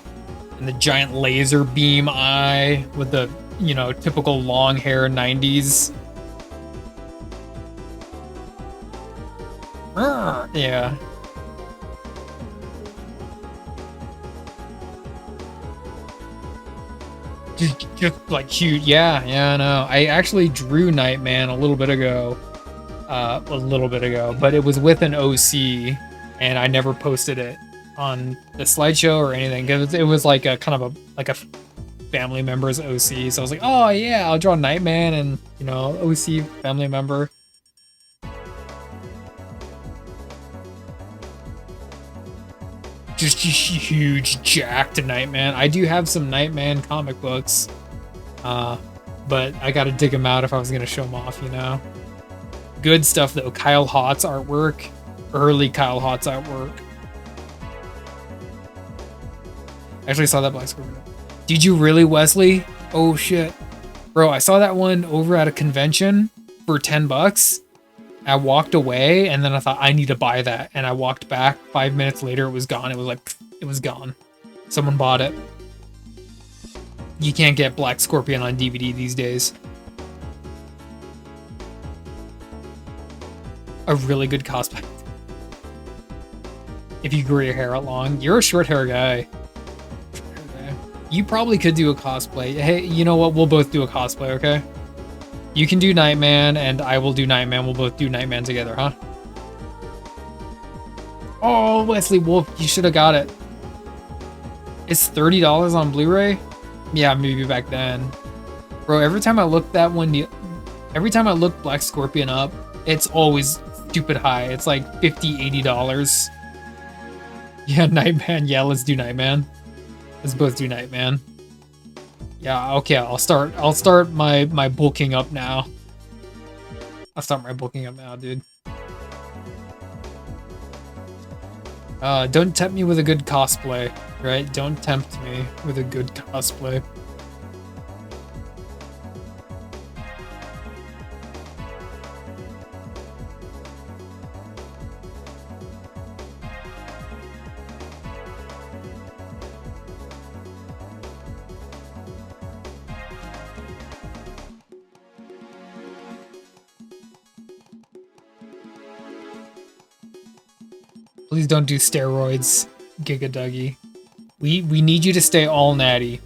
And the giant laser beam eye with the, you know, typical long hair 90s. Yeah. Just like cute. Yeah, I know. I actually drew Nightman a little bit ago. But it was with an OC, and I never posted it on the slideshow or anything because it was like a kind of a family member's OC. So I was like, oh yeah, I'll draw Nightman and, you know, OC family member. Just huge jacked Nightman. I do have some Nightman comic books, but I gotta dig them out if I was gonna show them off, you know. Good stuff though. Kyle Hott's artwork, early Kyle Hott's artwork. Actually saw that Black Scorpion. Did you really, Wesley? Oh shit, bro! I saw that one over at a convention for $10. I walked away and then I thought I need to buy that, and I walked back 5 minutes later. It was gone. It was like, it was gone. Someone bought it. You can't get Black Scorpion on DVD these days. A really good cosplay. If you grew your hair out long, you're a short hair guy. You probably could do a cosplay. Hey, you know what? We'll both do a cosplay, okay? You can do Nightman, and I will do Nightman. We'll both do Nightman together, huh? Oh, Wesley Wolf, you should have got it. It's $30 on Blu-ray? Yeah, maybe back then. Bro, every time I look Black Scorpion up, it's always stupid high. It's like $50, $80. Yeah, Nightman. Yeah, let's do Nightman. Let's both do Nightman. Yeah, okay, I'll start my bulking up now. I'll start my bulking up now, dude. Don't tempt me with a good cosplay, right? Don't tempt me with a good cosplay. Please don't do steroids, Giga Dougie. We need you to stay all natty.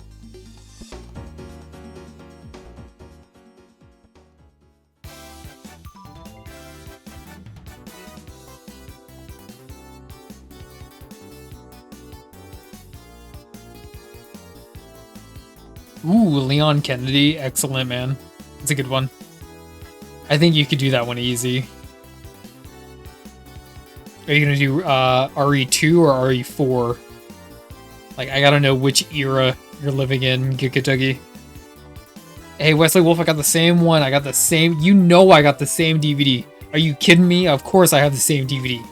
Ooh, Leon Kennedy. Excellent, man. It's a good one. I think you could do that one easy. Are you gonna do RE2 or RE4? Like, I gotta know which era you're living in, Gikatuggy. Hey, Wesley Wolf, I got the same one. I got the same. You know I got the same DVD. Are you kidding me? Of course I have the same DVD.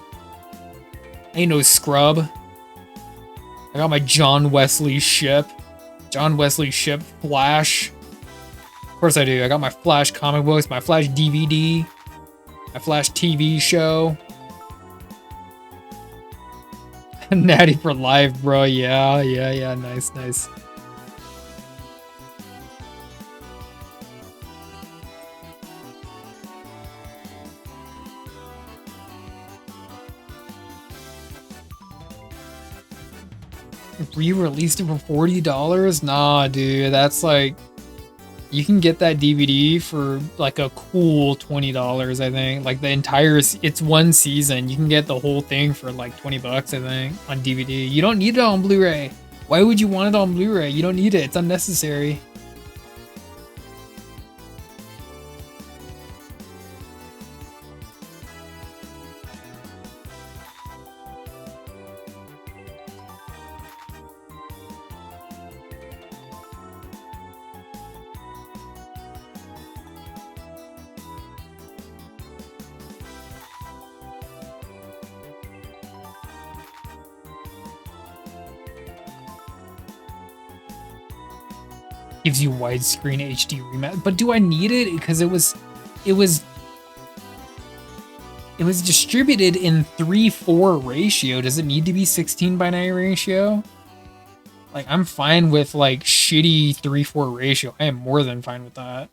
Ain't no scrub. I got my John Wesley ship. John Wesley ship Flash. Of course I do. I got my Flash comic books, my Flash DVD, my Flash TV show. Natty for life, bro. Yeah. Nice. Re-released it for $40? Nah, dude, that's like, you can get that DVD for like a cool $20, I think. Like the entire, it's one season. You can get the whole thing for like $20, I think, on DVD. You don't need it on Blu-ray. Why would you want it on Blu-ray? You don't need it. It's unnecessary. Gives you widescreen HD remaster, but do I need it? Because it was distributed in 3:4 ratio. Does it need to be 16:9 ratio? Like, I'm fine with like shitty 3:4 ratio. I am more than fine with that.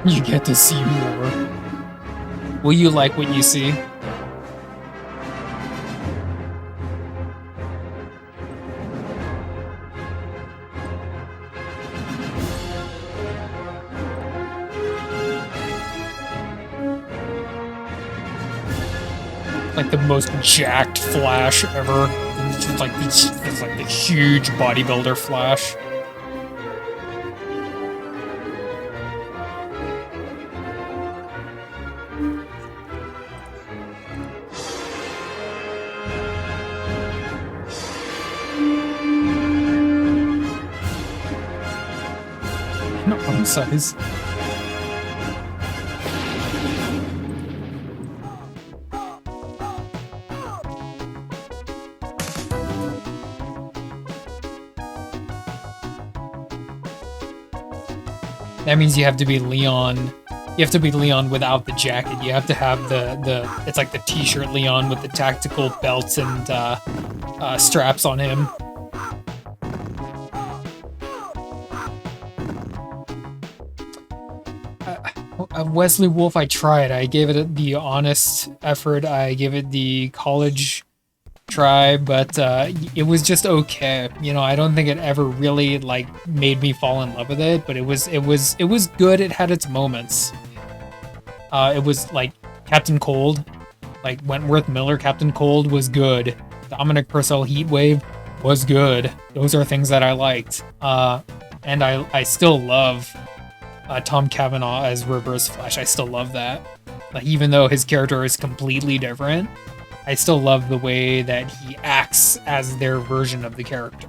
You get to see more. Will you like what you see? Like the most jacked Flash ever. It's like the huge bodybuilder Flash. Size. That means you have to be Leon. You have to be Leon without the jacket. You have to have the it's like the t-shirt Leon with the tactical belts and straps on him. Wesley Wolf, I tried. I gave it the honest effort. I gave it the college try, but it was just okay. You know, I don't think it ever really like made me fall in love with it, but it was good. It had its moments. It was like Captain Cold, like Wentworth Miller. Captain Cold was good. Dominic Purcell Heatwave was good. Those are things that I liked. And I still love Tom Cavanaugh as Reverse Flash. I still love that. Like, even though his character is completely different, I still love the way that he acts as their version of the character.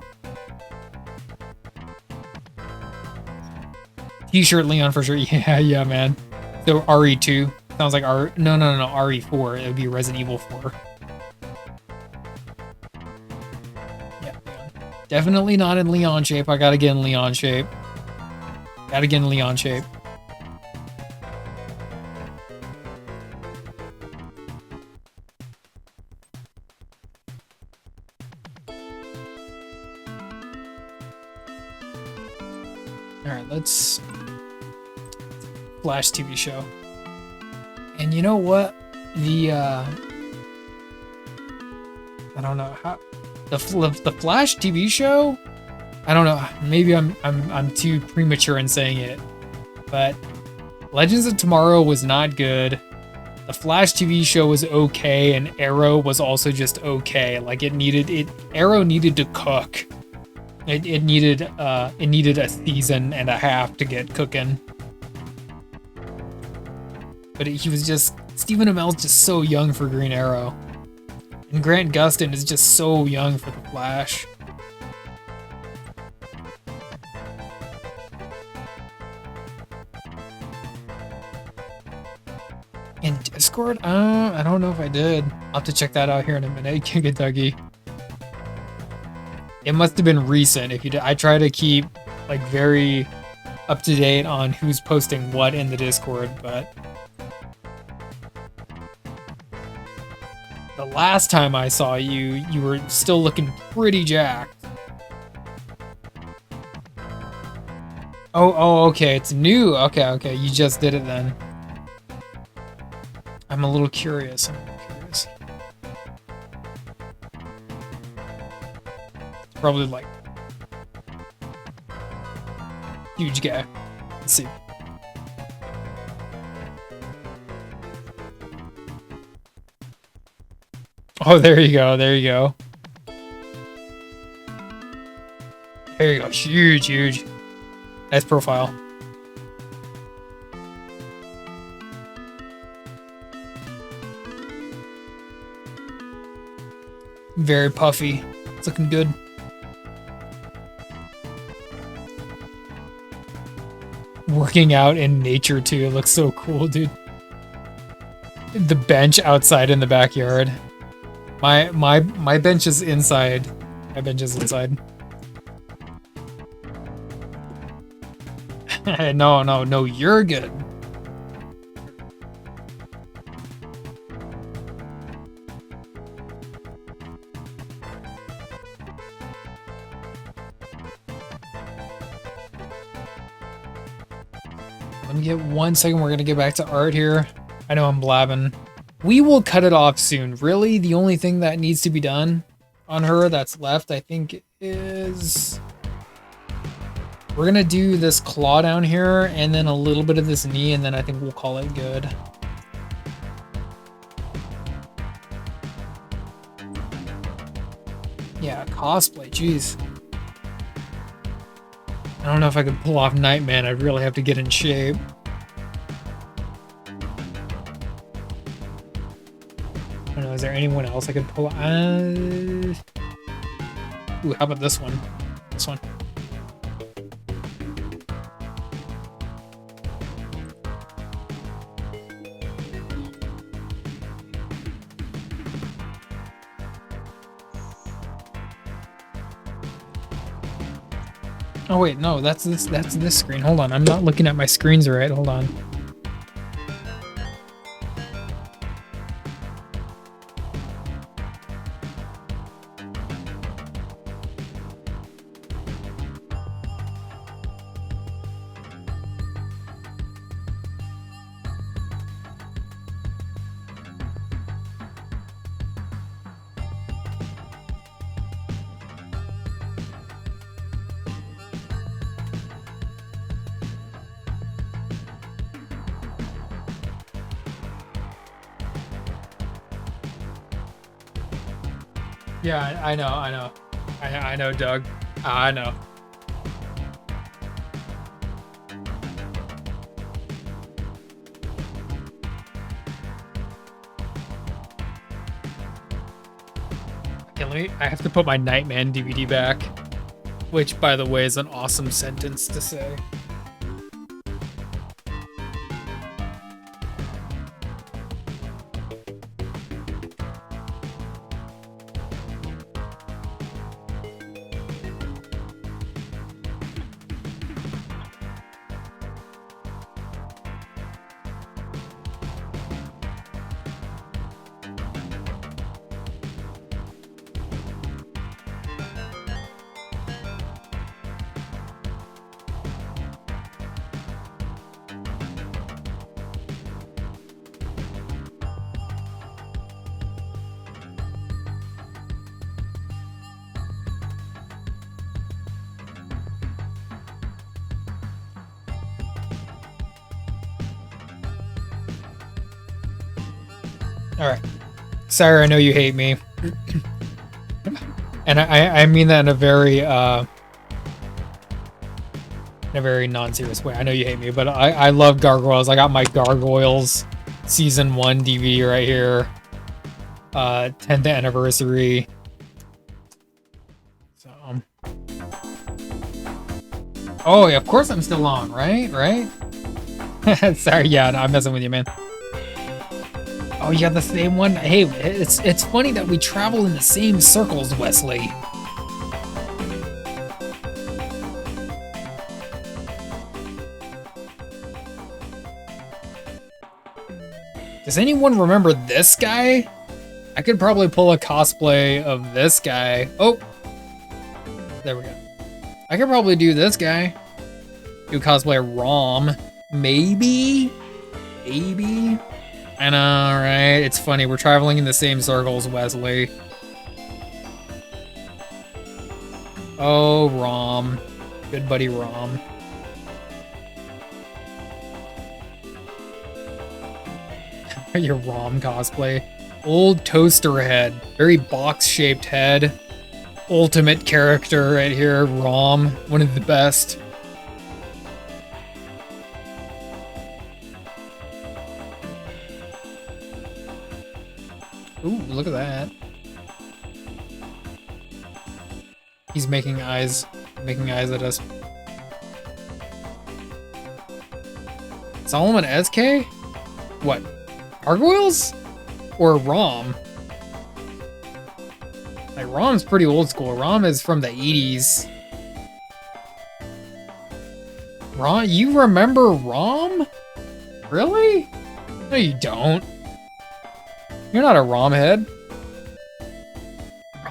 T-shirt Leon for sure. Yeah, man. So RE2 sounds like no, RE4. It would be Resident Evil 4. Yeah, Leon. Definitely not in Leon shape. I gotta get in Leon shape. Gotta get in Leon shape. Alright, let's Flash TV show. And you know what? The I don't know how the Flash TV show. I don't know. Maybe I'm too premature in saying it, but Legends of Tomorrow was not good. The Flash TV show was okay, and Arrow was also just okay. Like Arrow needed to cook. It needed a season and a half to get cooking. But Stephen Amell's just so young for Green Arrow, and Grant Gustin is just so young for the Flash. In Discord? I don't know if I did. I'll have to check that out here in a minute. Kentucky. It must have been recent. If you did, I try to keep like very up to date on who's posting what in the Discord, but the last time I saw you, you were still looking pretty jacked. Oh, okay, it's new. Okay, you just did it then. I'm a little curious. It's probably like huge guy. Let's see. Oh, there you go. There you go. There you go. Huge. Nice profile. Very puffy. It's looking good. Working out in nature too. It looks so cool, dude. The bench outside in the backyard. My bench is inside. My bench is inside. No, you're good. Let me get 1 second. We're gonna get back to art here. I know I'm blabbing. We will cut it off soon. Really, the only thing that needs to be done on her that's left, I think, is we're gonna do this claw down here and then a little bit of this knee, and then I think we'll call it good. Yeah, cosplay, jeez. I don't know if I could pull off Nightman. I'd really have to get in shape. I don't know, is there anyone else I could pull? Ooh, how about this one? This one. Oh wait, no, that's this screen. Hold on, I'm not looking at my screens right. Hold on. Yeah, I know. I know, Doug. I know. Okay, I have to put my Nightman DVD back, which, by the way, is an awesome sentence to say. Alright. Sarah, I know you hate me. And I mean that in a very non-serious way. I know you hate me, but I love Gargoyles. I got my Gargoyles Season 1 DVD right here. 10th anniversary. So oh, yeah, of course I'm still on, right? Sorry, yeah, no, I'm messing with you, man. Oh, you got the same one? Hey, it's funny that we travel in the same circles, Wesley. Does anyone remember this guy? I could probably pull a cosplay of this guy. Oh, there we go. I could probably do this guy. Do cosplay Rom. Maybe? Maybe? I know, right? It's funny. We're traveling in the same circles, Wesley. Oh, Rom. Good buddy Rom. Your Rom cosplay. Old toaster head. Very box-shaped head. Ultimate character right here. Rom. One of the best. Ooh, look at that. He's making eyes at us. Solomon SK? What? Gargoyles? Or Rom? Like, Rom's pretty old school. Rom is from the 80s. Rom? You remember Rom? Really? No, you don't. You're not a Rom head.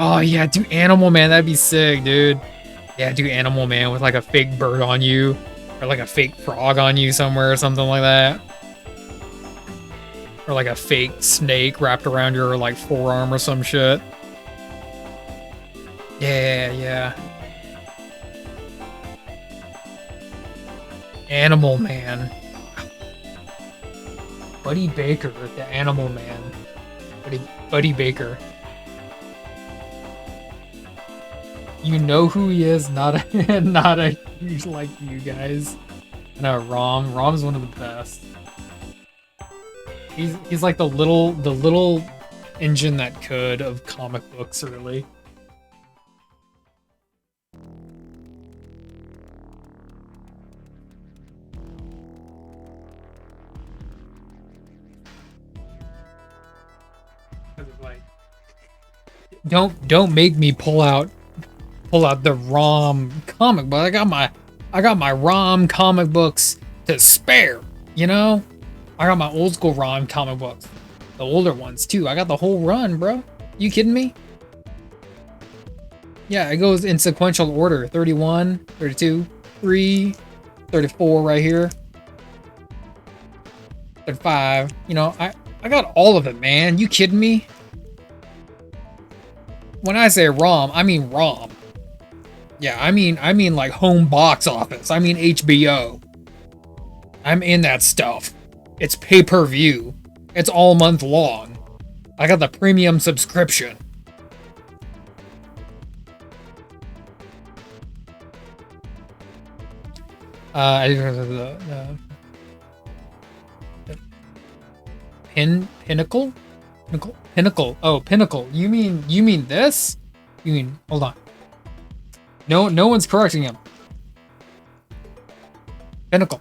Oh, yeah, do Animal Man. That'd be sick, dude. Yeah, do Animal Man with, like, a fake bird on you. Or, like, a fake frog on you somewhere or something like that. Or, like, a fake snake wrapped around your, like, forearm or some shit. Yeah, yeah. Animal Man. Buddy Baker, the Animal Man. Buddy Baker. You know who he is, not a huge like you guys. No, Rom's one of the best. He's like the little engine that could of comic books, really. Don't make me pull out the ROM comic book. I got my ROM comic books to spare, you know? I got my old school ROM comic books. The older ones too. I got the whole run, bro. You kidding me? Yeah, it goes in sequential order. 31, 32, 3, 34 right here. 35. You know, I got all of it, man. You kidding me? When I say ROM, I mean ROM. Yeah, I mean like home box office. I mean HBO. I'm in that stuff. It's pay-per-view. It's all month long. I got the premium subscription. Pinnacle? Pinnacle. Oh, Pinnacle. You mean this? You mean, hold on. No one's correcting him. Pinnacle.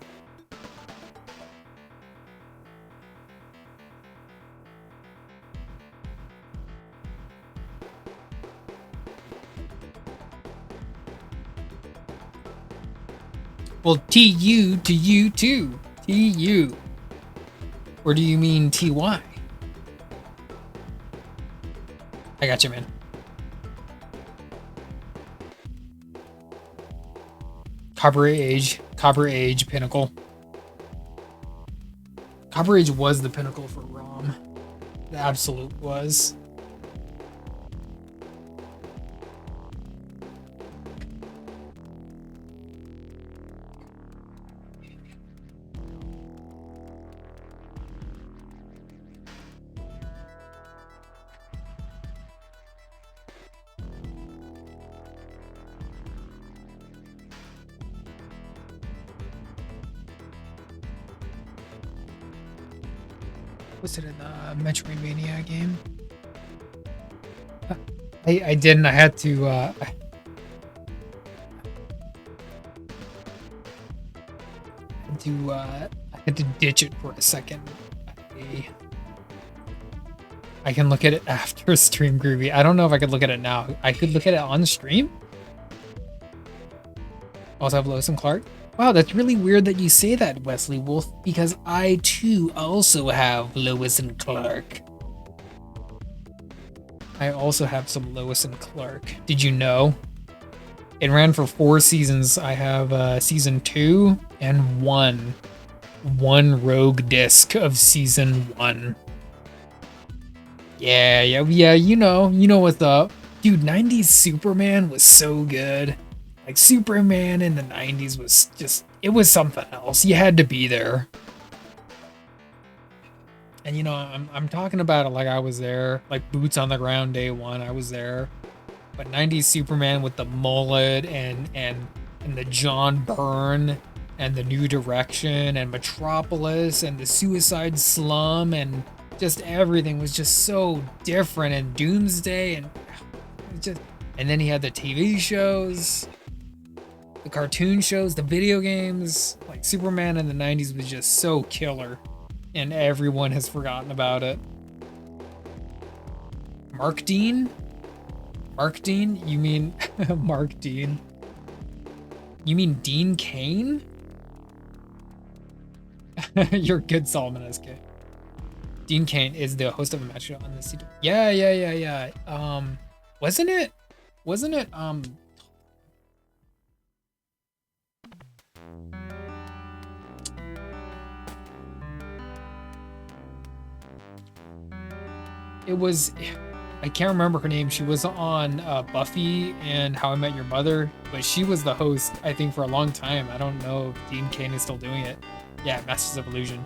Well, TU to you too. TU. Or do you mean TY? I got you, man. Copper Age, Pinnacle. Copper Age was the pinnacle for ROM. The absolute was. Was it in the Metroidvania game? I didn't. I had to. I had to ditch it for a second. I can look at it after stream, Groovy. I don't know if I could look at it now. I could look at it on stream? Also have Lois and Clark? Wow, that's really weird that you say that, Wesley Wolf, because I too also have Lois and Clark. I also have some Lois and Clark. Did you know? It ran for 4 seasons. I have season 2 and 1. One rogue disc of season 1. Yeah, you know what's up. Dude, 90s Superman was so good. Like, Superman in the 90s was just, it was something else. You had to be there. And I'm talking about it like I was there, like boots on the ground day 1, I was there. But 90s Superman with the mullet and the John Byrne and the New Direction and Metropolis and the Suicide Slum and just everything was just so different, and Doomsday and then he had the TV shows, the cartoon shows, the video games. Like, Superman in the 90s was just so killer, and everyone has forgotten about it. Mark Dean? Mark Dean? You mean Mark Dean? You mean Dean Cain? You're good, Solomon SK. Dean Cain is the host of a match show on the CW. Yeah. Wasn't it? It was, I can't remember her name. She was on Buffy and How I Met Your Mother, but she was the host, I think, for a long time. I don't know if Dean Cain is still doing it. Yeah, Masters of Illusion.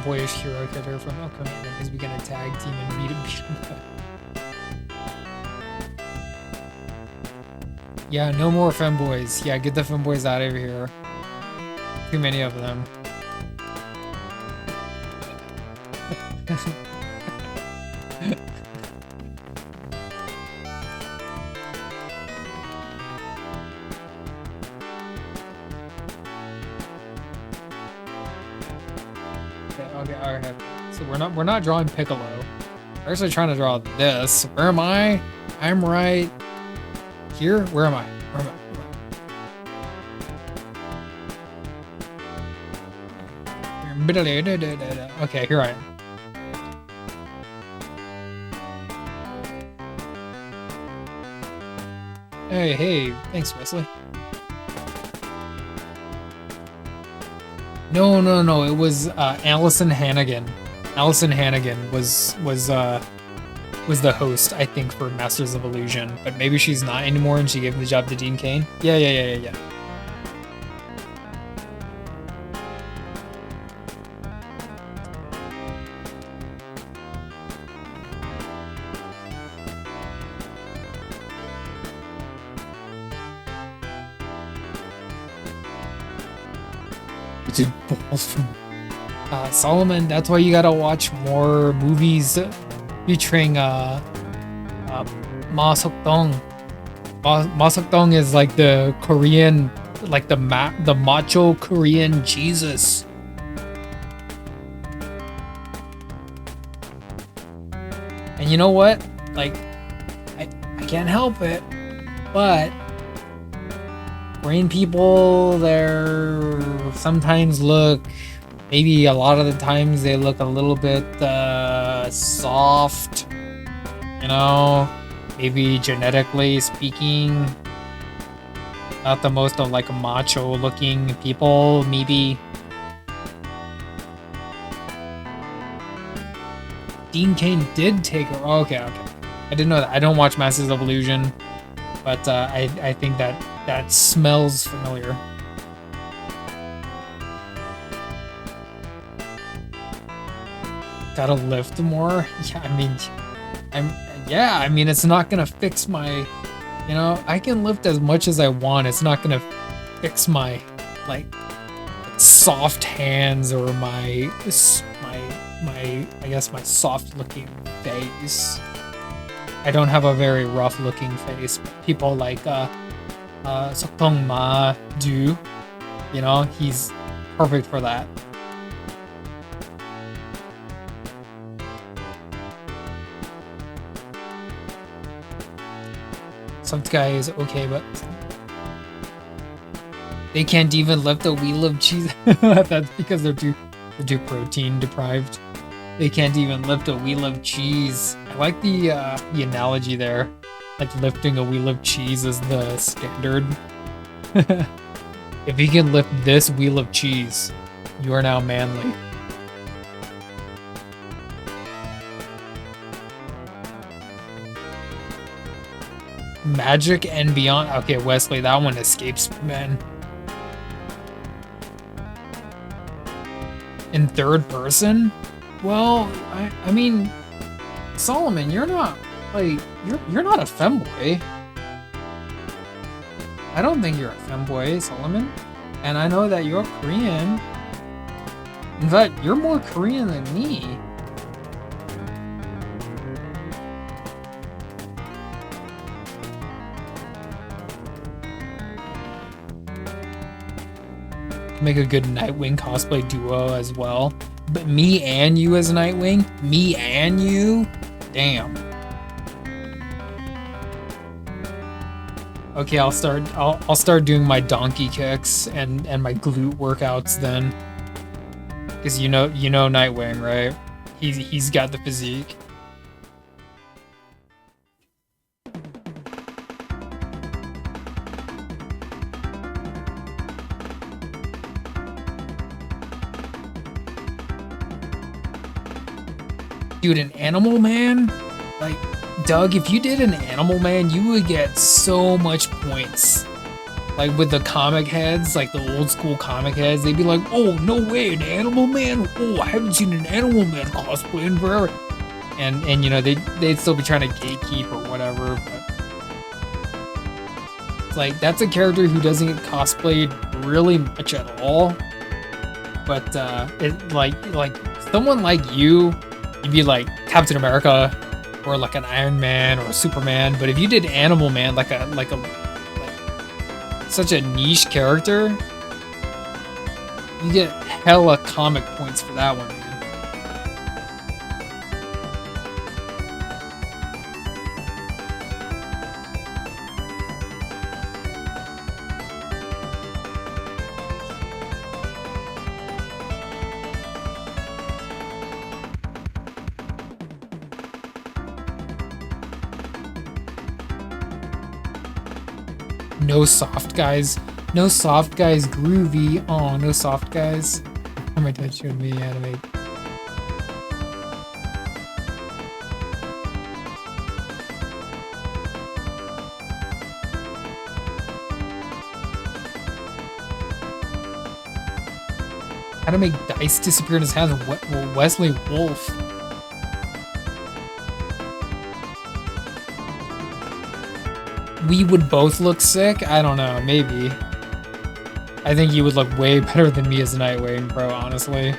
Boyish hero character from Commitment is we gonna tag team and beat him up. Yeah, no more femboys. Yeah, get the femboys out of here. Too many of them. Okay, alright. So we're not drawing Piccolo. We're actually trying to draw this. Where am I? I'm right here. Where am I? Okay, here I am. Hey, thanks, Wesley. No, it was Allison Hannigan. Allison Hannigan was the host, I think, for Masters of Illusion, but maybe she's not anymore and she gave the job to Dean Cain. Yeah. Dude, balls from Solomon. That's why you gotta watch more movies featuring Ma Seok-dong. Ma Seok-dong is like the Korean, like the macho Korean Jesus. And you know what? Like, I can't help it, but Korean people, they're sometimes look, maybe a lot of the times they look a little bit soft, you know, maybe genetically speaking, not the most of like macho looking people, maybe. Dean Cain did take her. Oh, okay. I didn't know that. I don't watch Masters of Illusion, but I think that smells familiar. Gotta lift more? Yeah, I mean, it's not gonna fix my, you know, I can lift as much as I want. It's not gonna fix my, like, soft hands or my I guess my soft looking face. I don't have a very rough looking face. But people like Stalking Ma do. You know, he's perfect for that. Some guys okay, but they can't even lift a wheel of cheese. That's because they're too protein deprived. They can't even lift a wheel of cheese. I like the analogy there. Like lifting a wheel of cheese is the standard. If you can lift this wheel of cheese, you are now manly. Magic and Beyond. Okay, Wesley, that one escapes me, man. In third person? Well, I mean, Solomon, you're not like you're not a femboy. I don't think you're a femboy, Solomon. And I know that you're Korean. In fact, you're more Korean than me. Make a good Nightwing cosplay duo as well. But me and you as Nightwing? Me and you? Damn. Okay, I'll start doing my donkey kicks and my glute workouts then. Cause you know Nightwing, right? He's got the physique. Dude, an Animal Man? Like, Doug, if you did an Animal Man, you would get so much points. Like, with the comic heads, like the old school comic heads, they'd be like, oh, no way, an Animal Man? Oh, I haven't seen an Animal Man cosplay in forever. And you know, they'd still be trying to gatekeep or whatever, but... It's like, that's a character who doesn't get cosplayed really much at all. But, like, someone like you... You'd be like Captain America, or like an Iron Man or a Superman. But if you did Animal Man, like such a niche character, you get hella comic points for that one, man. No soft guys. No soft guys groovy. Oh, no soft guys. How my dad showed me anime. How to make dice disappear in his hands. Wesley Wolf. We would both look sick? I don't know, maybe. I think you would look way better than me as Nightwing, bro, honestly.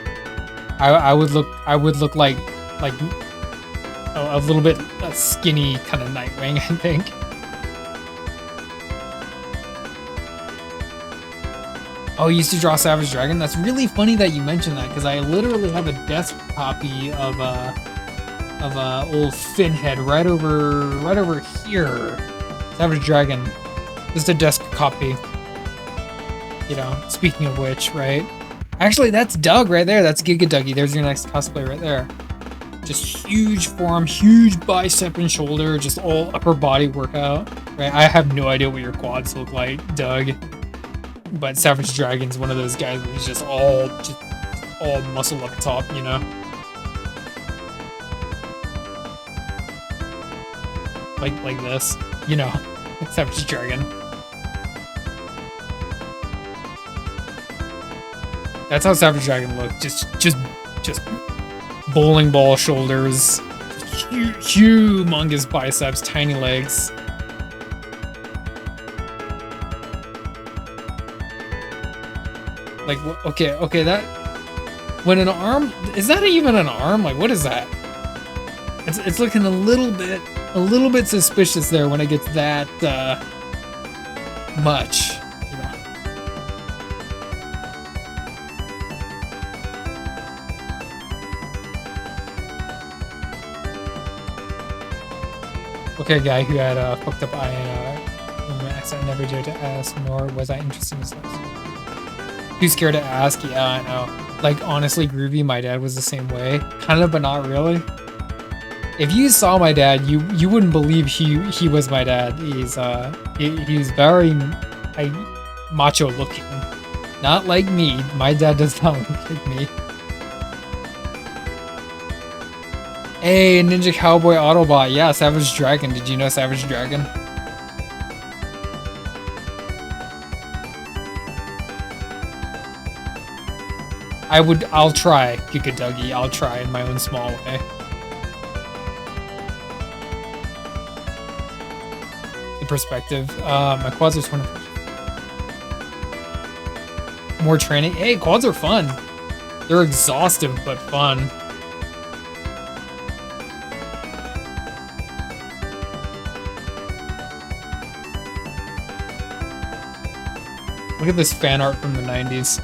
I would look like a little bit skinny kind of Nightwing, I think. Oh, you used to draw Savage Dragon? That's really funny that you mentioned that, because I literally have a desk copy of old Finhead right over here. Savage Dragon. Just a desk copy. You know, speaking of which, right? Actually, that's Doug right there. That's Giga Dougie. There's your next cosplay right there. Just huge forearm, huge bicep and shoulder, just all upper body workout. Right? I have no idea what your quads look like, Doug. But Savage Dragon's one of those guys where he's just all muscle up top, you know? Like this. You know, Savage Dragon. That's how Savage Dragon looks. Just bowling ball shoulders, humongous biceps, tiny legs. Like, okay, that When an arm, is that even an arm? Like, what is that? It's looking a little bit suspicious there when it gets that much. You know. Okay, guy who had a fucked up eye and I never dared to ask, nor was I interested in his life. Too scared to ask? Yeah, I know. Like, honestly, Groovy, my dad was the same way. Kind of, but not really. If you saw my dad, you wouldn't believe he was my dad. He's very macho looking. Not like me. My dad does not look like me. Hey, Ninja Cowboy Autobot. Yeah, Savage Dragon. Did you know Savage Dragon? I'll try, Giga Dougie. I'll try in my own small way. The perspective. My quads are 20. More training. Hey, quads are fun. They're exhaustive, but fun. Look at this fan art from the 90s.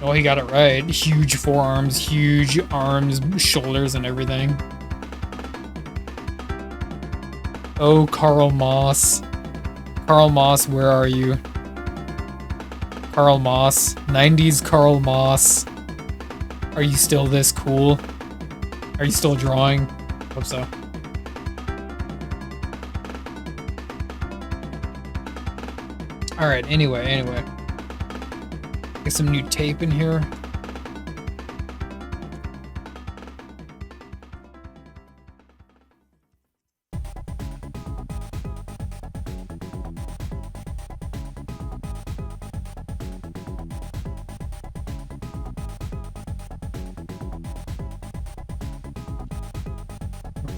Oh, he got it right. Huge forearms, huge arms, shoulders, and everything. Oh, Carl Moss. Carl Moss, where are you? Carl Moss. 90s Carl Moss. Are you still this cool? Are you still drawing? Hope so. Alright, anyway. Get some new tape in here.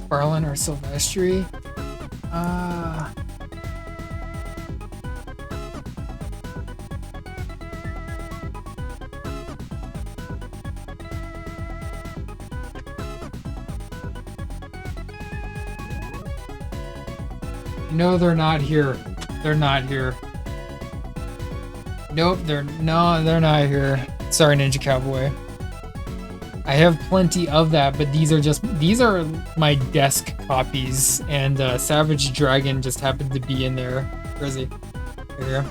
Farland or Silvestri? No, they're not here. They're not here. Nope, they're not here. Sorry, Ninja Cowboy. I have plenty of that, but these are my desk copies, and Savage Dragon just happened to be in there. Where is he? Here.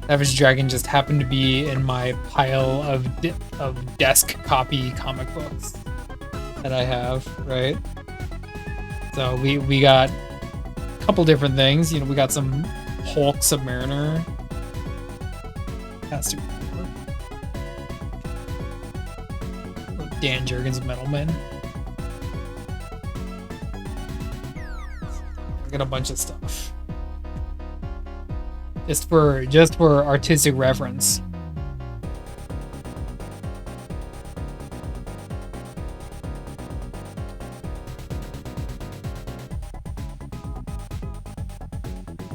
Savage Dragon just happened to be in my pile of desk copy comic books that I have, right? So we got a couple different things. You know, we got some Hulk Submariner. Has to be Dan Jurgens Metalman. I got a bunch of stuff. Just for artistic reference.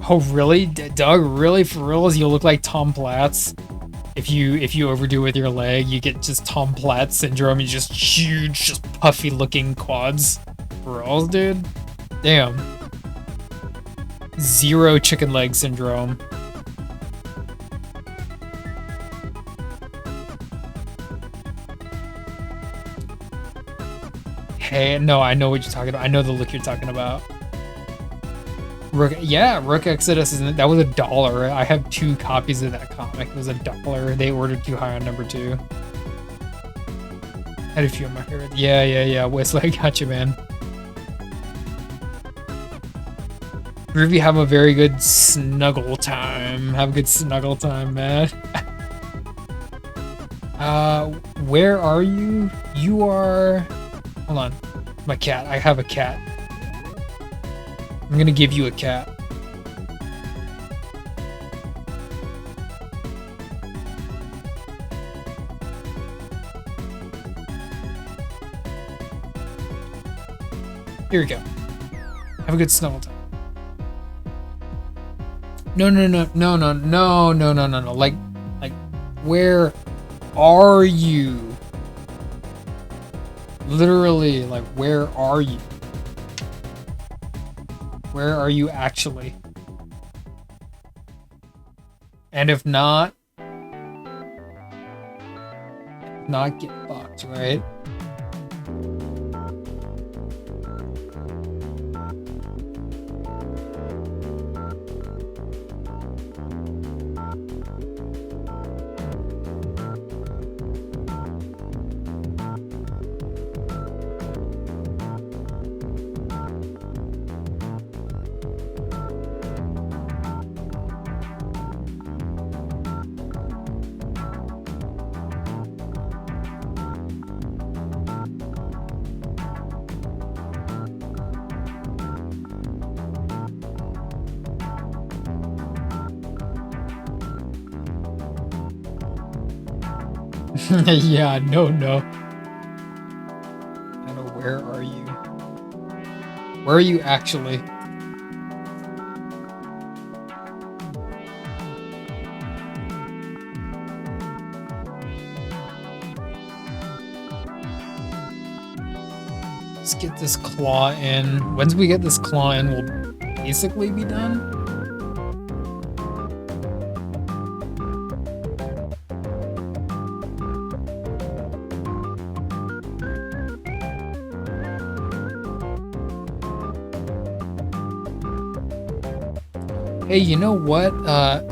Oh really, Doug? Really, for reals? You look like Tom Platz. If you overdo with your leg, you get just Tom Platz syndrome. You just huge, just puffy looking quads. For reals, dude. Damn. Zero chicken leg syndrome. Hey, no, I know what you're talking about. I know the look you're talking about. Rook Exodus that was $1. I have 2 copies of that comic. It was $1. They ordered too high on number 2. Had a few of my favorites. Yeah. Wesley, I got you, man. Groovy, have a very good snuggle time. Have a good snuggle time, man. Where are you? You are... Hold on. My cat. I have a cat. I'm gonna give you a cat. Here we go. Have a good snuggle time. No, no, no, no, no, no, no, no, no, no. Like, where are you? Literally, like, where are you? Where are you actually? And if not get fucked, right? Yeah, no. I know, where are you? Where are you actually? Let's get this claw in. Once we get this claw in, we'll basically be done. Hey, you know what?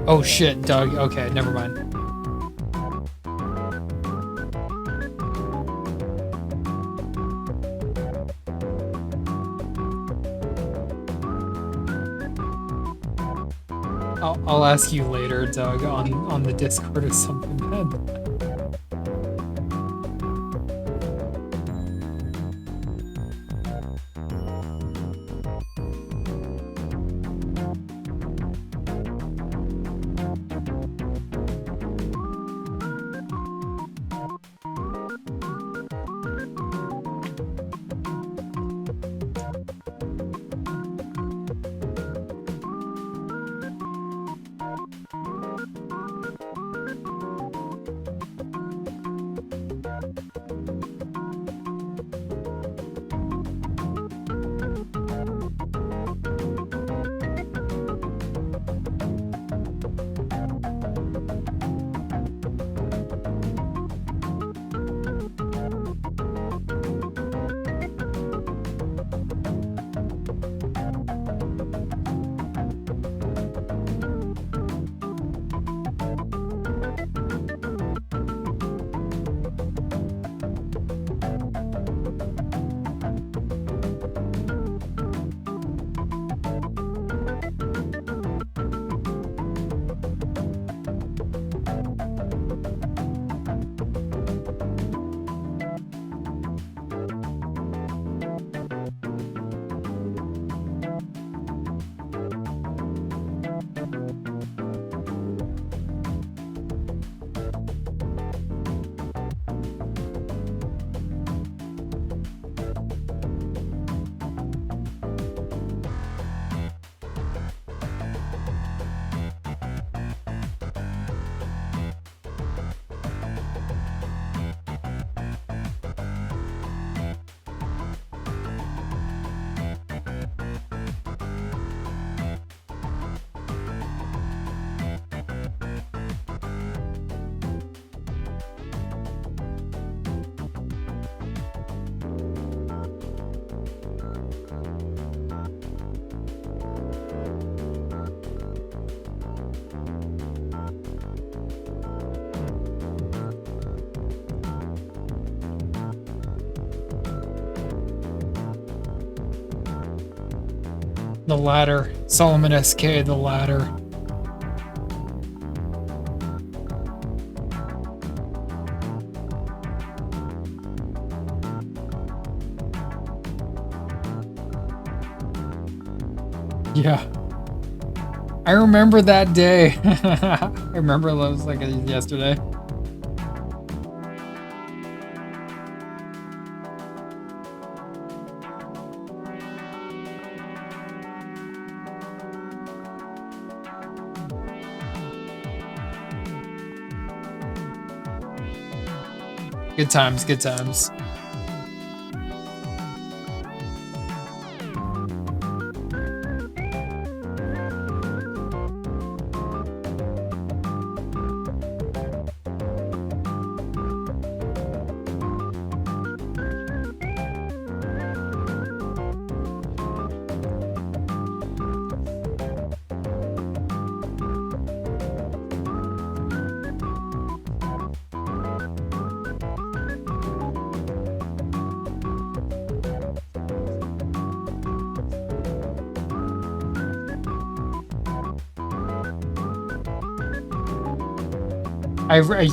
Oh shit, Doug. Okay, never mind. I'll ask you later, Doug, on the Discord or something then. The ladder. Solomon SK, the ladder. Yeah. I remember that day. I remember it was like yesterday. Good times, good times.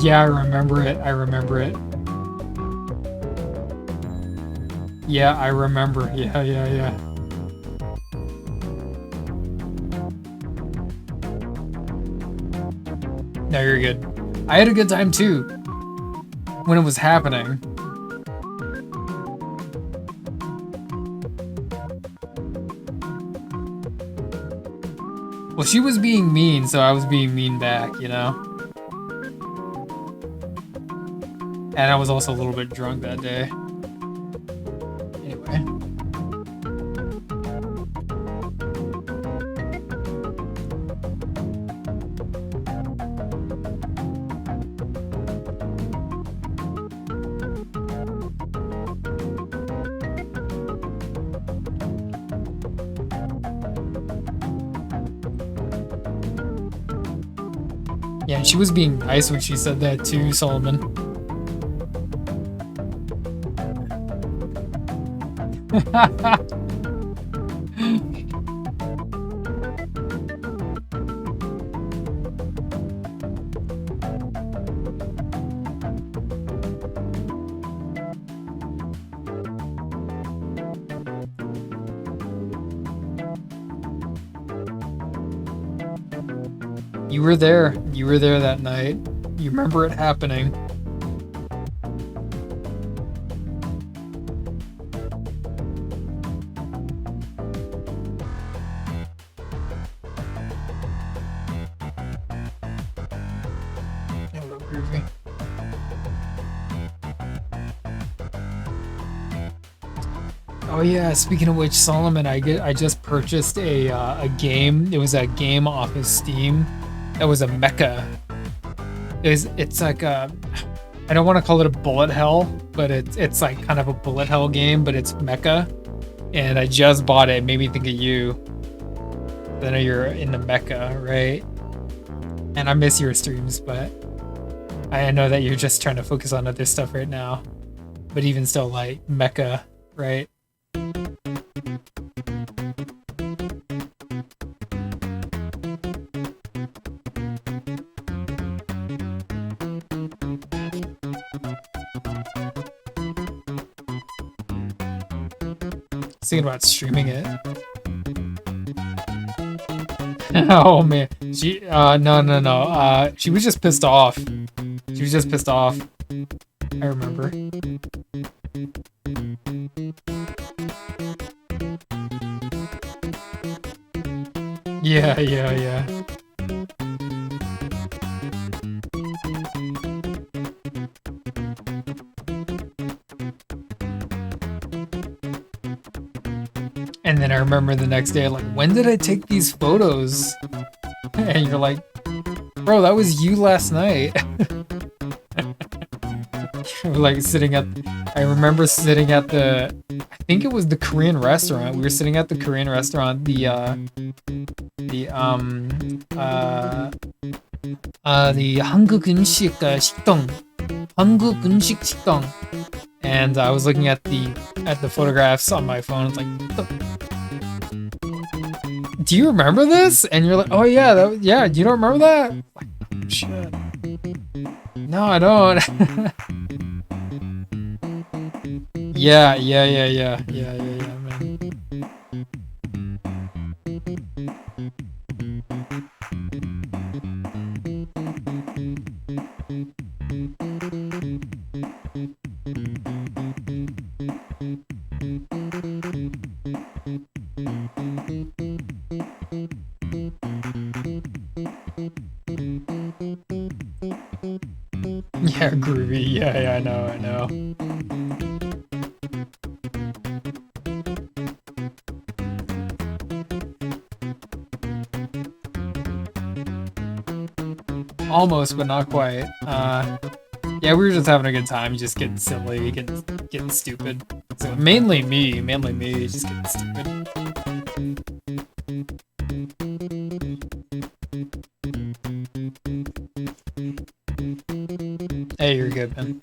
Yeah, I remember it. I remember it. Yeah, I remember. Yeah, yeah, yeah. No, you're good. I had a good time too when it was happening. Well, she was being mean, so I was being mean back, you know? And I was also a little bit drunk that day. Anyway. Yeah, and she was being nice when she said that too, Solomon. You were there. You were there that night. You remember it happening. Oh yeah, speaking of which, Solomon, I just purchased a game. It was a game off of Steam. That was a mecha. It's like a, I don't want to call it a bullet hell, but it's like kind of a bullet hell game, but it's mecha. And I just bought it. It made me think of you. I know you're into mecha, right? And I miss your streams, but I know that you're just trying to focus on other stuff right now. But even still, like mecha, right? Thinking about streaming it. Oh man, no. She was just pissed off. She was just pissed off. I remember. Yeah. And then I remember the next day, like, when did I take these photos? And you're like, bro, that was you last night. Like I remember sitting at the, I think it was the Korean restaurant. We were sitting at the Korean restaurant, the 한국 음식 식당. 한국 음식 식당. And I was looking at the photographs on my phone. It's like, do you remember this? And you're like, oh yeah, yeah. You don't remember that? Like, oh, shit. No, I don't. Yeah, man. Yeah, groovy. Yeah, I know. Almost, but not quite. Yeah, we were just having a good time, just getting silly, getting stupid. So mainly me, just getting stupid. Hey, you're good, man.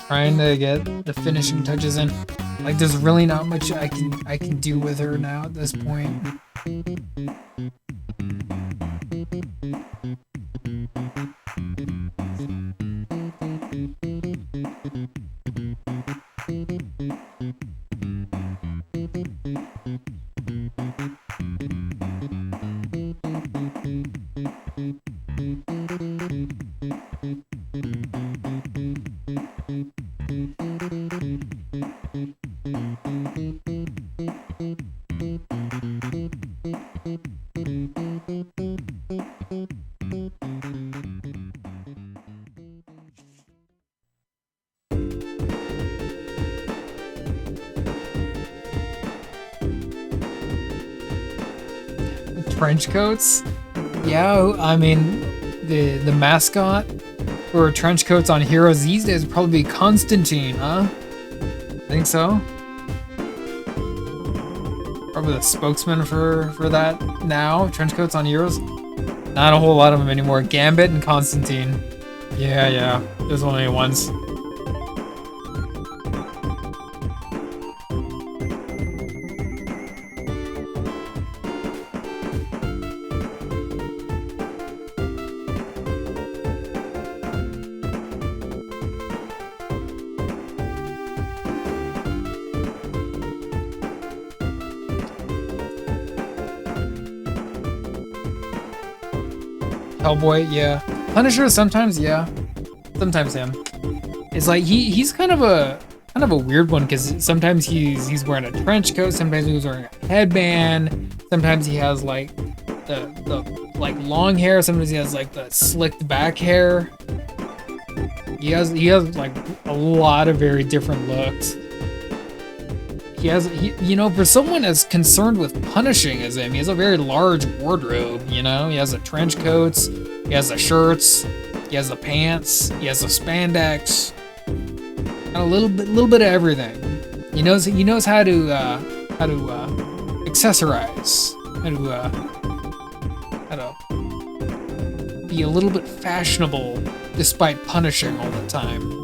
Trying to get the finishing touches in. Like, there's really not much I can do with her now at this point. Trench coats? Yeah, I mean, the mascot for trench coats on heroes these days would probably be Constantine, huh? I think so. Probably the spokesman for that now. Trench coats on heroes? Not a whole lot of them anymore. Gambit and Constantine. Yeah. Those only ones. Hellboy, yeah. Punisher, sometimes, yeah. Sometimes him. It's like he's kind of a weird one because sometimes he's wearing a trench coat, sometimes he's wearing a headband, sometimes he has like the like long hair, sometimes he has like the slicked back hair. He has like a lot of very different looks. You know, for someone as concerned with punishing as him, he has a very large wardrobe, you know? He has the trench coats, he has the shirts, he has the pants, he has the spandex, and a little bit of everything. He knows how to accessorize, how to be a little bit fashionable despite punishing all the time.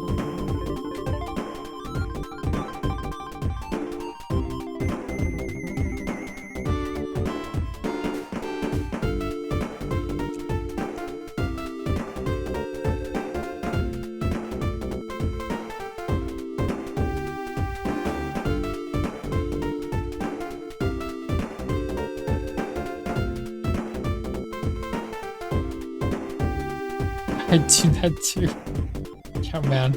I do that too. Yeah, man.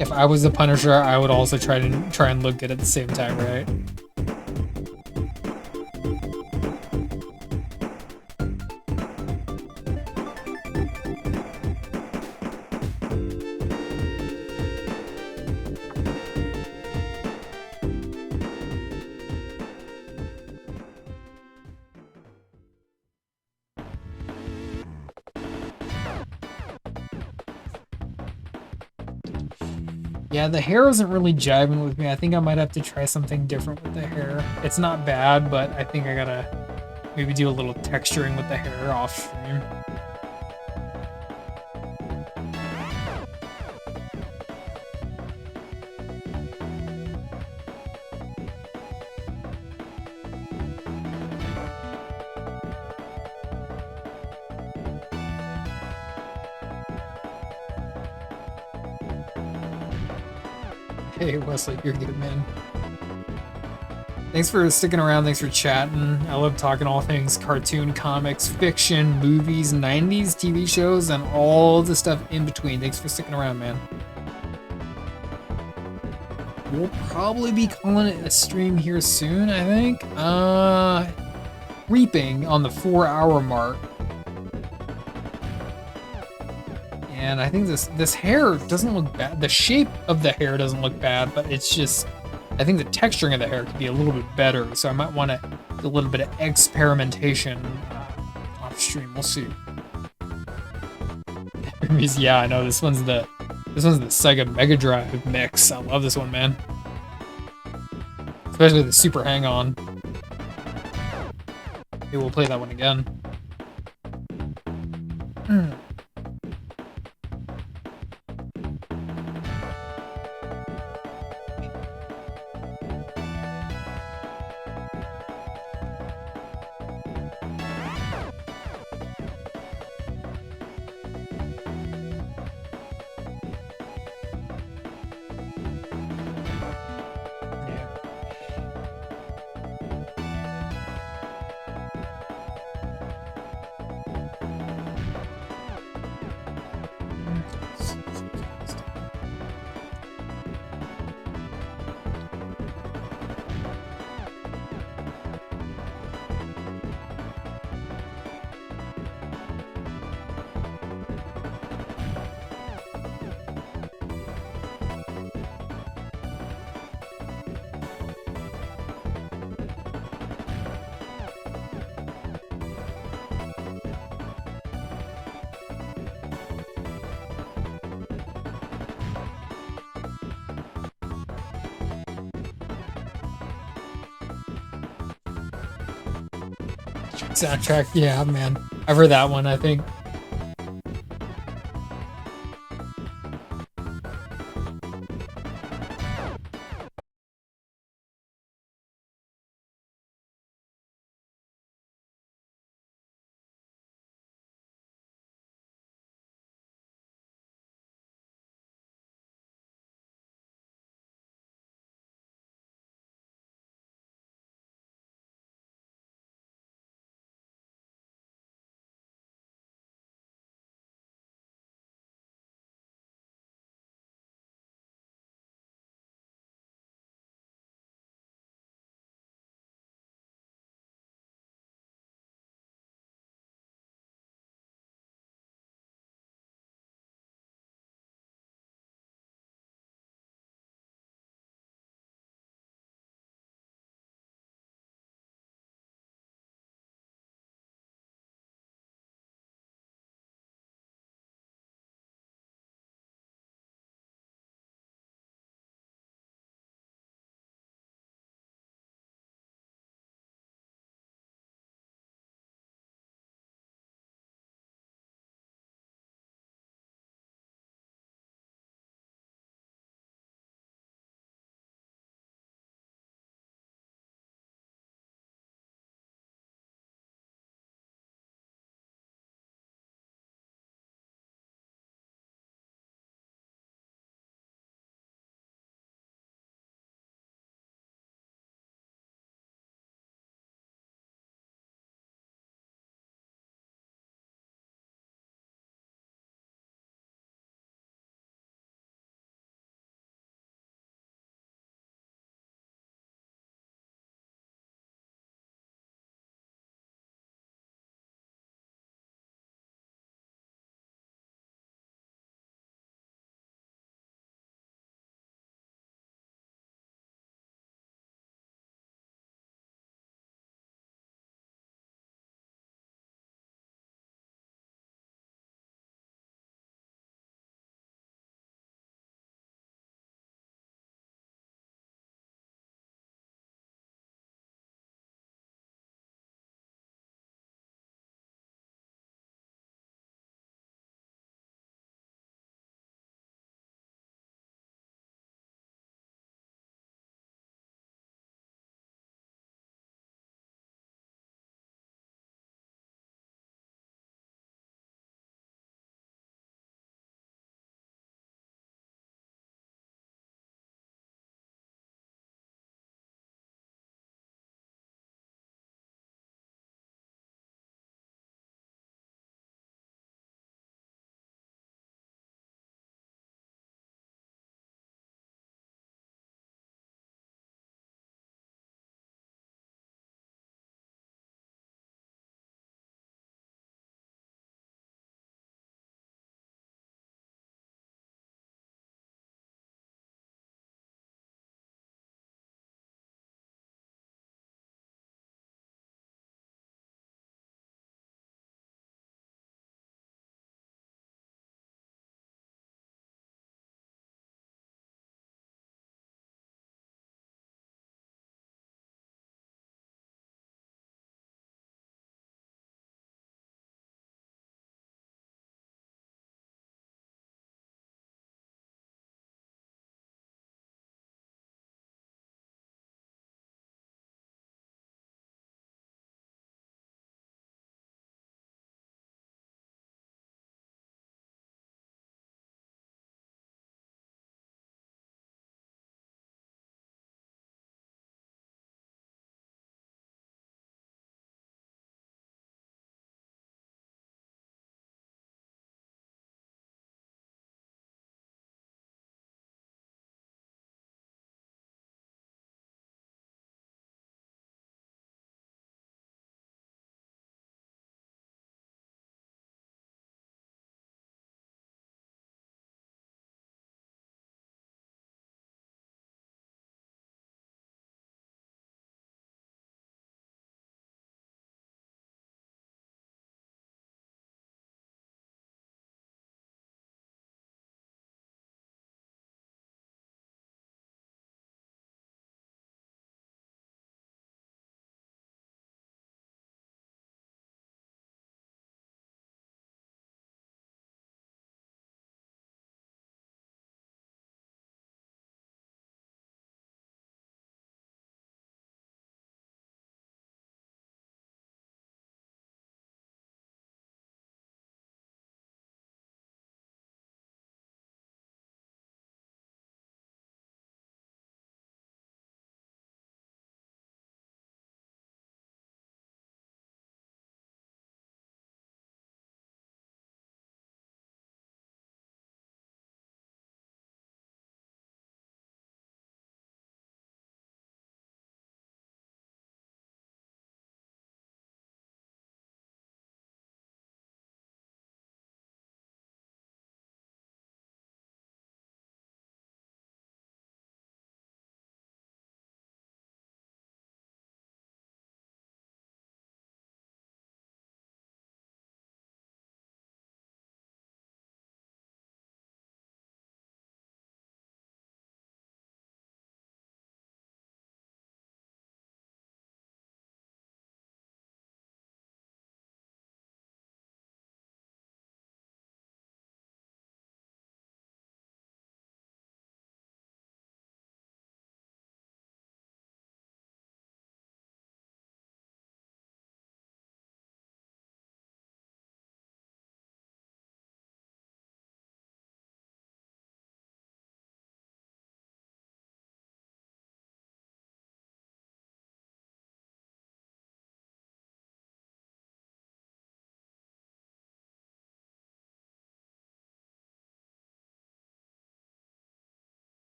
If I was the Punisher, I would also try and look good at the same time, right? Yeah, the hair isn't really jiving with me. I think I might have to try something different with the hair. It's not bad, but I think I gotta maybe do a little texturing with the hair off stream. Hey, Wesley, you're good, man. Thanks for sticking around. Thanks for chatting. I love talking all things cartoon, comics, fiction, movies, 90s TV shows, and all the stuff in between. Thanks for sticking around, man. We'll probably be calling it a stream here soon, I think. Reaping on the 4-hour mark. And I think this hair doesn't look bad. The shape of the hair doesn't look bad, but it's just, I think the texturing of the hair could be a little bit better. So I might want to do a little bit of experimentation off stream. We'll see. Yeah, I know this one's the Sega Mega Drive mix. I love this one, man. Especially the Super Hang-On. Maybe we'll play that one again. Soundtrack, yeah, man. I've heard that one, I think.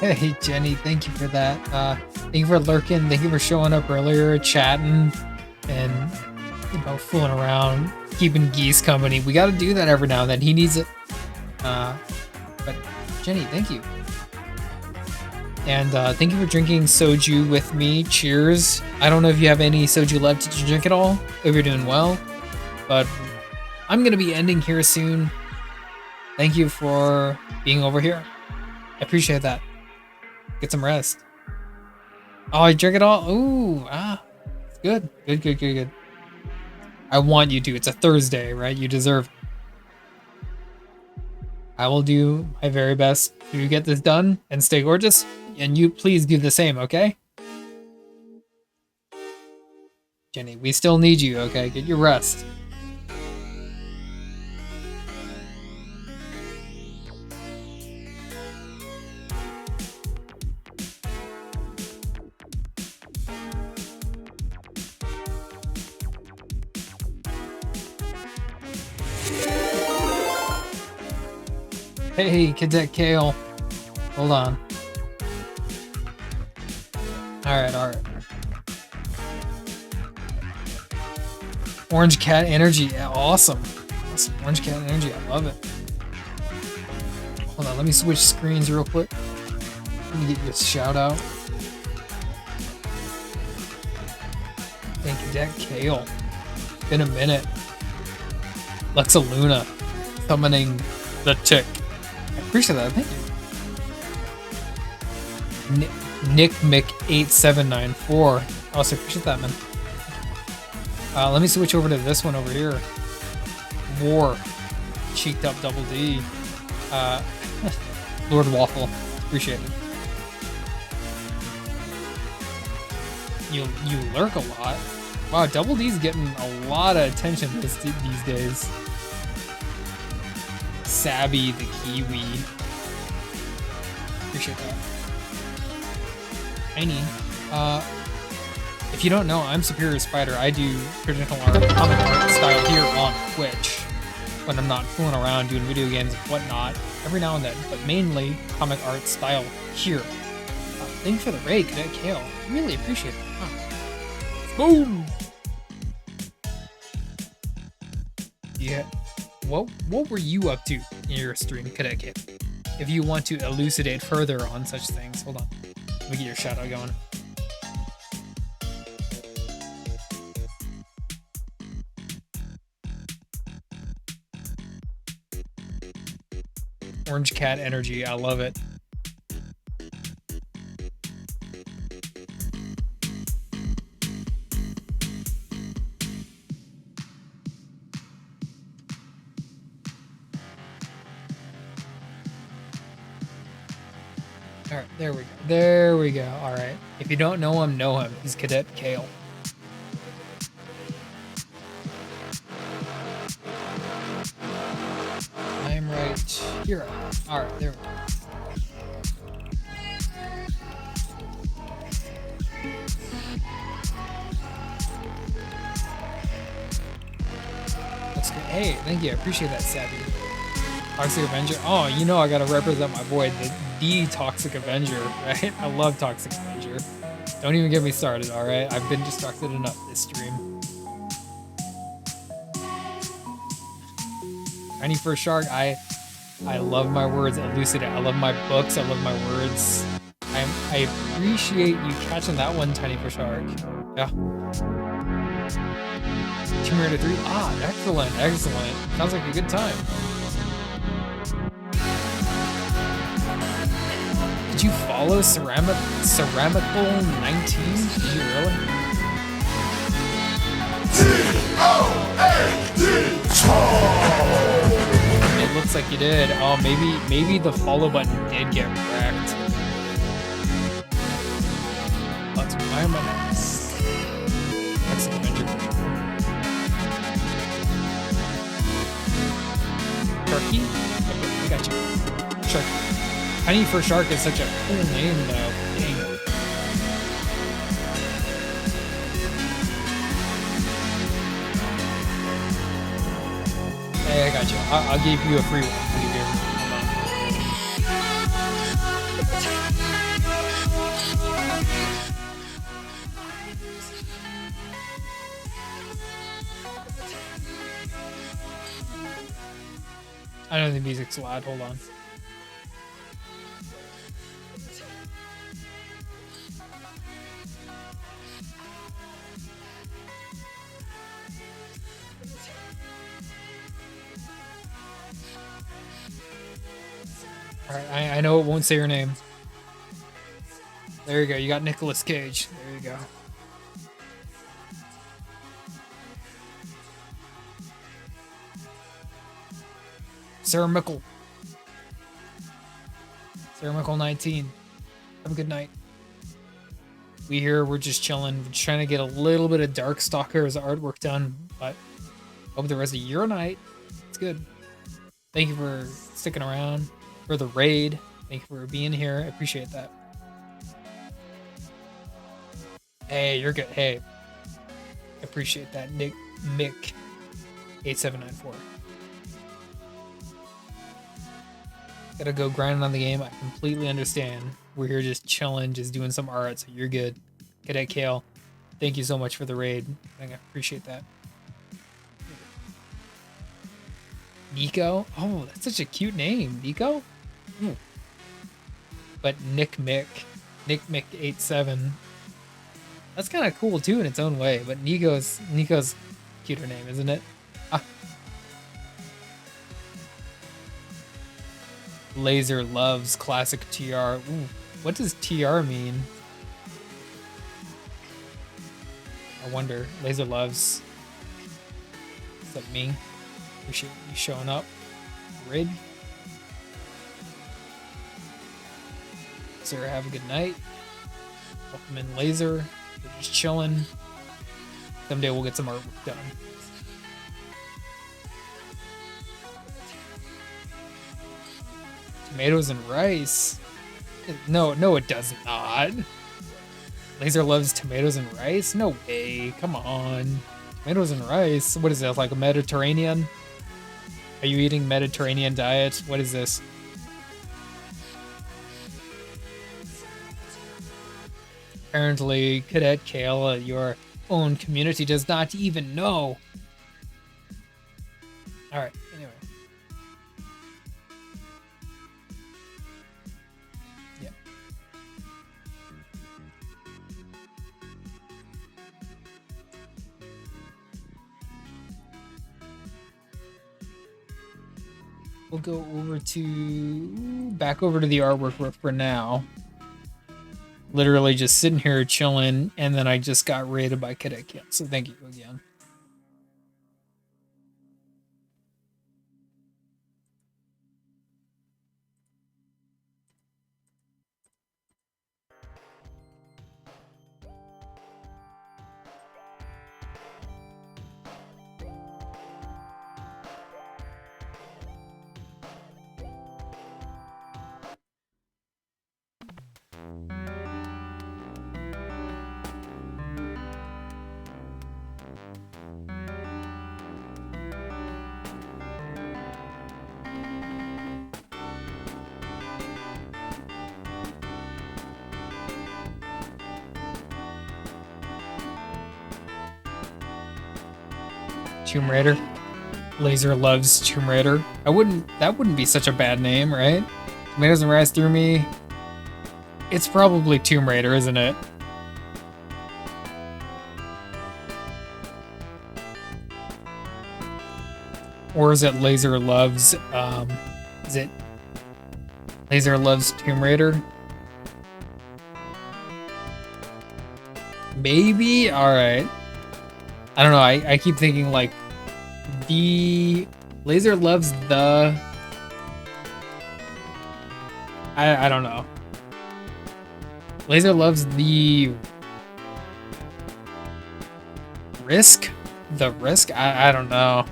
Hey Jenny, thank you for that. Thank you for lurking. Thank you for showing up earlier, chatting, and fooling around, keeping Geese company. We got to do that every now and then. He needs it. But Jenny, thank you. And thank you for drinking soju with me. Cheers. I don't know if you have any soju left. Did you drink it all? Hope you're doing well. But I'm going to be ending here soon. Thank you for being over here. I appreciate that. Get some rest. Oh, I drink it all? Ooh, it's good. Good. I want you to. It's a Thursday, right? You deserve it. I will do my very best to get this done and stay gorgeous. And you please do the same, okay? Jenny, we still need you, okay? Get your rest. Hey, Cadet Kale. Hold on. Alright. Orange Cat Energy. Yeah, awesome. Orange Cat Energy. I love it. Hold on. Let me switch screens real quick. Let me get you a shout out. Thank you, Cadet Kale. Been a minute. Lexa Luna. Summoning the tick. I appreciate that. Thank you. Nick Mick 8794. Also appreciate that, man. Let me switch over to this one over here. War. Cheeked up double D. Lord Waffle. Appreciate it. You lurk a lot. Wow, double D's getting a lot of attention these days. Sabby the Kiwi. Appreciate that. Tiny. If you don't know, I'm Superior Spider. I do traditional art, comic art style here on Twitch when I'm not fooling around doing video games and whatnot. Every now and then, but mainly comic art style here. Thank you for the raid, Cadet Kale. Really appreciate it. Boom! Yeah. What were you up to in your stream, Cadet Kale? If you want to elucidate further on such things, hold on. Let me get your shout out going. Orange Cat Energy, I love it. Alright, there we go. There we go. Alright. If you don't know him, know him. He's Cadet Kale. I'm right here. Alright, there we go. That's good. Hey, thank you. I appreciate that, Savvy. Toxic Avenger. Oh, you know I gotta represent my boy, the Toxic Avenger, right? I love Toxic Avenger. Don't even get me started, alright? I've been distracted enough this stream. Tiny First Shark, I love my words, Elucidate. I love my books, I love my words. I appreciate you catching that one, Tiny First Shark. Yeah. Tomb Raider 3. Ah, excellent. Sounds like a good time. Did you follow Ceramical 19? Did you really? It looks like you did. Oh, maybe the follow button did get wrecked. Let's why am I next? That's an Avenger. Sharky? I got you. Sharky. Tiny for Shark is such a cool name, though. Dang. Hey, I got you. I'll give you a free one. I know the music's loud. Hold on. Alright, I know it won't say your name. There you go. You got Nicolas Cage. There you go. Sarah Mickle. Sarah Mickle 19. Have a good night. We're just chilling. We're trying to get a little bit of Darkstalker's artwork done, but hope the rest of your night. It's good. Thank you for sticking around for the raid. Thank you for being here. I appreciate that. Hey, you're good. Hey, appreciate that, Nick Mick 8794. Gotta go grinding on the game. I completely understand. We're here just chilling, just doing some art, so you're good. Cadet Kale, thank you so much for the raid. I appreciate that. Nico? Oh, that's such a cute name. Nico? Ooh. But Nick Mick 87. That's kind of cool too in its own way, but Nico's cuter name, isn't it? Ah. Laser loves classic TR. Ooh, what does TR mean? I wonder. Laser loves. What's up, me? Appreciate you showing up. Rid. Sarah, have a good night. Welcome in, Laser. We're just chilling. Someday we'll get some artwork done. Tomatoes and rice? No, it does not. Laser loves tomatoes and rice? No way. Come on. Tomatoes and rice? What is that, like a Mediterranean? Are you eating Mediterranean diet? What is this? Apparently, Cadet Kale, your own community does not even know. Alright, anyway. Yeah. We'll go back over to the artwork for now. Literally just sitting here chilling, and then I just got raided by Cadet Kale, so thank you again. Tomb Raider. Laser loves Tomb Raider. That wouldn't be such a bad name, right? Tomatoes and rice through me. It's probably Tomb Raider, isn't it? Or is it Laser loves, is it Laser loves Tomb Raider? Maybe? Alright. I don't know, I keep thinking like the Laser loves the I don't know. Laser loves the Risk? The Risk? I don't know.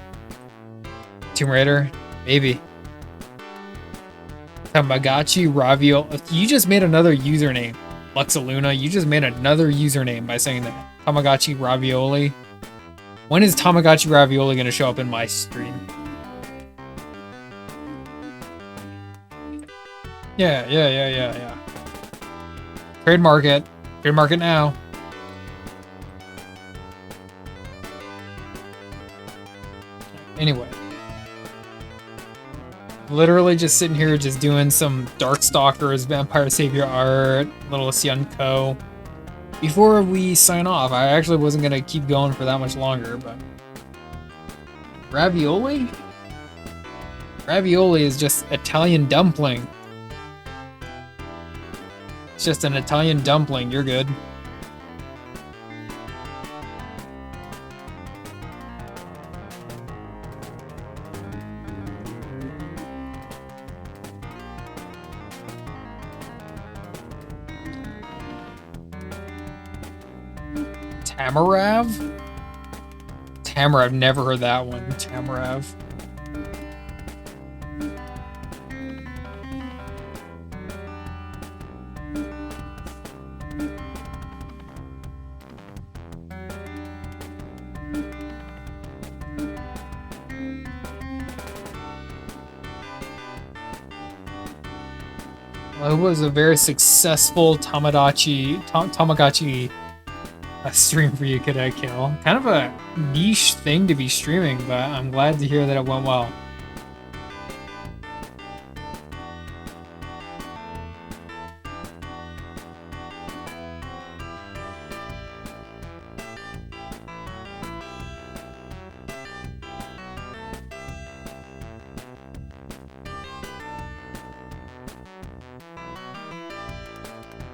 Tomb Raider? Maybe. Tamagotchi Ravioli. You just made another username. Luxaluna, you just made another username by saying that. Tamagotchi Ravioli. When is Tamagotchi Ravioli gonna show up in my stream? Yeah. Trademark it. Trademark it now. Anyway. Literally just sitting here just doing some Darkstalkers, Vampire Savior art, Little Sionko. Before we sign off, I actually wasn't going to keep going for that much longer, but... Ravioli? Ravioli is just Italian dumpling. It's just an Italian dumpling, you're good. Tamarav? Tamarav, never heard that one. Tamarav. Well, it was a very successful Tamagotchi stream for you, Cadet Kill. Kind of a niche thing to be streaming, but I'm glad to hear that it went well.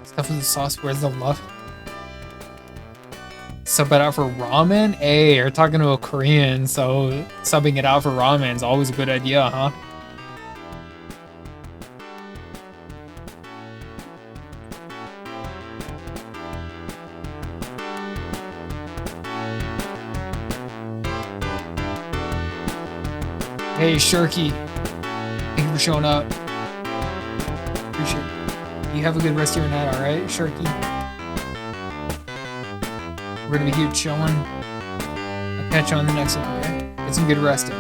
Stuff with the sauce, where's the love? Sub it out for ramen? Hey, you're talking to a Korean, so subbing it out for ramen is always a good idea, huh? Hey, Shirky. Thank you for showing up. Appreciate it. You have a good rest of your night, alright, Shirky? We're gonna be here chilling. I'll catch you on the next one, okay? Get some good resting.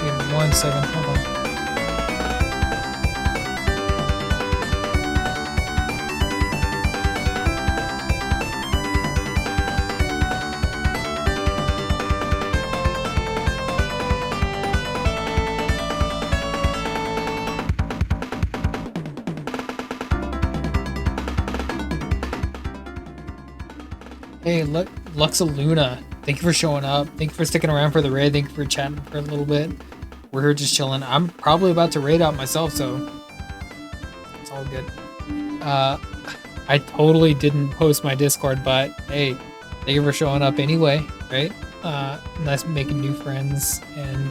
Give me 1 second, hold on. Hey, Luxaluna. Thank you for showing up. Thank you for sticking around for the raid. Thank you for chatting for a little bit. We're here just chilling. I'm probably about to raid out myself, so it's all good. I totally didn't post my Discord, but hey, thank you for showing up anyway, right? Nice making new friends, and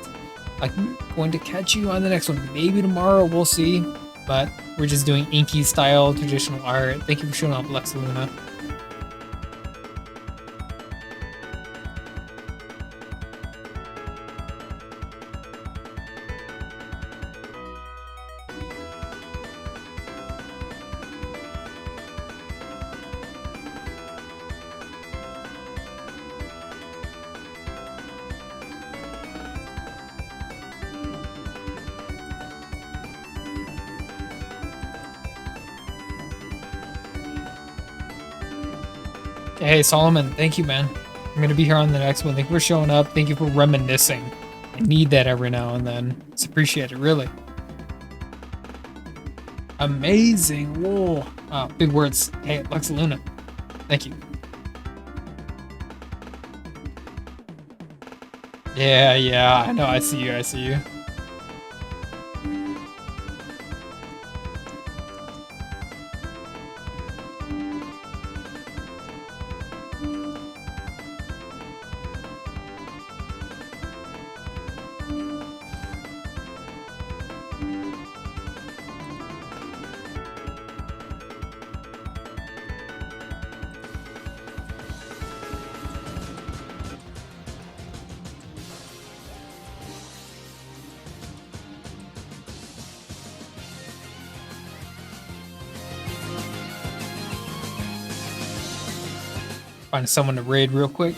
I'm going to catch you on the next one. Maybe tomorrow, we'll see. But we're just doing inky style traditional art. Thank you for showing up, Lex Luna. Hey, Solomon, thank you, man. I'm going to be here on the next one. Thank you for showing up. Thank you for reminiscing. I need that every now and then. It's appreciated, really. Amazing. Whoa. Wow, big words. Hey, Lex Luna. Thank you. Yeah, I know. I see you. Find someone to raid real quick.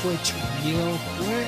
Twitch real quick.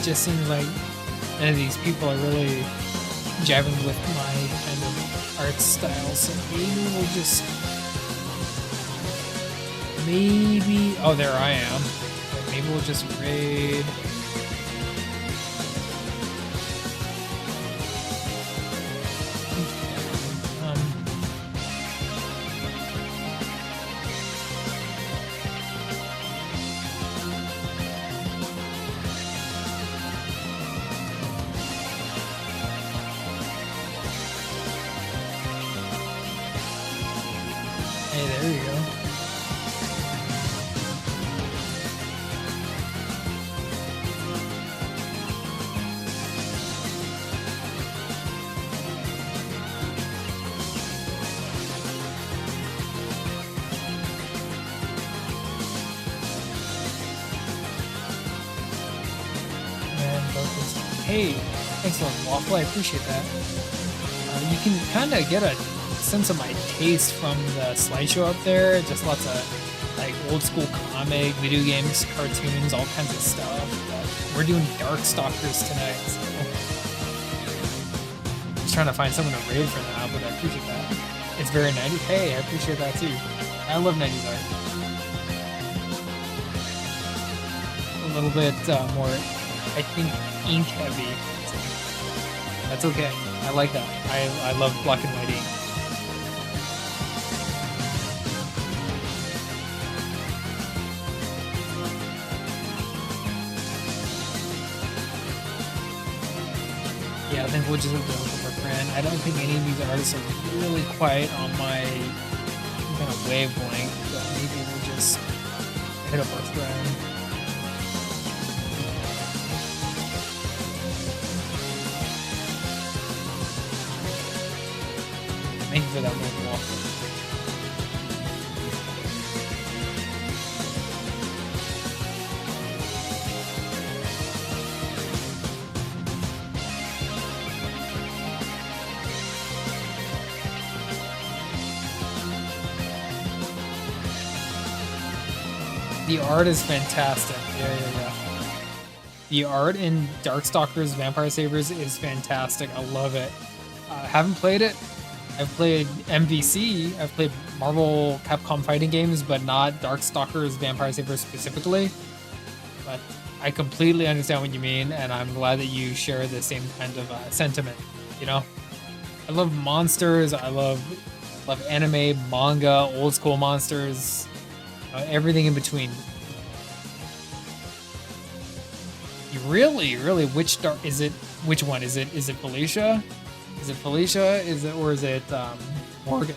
it just seems like none of these people are really jiving with my kind of art style. So maybe we'll just oh, there I am. Maybe we'll just raid. Hey, there you go. Hey, thanks a lot, Waffle. I appreciate that. You can kind of get a sense of my taste from the slideshow up there. Just lots of like old school comic, video games, cartoons, all kinds of stuff. But we're doing Darkstalkers tonight. So just trying to find someone to raid for that, but I appreciate that. It's very 90s. Hey, I appreciate that too. I love 90s art. A little bit more, I think, ink heavy. That's okay. I like that. I love black and white ink. Yeah, I think we'll just have to look for friend. I don't think any of these artists are really quite on my kind of wavelength, but maybe we'll just hit up our friend. Thank you for that little walk. The art is fantastic. Yeah. The art in Darkstalkers Vampire Savers is fantastic. I love it. Haven't played it. I've played MVC, I've played Marvel Capcom fighting games, but not Darkstalkers Vampire Savers specifically. But I completely understand what you mean, and I'm glad that you share the same kind of sentiment, you know? I love monsters, I love anime, manga, old school monsters, everything in between. You really, which one? Is it Felicia? Is it Felicia? Or is it Morgan?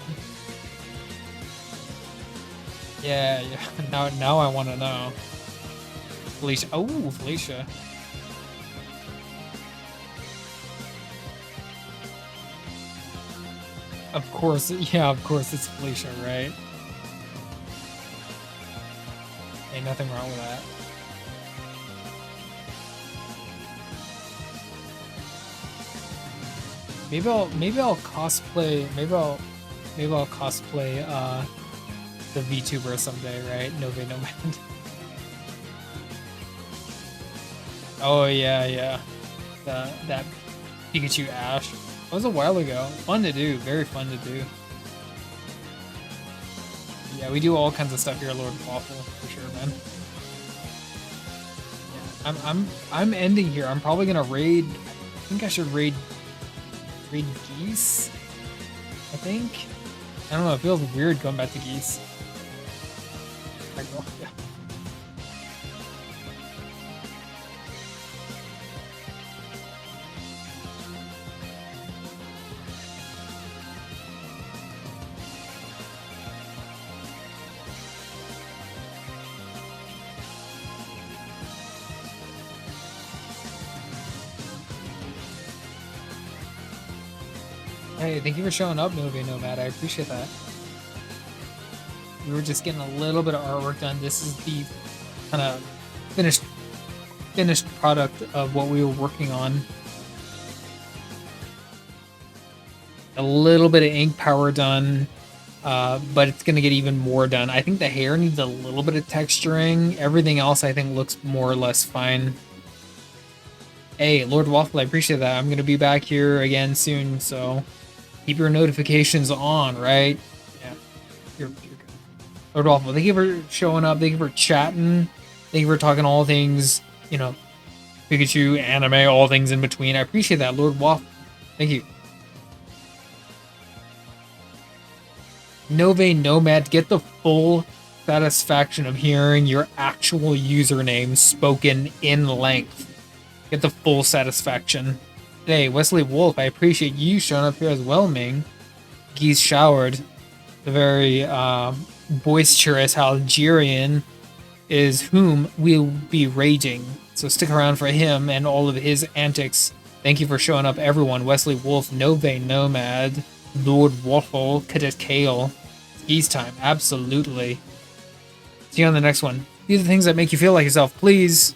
Yeah. Now I want to know. Felicia. Oh, Felicia. Of course it's Felicia, right? Ain't nothing wrong with that. Maybe I'll cosplay. Maybe I'll cosplay the VTuber someday, right? Nove Nomad. Oh yeah. That Pikachu Ash. That was a while ago. Fun to do. Very fun to do. Yeah, we do all kinds of stuff here at Lord Waffle for sure, man. Yeah, I'm ending here. I'm probably gonna raid. I think I should raid Geese, I think. I don't know, it feels weird going back to Geese. I go, yeah. Hey, thank you for showing up, Movie Nomad. I appreciate that. We were just getting a little bit of artwork done. This is the kind of finished product of what we were working on. A little bit of ink power done, but it's going to get even more done. I think the hair needs a little bit of texturing. Everything else, I think, looks more or less fine. Hey, Lord Waffle, I appreciate that. I'm gonna be back here again soon, so keep your notifications on, right? Yeah, you're good. Lord Waffle, thank you for showing up. Thank you for chatting. Thank you for talking all things, you know, Pikachu, anime, all things in between. I appreciate that, Lord Waffle. Thank you. Nove Nomad, get the full satisfaction of hearing your actual username spoken in length. Get the full satisfaction. Hey, Wesley Wolf, I appreciate you showing up here as well, Ming. Geese showered. The very boisterous Algerian is whom we'll be raiding. So stick around for him and all of his antics. Thank you for showing up, everyone. Wesley Wolf, Nove Nomad, Lord Waffle, Cadet Kale. Geese time, absolutely. See you on the next one. These are the things that make you feel like yourself. Please